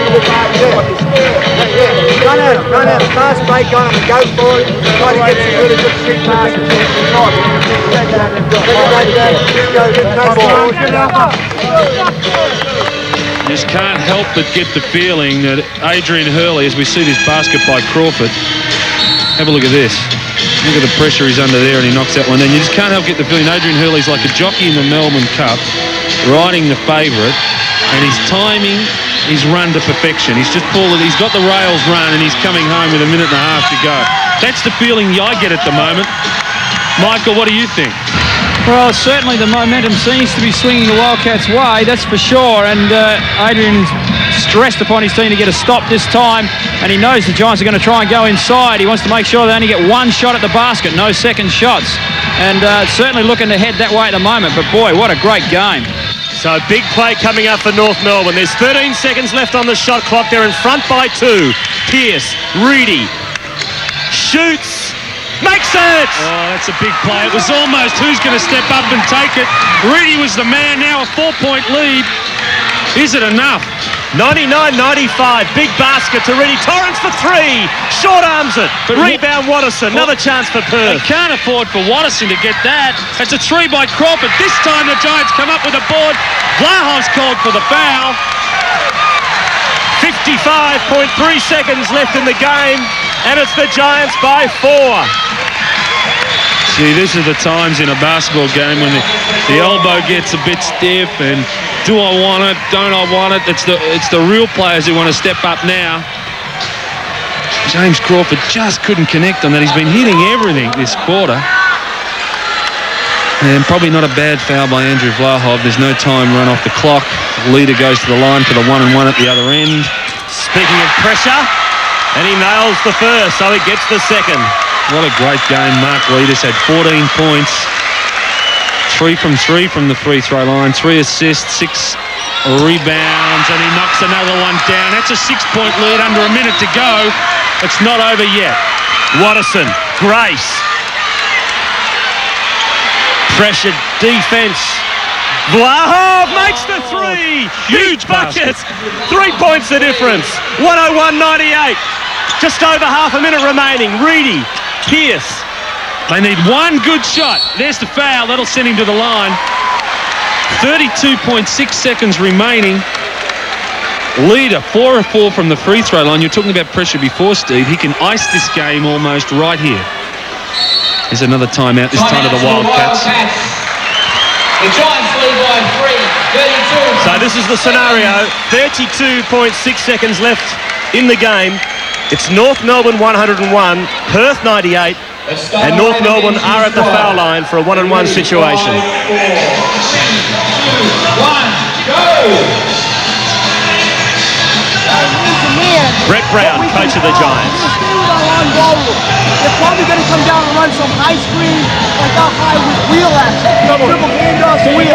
Run at him, fast break on him and go for it. Try to get some really good street passes. You just can't help but get the feeling that Adrian Hurley, as we see this basket by Crawford, have a look at this. Look at the pressure he's under there, and he knocks that one in. You just can't help get the feeling Adrian Hurley's like a jockey in the Melbourne Cup, riding the favourite, and he's timing his run to perfection. He's just pulled it. He's got the rails run, and he's coming home with a minute and a half to go. That's the feeling I get at the moment. Michael, what do you think? Well, certainly the momentum seems to be swinging the Wildcats' way, that's for sure. And Adrian's stressed upon his team to get a stop this time, and he knows the Giants are going to try and go inside. He wants to make sure they only get one shot at the basket, no second shots. And certainly looking to head that way at the moment. But boy, what a great game. So big play coming up for North Melbourne. There's 13 seconds left on the shot clock. They're in front by 2. Pearce, Reedy, shoots. Makes it! Oh, that's a big play. It was almost who's going to step up and take it. Reedy was the man, now a 4-point lead. Is it enough? 99-95, big basket to Reedy. Torrance for 3, short arms it. But rebound Watterson, another chance for Perth. They can't afford for Watterson to get that. That's a 3 by Crawford. This time the Giants come up with a board. Vlahov's called for the foul. 55.3 seconds left in the game, and it's the Giants by 4. See, these are the times in a basketball game when the elbow gets a bit stiff and do I want it, don't I want it? It's the real players who want to step up now. James Crawford just couldn't connect on that. He's been hitting everything this quarter. And probably not a bad foul by Andrew Vlahov. There's no time run off the clock. Leader goes to the line for the 1-and-1 at the other end. Speaking of pressure, and he nails the first, so he gets the second. What a great game. Mark Leaders had 14 points, 3 from 3 from the free throw line, 3 assists, 6 rebounds, and he knocks another one down. That's a 6-point lead under a minute to go. It's not over yet. Watterson, Grace. Pressured defense. Vlahov makes the 3. Huge bucket. 3 points the difference. 101-98. Just over half a minute remaining. Reedy, Pearce. They need one good shot. There's the foul. That'll send him to the line. 32.6 seconds remaining. Leader, 4 of 4 from the free throw line. You're talking about pressure before, Steve. He can ice this game almost right here. There's another timeout, this time to the Wildcats. The Giants lead by 3, 32. So this is the scenario. 32.6 seconds left in the game. It's North Melbourne 101, Perth 98, and North Melbourne are at the foul line for a 1-on-1 situation. 3, 2, 1, go! Brett Brown, coach of the Giants. They're probably going to come down and run some high screen, like up high with wheel action. Triple handoffs, wheel.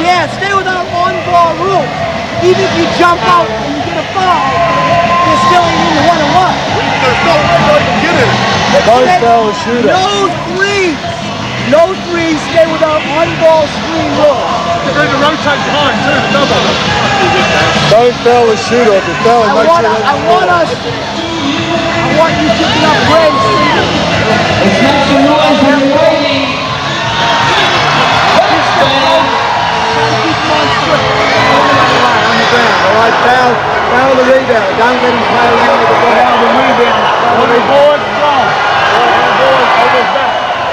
Yeah, stay with our on-ball rule. Even if you jump out and you get a foul, they're still in the 1-on-1. There's no way they can get it. Don't foul a shooter. No threes. No threes. Stay with our on-ball screen rule. They're going to rotate behind too. Don't foul a shooter. If you foul, I want you picking up Grace. Let's make some noise when you're ready. Alright, foul the rebound. Don't let him play around with the ball. Foul the rebound. On the board, strong.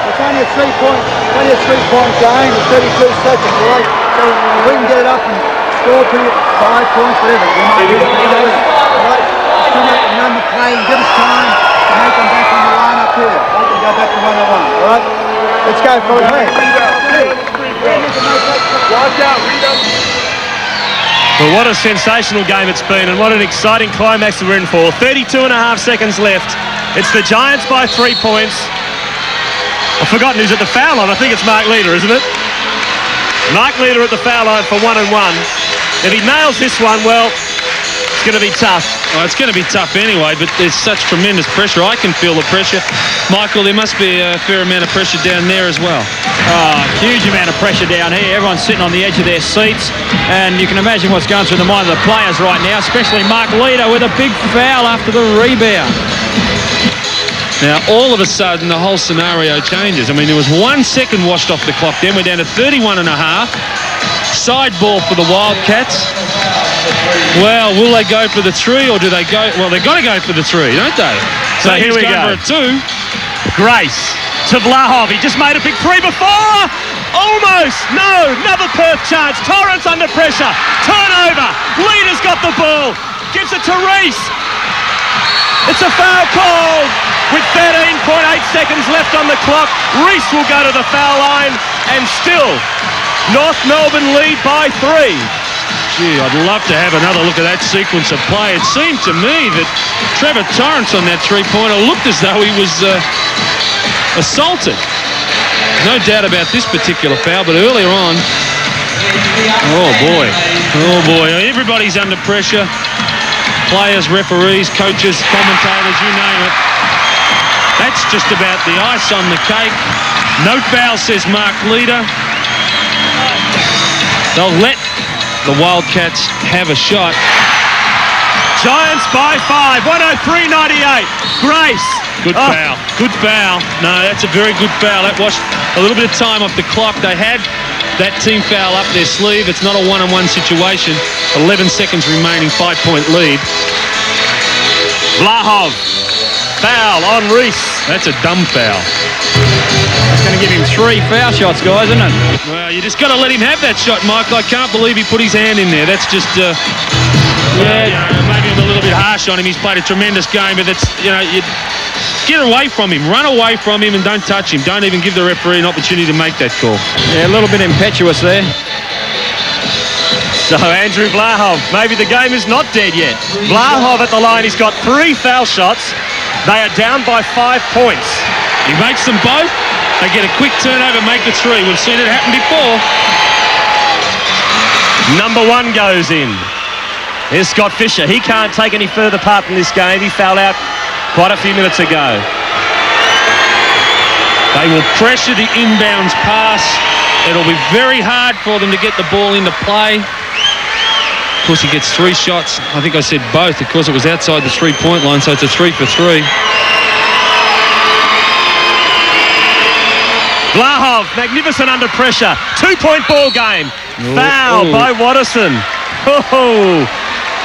It's only a 3-point game. It's 32 seconds, alright? So we can get it up and score pretty 5 points, whatever. We might do it. Alright? Come out and run the play and give us time to make them back on the line up here. I can go back to 1-on-1, alright? Let's go for it. Watch out, rebound. Well, what a sensational game it's been, and what an exciting climax we're in for. 32.5 seconds left. It's the Giants by 3 points. I've forgotten who's at the foul line. I think it's Mark Leader, isn't it? Mark Leader at the foul line for 1-on-1. If he nails this one, well, It's going to be tough. Well, it's going to be tough anyway, but there's such tremendous pressure. I can feel the pressure. Michael, there must be a fair amount of pressure down there as well. Oh, huge amount of pressure down here. Everyone's sitting on the edge of their seats, and you can imagine what's going through the mind of the players right now, especially Mark Leader with a big foul after the rebound. Now, all of a sudden, the whole scenario changes. I mean, there was 1 second washed off the clock. Then we're down to 31 and a half. Side ball for the Wildcats. Well, will they go for the three, or do they go? Well, they've got to go for the three, don't they? So here we go. For a two. Grace to Vlahov. He just made a big three before. Almost. No. Another Perth chance. Torrance under pressure. Turnover. Leader's got the ball. Gives it to Reese. It's a foul call with 13.8 seconds left on the clock. Reese will go to the foul line, and still North Melbourne lead by 3. Gee, I'd love to have another look at that sequence of play. It seemed to me that Trevor Torrance on that three-pointer looked as though he was assaulted. No doubt about this particular foul, but earlier on, oh boy, everybody's under pressure. Players, referees, coaches, commentators, you name it. That's just about the ice on the cake. No foul, says Mark Leader. They'll let the Wildcats have a shot. Giants by 5, 103.98. Grace. Good foul. Good foul. No, that's a very good foul. That washed a little bit of time off the clock. They had that team foul up their sleeve. It's not a one-on-one situation. 11 seconds remaining, 5-point lead. Vlahov. Foul on Reese. That's a dumb foul. It's going to give him 3 foul shots, guys, isn't it? Well, you just got to let him have that shot, Michael. I can't believe he put his hand in there. That's just, maybe I'm a little bit harsh on him. He's played a tremendous game, but that's, you get away from him. Run away from him and don't touch him. Don't even give the referee an opportunity to make that call. Yeah, a little bit impetuous there. So Andrew Vlahov, maybe the game is not dead yet. Vlahov at the line, he's got 3 foul shots. They are down by 5 points. He makes them both. They get a quick turnover, make the 3. We've seen it happen before. Number 1 goes in. Here's Scott Fisher. He can't take any further part in this game. He fouled out quite a few minutes ago. They will pressure the inbounds pass. It'll be very hard for them to get the ball into play. Of course, he gets 3 shots. I think I said both. Of course, it was outside the 3-point line, so it's a 3 for 3. Vlahov, magnificent under pressure. 2-point ball game. Foul by Watterson. Oh.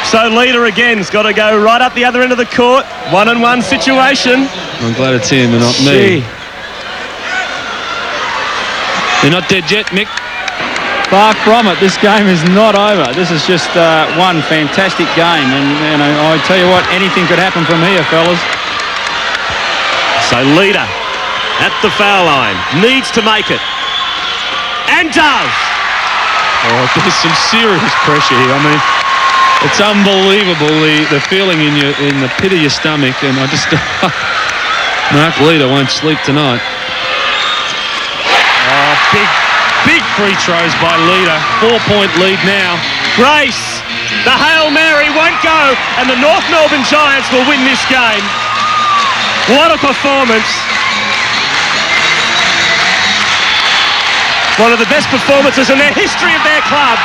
So Leader again's got to go right up the other end of the court. 1-on-1 situation. I'm glad it's him and not me. You're not dead yet, Mick? Far from it. This game is not over. This is just one fantastic game, and I tell you what, anything could happen from here, fellas. So Leader at the foul line needs to make it, and does. Oh, there's some serious pressure here. I mean, it's unbelievable the feeling in the pit of your stomach, and I just Mark Leader won't sleep tonight. Oh, big free throws by Leader. 4-point lead now. Grace, the Hail Mary won't go, and the North Melbourne Giants will win this game. What a performance. One of the best performances in the history of their club.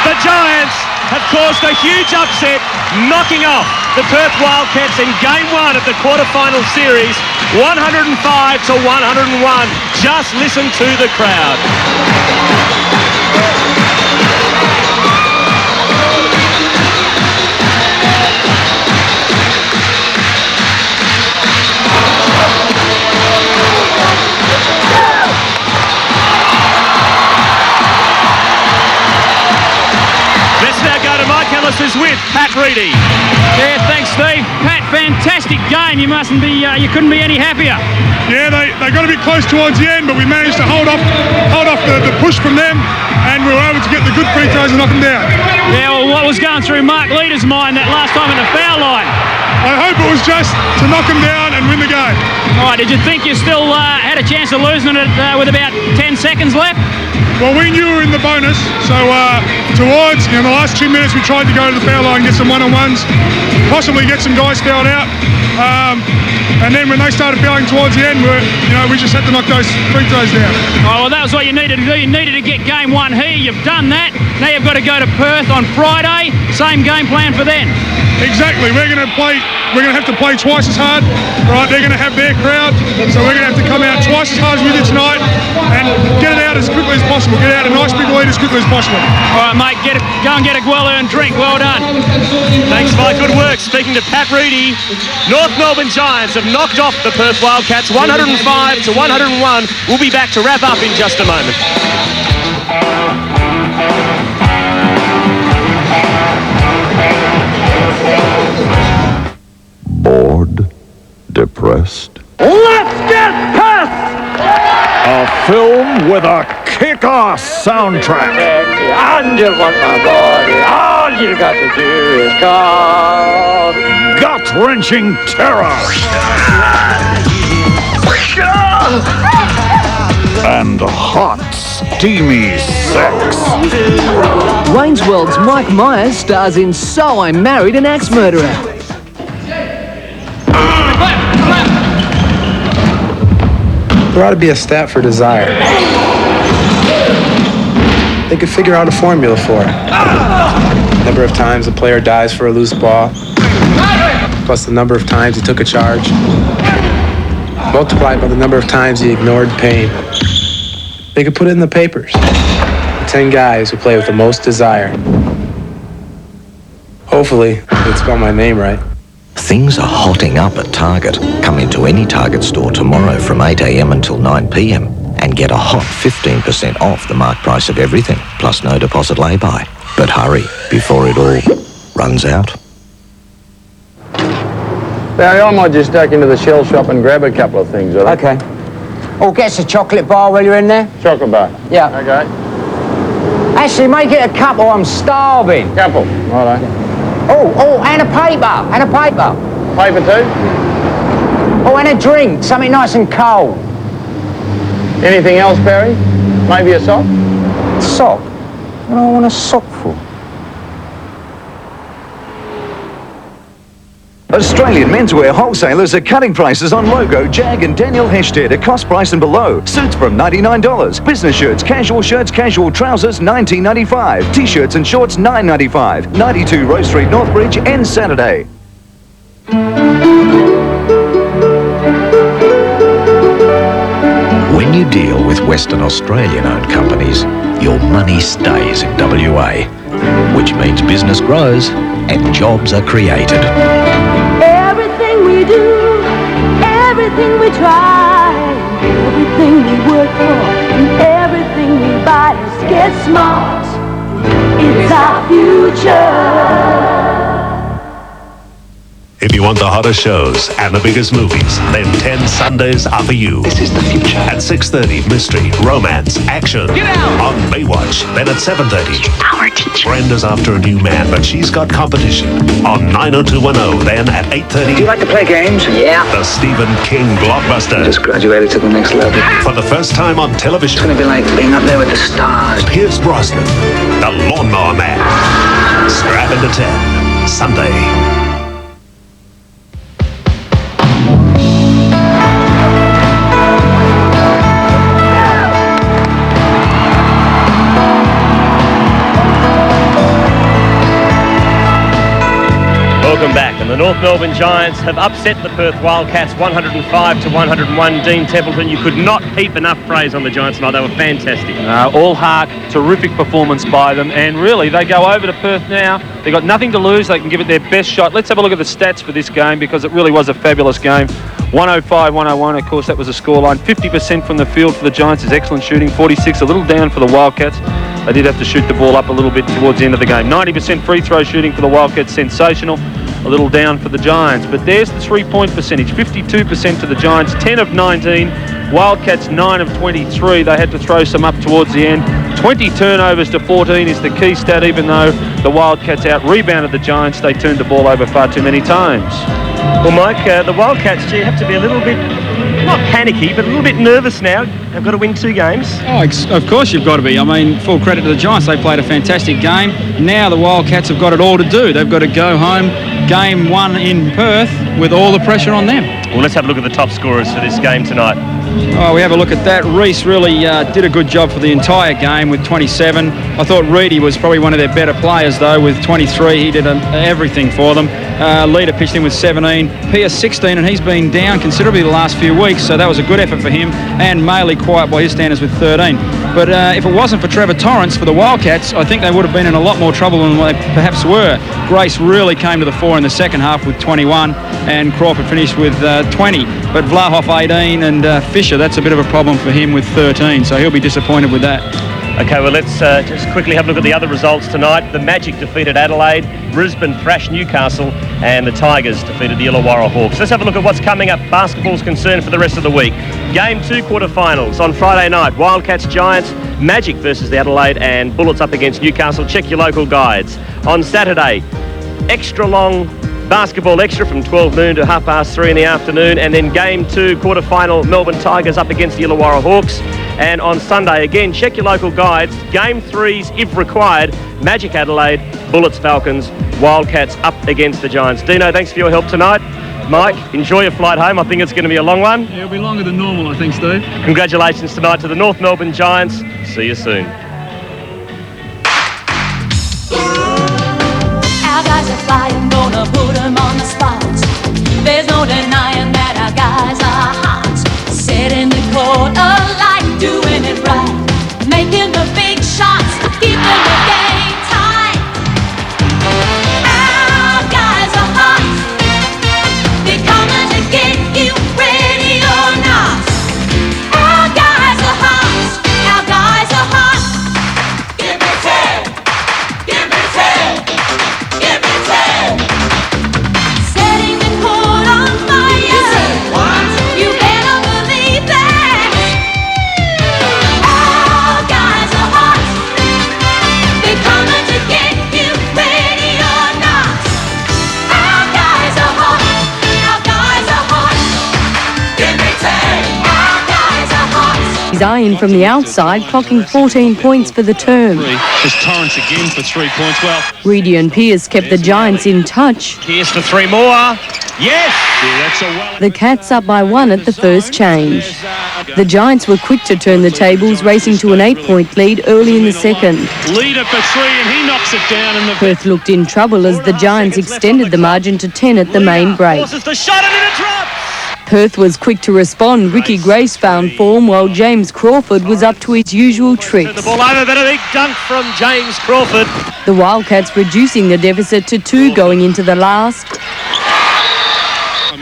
The Giants have caused a huge upset, knocking off the Perth Wildcats in Game 1 of the quarterfinal series, 105-101. Just listen to the crowd. Is with Pat Reedy. Yeah, thanks, Steve. Pat, fantastic game. You mustn't be, you couldn't be any happier. Yeah, they got a bit close towards the end, but we managed to hold off the push from them, and we were able to get the good free throws and knock them down. Yeah, well, what was going through Mark Leader's mind that last time at the foul line? I hope it was just to knock them down and win the game. All right, did you think you still had a chance of losing it with about 10 seconds left? Well, we knew we were in the bonus, so towards the last 2 minutes, we tried to go to the foul line, get some one-on-ones, possibly get some guys fouled out. And then when they started fouling towards the end, we just had to knock those free throws down. Oh, well, that was what you needed to do. You needed to get game one here. You've done that. Now you've got to go to Perth on Friday. Same game plan for them. Exactly. We're going to have to play twice as hard. Right? They're going to have their crowd, so we're going to have to come out twice as hard as we did tonight and get it out as quickly as possible. Get out a nice big lead as quickly as possible. All right, mate. Go and get a well-earned drink. Well done. Thanks, Mike. Good work. Speaking to Pat Reedy, North Melbourne Giants have knocked off the Perth Wildcats 105 to 101. We'll be back to wrap up in just a moment. Bored? Depressed? Let's get Perth! A film with a kick-ass soundtrack. And you want my body, all you got to do is call. Gut-wrenching terror. And hot, steamy sex. Wayne's World's Mike Myers stars in So I Married an Axe Murderer. There ought to be a stat for desire. They could figure out a formula for it. Number of times a player dies for a loose ball, plus the number of times he took a charge, multiplied by the number of times he ignored pain. They could put it in the papers. The 10 guys who play with the most desire. Hopefully, they'd spell my name right. Things are hotting up at Target. Come into any Target store tomorrow from 8 a.m. until 9 p.m. and get a hot 15% off the mark price of everything, plus no deposit lay-by. But hurry, before it all runs out. Barry, I might just duck into the shell shop and grab a couple of things, will I? Okay. Oh, get us a chocolate bar while you're in there. Chocolate bar? Yeah. Okay. Actually, make it a couple. I'm starving. Couple. Righto. Oh, and a paper. And a paper. Paper too? Oh, and a drink. Something nice and cold. Anything else, Barry? Maybe a sock? Sock? What do I want a sock for? Australian menswear wholesalers are cutting prices on Logo, Jag and Daniel Heshted at cost price and below. Suits from $99. Business shirts, casual trousers, $19.95. T-shirts and shorts, $9.95. 92 Rose Street, Northbridge, and Saturday. When you deal with Western Australian-owned companies, your money stays in WA, which means business grows and jobs are created. Everything we do, everything we try, everything we work for, and everything we buy is Get Smart. It's our future. If you want the hottest shows and the biggest movies, then 10 Sundays are for you. This is the future. At 6:30, mystery, romance, action. Get out! On Baywatch. Then at 7:30. Our teacher. Brenda's after a new man, but she's got competition. On 90210, then at 8:30. Do you like to play games? Yeah. The Stephen King blockbuster. Just graduated to the next level. For the first time on television. It's going to be like being up there with the stars. Pierce Brosnan, the Lawnmower Man. Strap into 10. Sunday. Welcome back, and the North Melbourne Giants have upset the Perth Wildcats 105 to 101. Dean Templeton, you could not heap enough praise on the Giants tonight. They were fantastic. All heart, terrific performance by them, and really they go over to Perth now. They've got nothing to lose. They can give it their best shot. Let's have a look at the stats for this game, because it really was a fabulous game. 105-101, of course, that was a scoreline. 50% from the field for the Giants is excellent shooting. 46, a little down for the Wildcats. They did have to shoot the ball up a little bit towards the end of the game. 90% free throw shooting for the Wildcats, sensational. A little down for the Giants, but there's the three-point percentage. 52% to the Giants, 10 of 19. Wildcats 9 of 23. They had to throw some up towards the end. 20 turnovers to 14 is the key stat, even though the Wildcats out-rebounded the Giants. They turned the ball over far too many times. Well, Mike, the Wildcats, you have to be a little bit not panicky, but a little bit nervous now. They've got to win 2 games. Oh, of course you've got to be. I mean, full credit to the Giants. They played a fantastic game. Now the Wildcats have got it all to do. They've got to go home, game 1 in Perth, with all the pressure on them. Well, let's have a look at the top scorers for this game tonight. Oh, we have a look at that. Reese really did a good job for the entire game with 27. I thought Reedy was probably one of their better players, though, with 23. He did everything for them. Leader pitched in with 17. Pierce 16, and he's been down considerably the last few weeks, so that was a good effort for him. And Maley quiet by his standards with 13. But if it wasn't for Trevor Torrance for the Wildcats, I think they would have been in a lot more trouble than they perhaps were. Grace really came to the fore in the second half with 21, and Crawford finished with 20. But Vlahoff 18 and Fisher, that's a bit of a problem for him with 13, so he'll be disappointed with that. Okay, well, let's just quickly have a look at the other results tonight. The Magic defeated Adelaide, Brisbane thrashed Newcastle, and the Tigers defeated the Illawarra Hawks. Let's have a look at what's coming up basketball's concerned for the rest of the week. Game 2 quarterfinals on Friday night. Wildcats Giants, Magic versus the Adelaide, and Bullets up against Newcastle. Check your local guides. On Saturday, extra long basketball extra from 12 noon to 3:30 in the afternoon, and then Game 2 quarterfinal, Melbourne Tigers up against the Illawarra Hawks. And on Sunday, again, check your local guides. Game 3s, if required, Magic Adelaide, Bullets Falcons, Wildcats up against the Giants. Dino, thanks for your help tonight. Mike, enjoy your flight home. I think it's going to be a long one. It'll be longer than normal, I think, Steve. Congratulations tonight to the North Melbourne Giants. See you soon. Our guys are flying, gonna put them on the spot. There's no denying that our guys are hot. Setting the court alight, doing it right. Making the big shots, keeping the game tight. Our guys are hot. They're coming to get you, ready or not. Our guys are hot. Our guys are hot. Give me 10. Give me 10. Give me 10. Setting the court on fire. You said what? You better believe that. Our guys are hot. They're coming to get you, ready or not. Our guys are hot. Our guys are hot. Give me 10. Our guys are hot. He's eyeing from the outside, clocking 14 points for the term. There's Torrance again for 3 points. Well, Reedy and Pierce kept the Giants in touch. Pierce for 3 more. Yes! Yeah, that's a well. The Cats up by 1 at the first change. The Giants were quick to turn the tables, racing to an 8-point lead early in the second. Leader for 3, and he knocks it down. And the Perth looked in trouble as the Giants extended the margin to 10 at the main break. Forces the shot and it drops. Perth was quick to respond. Ricky Grace found form while James Crawford was up to his usual tricks. The ball over, but a big dunk from James Crawford. The Wildcats reducing the deficit to 2 going into the last.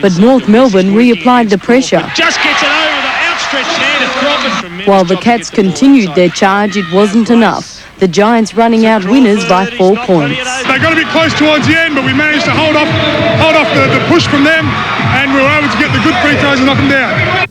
But North Melbourne reapplied the pressure. just gets it over the outstretched hand of Crawford. While the Cats continued their charge, it wasn't enough. The Giants running out winners by 4 points. They got to be close towards the end, but we managed to hold off the push from them, and we were able to get the good free throws and knock them down.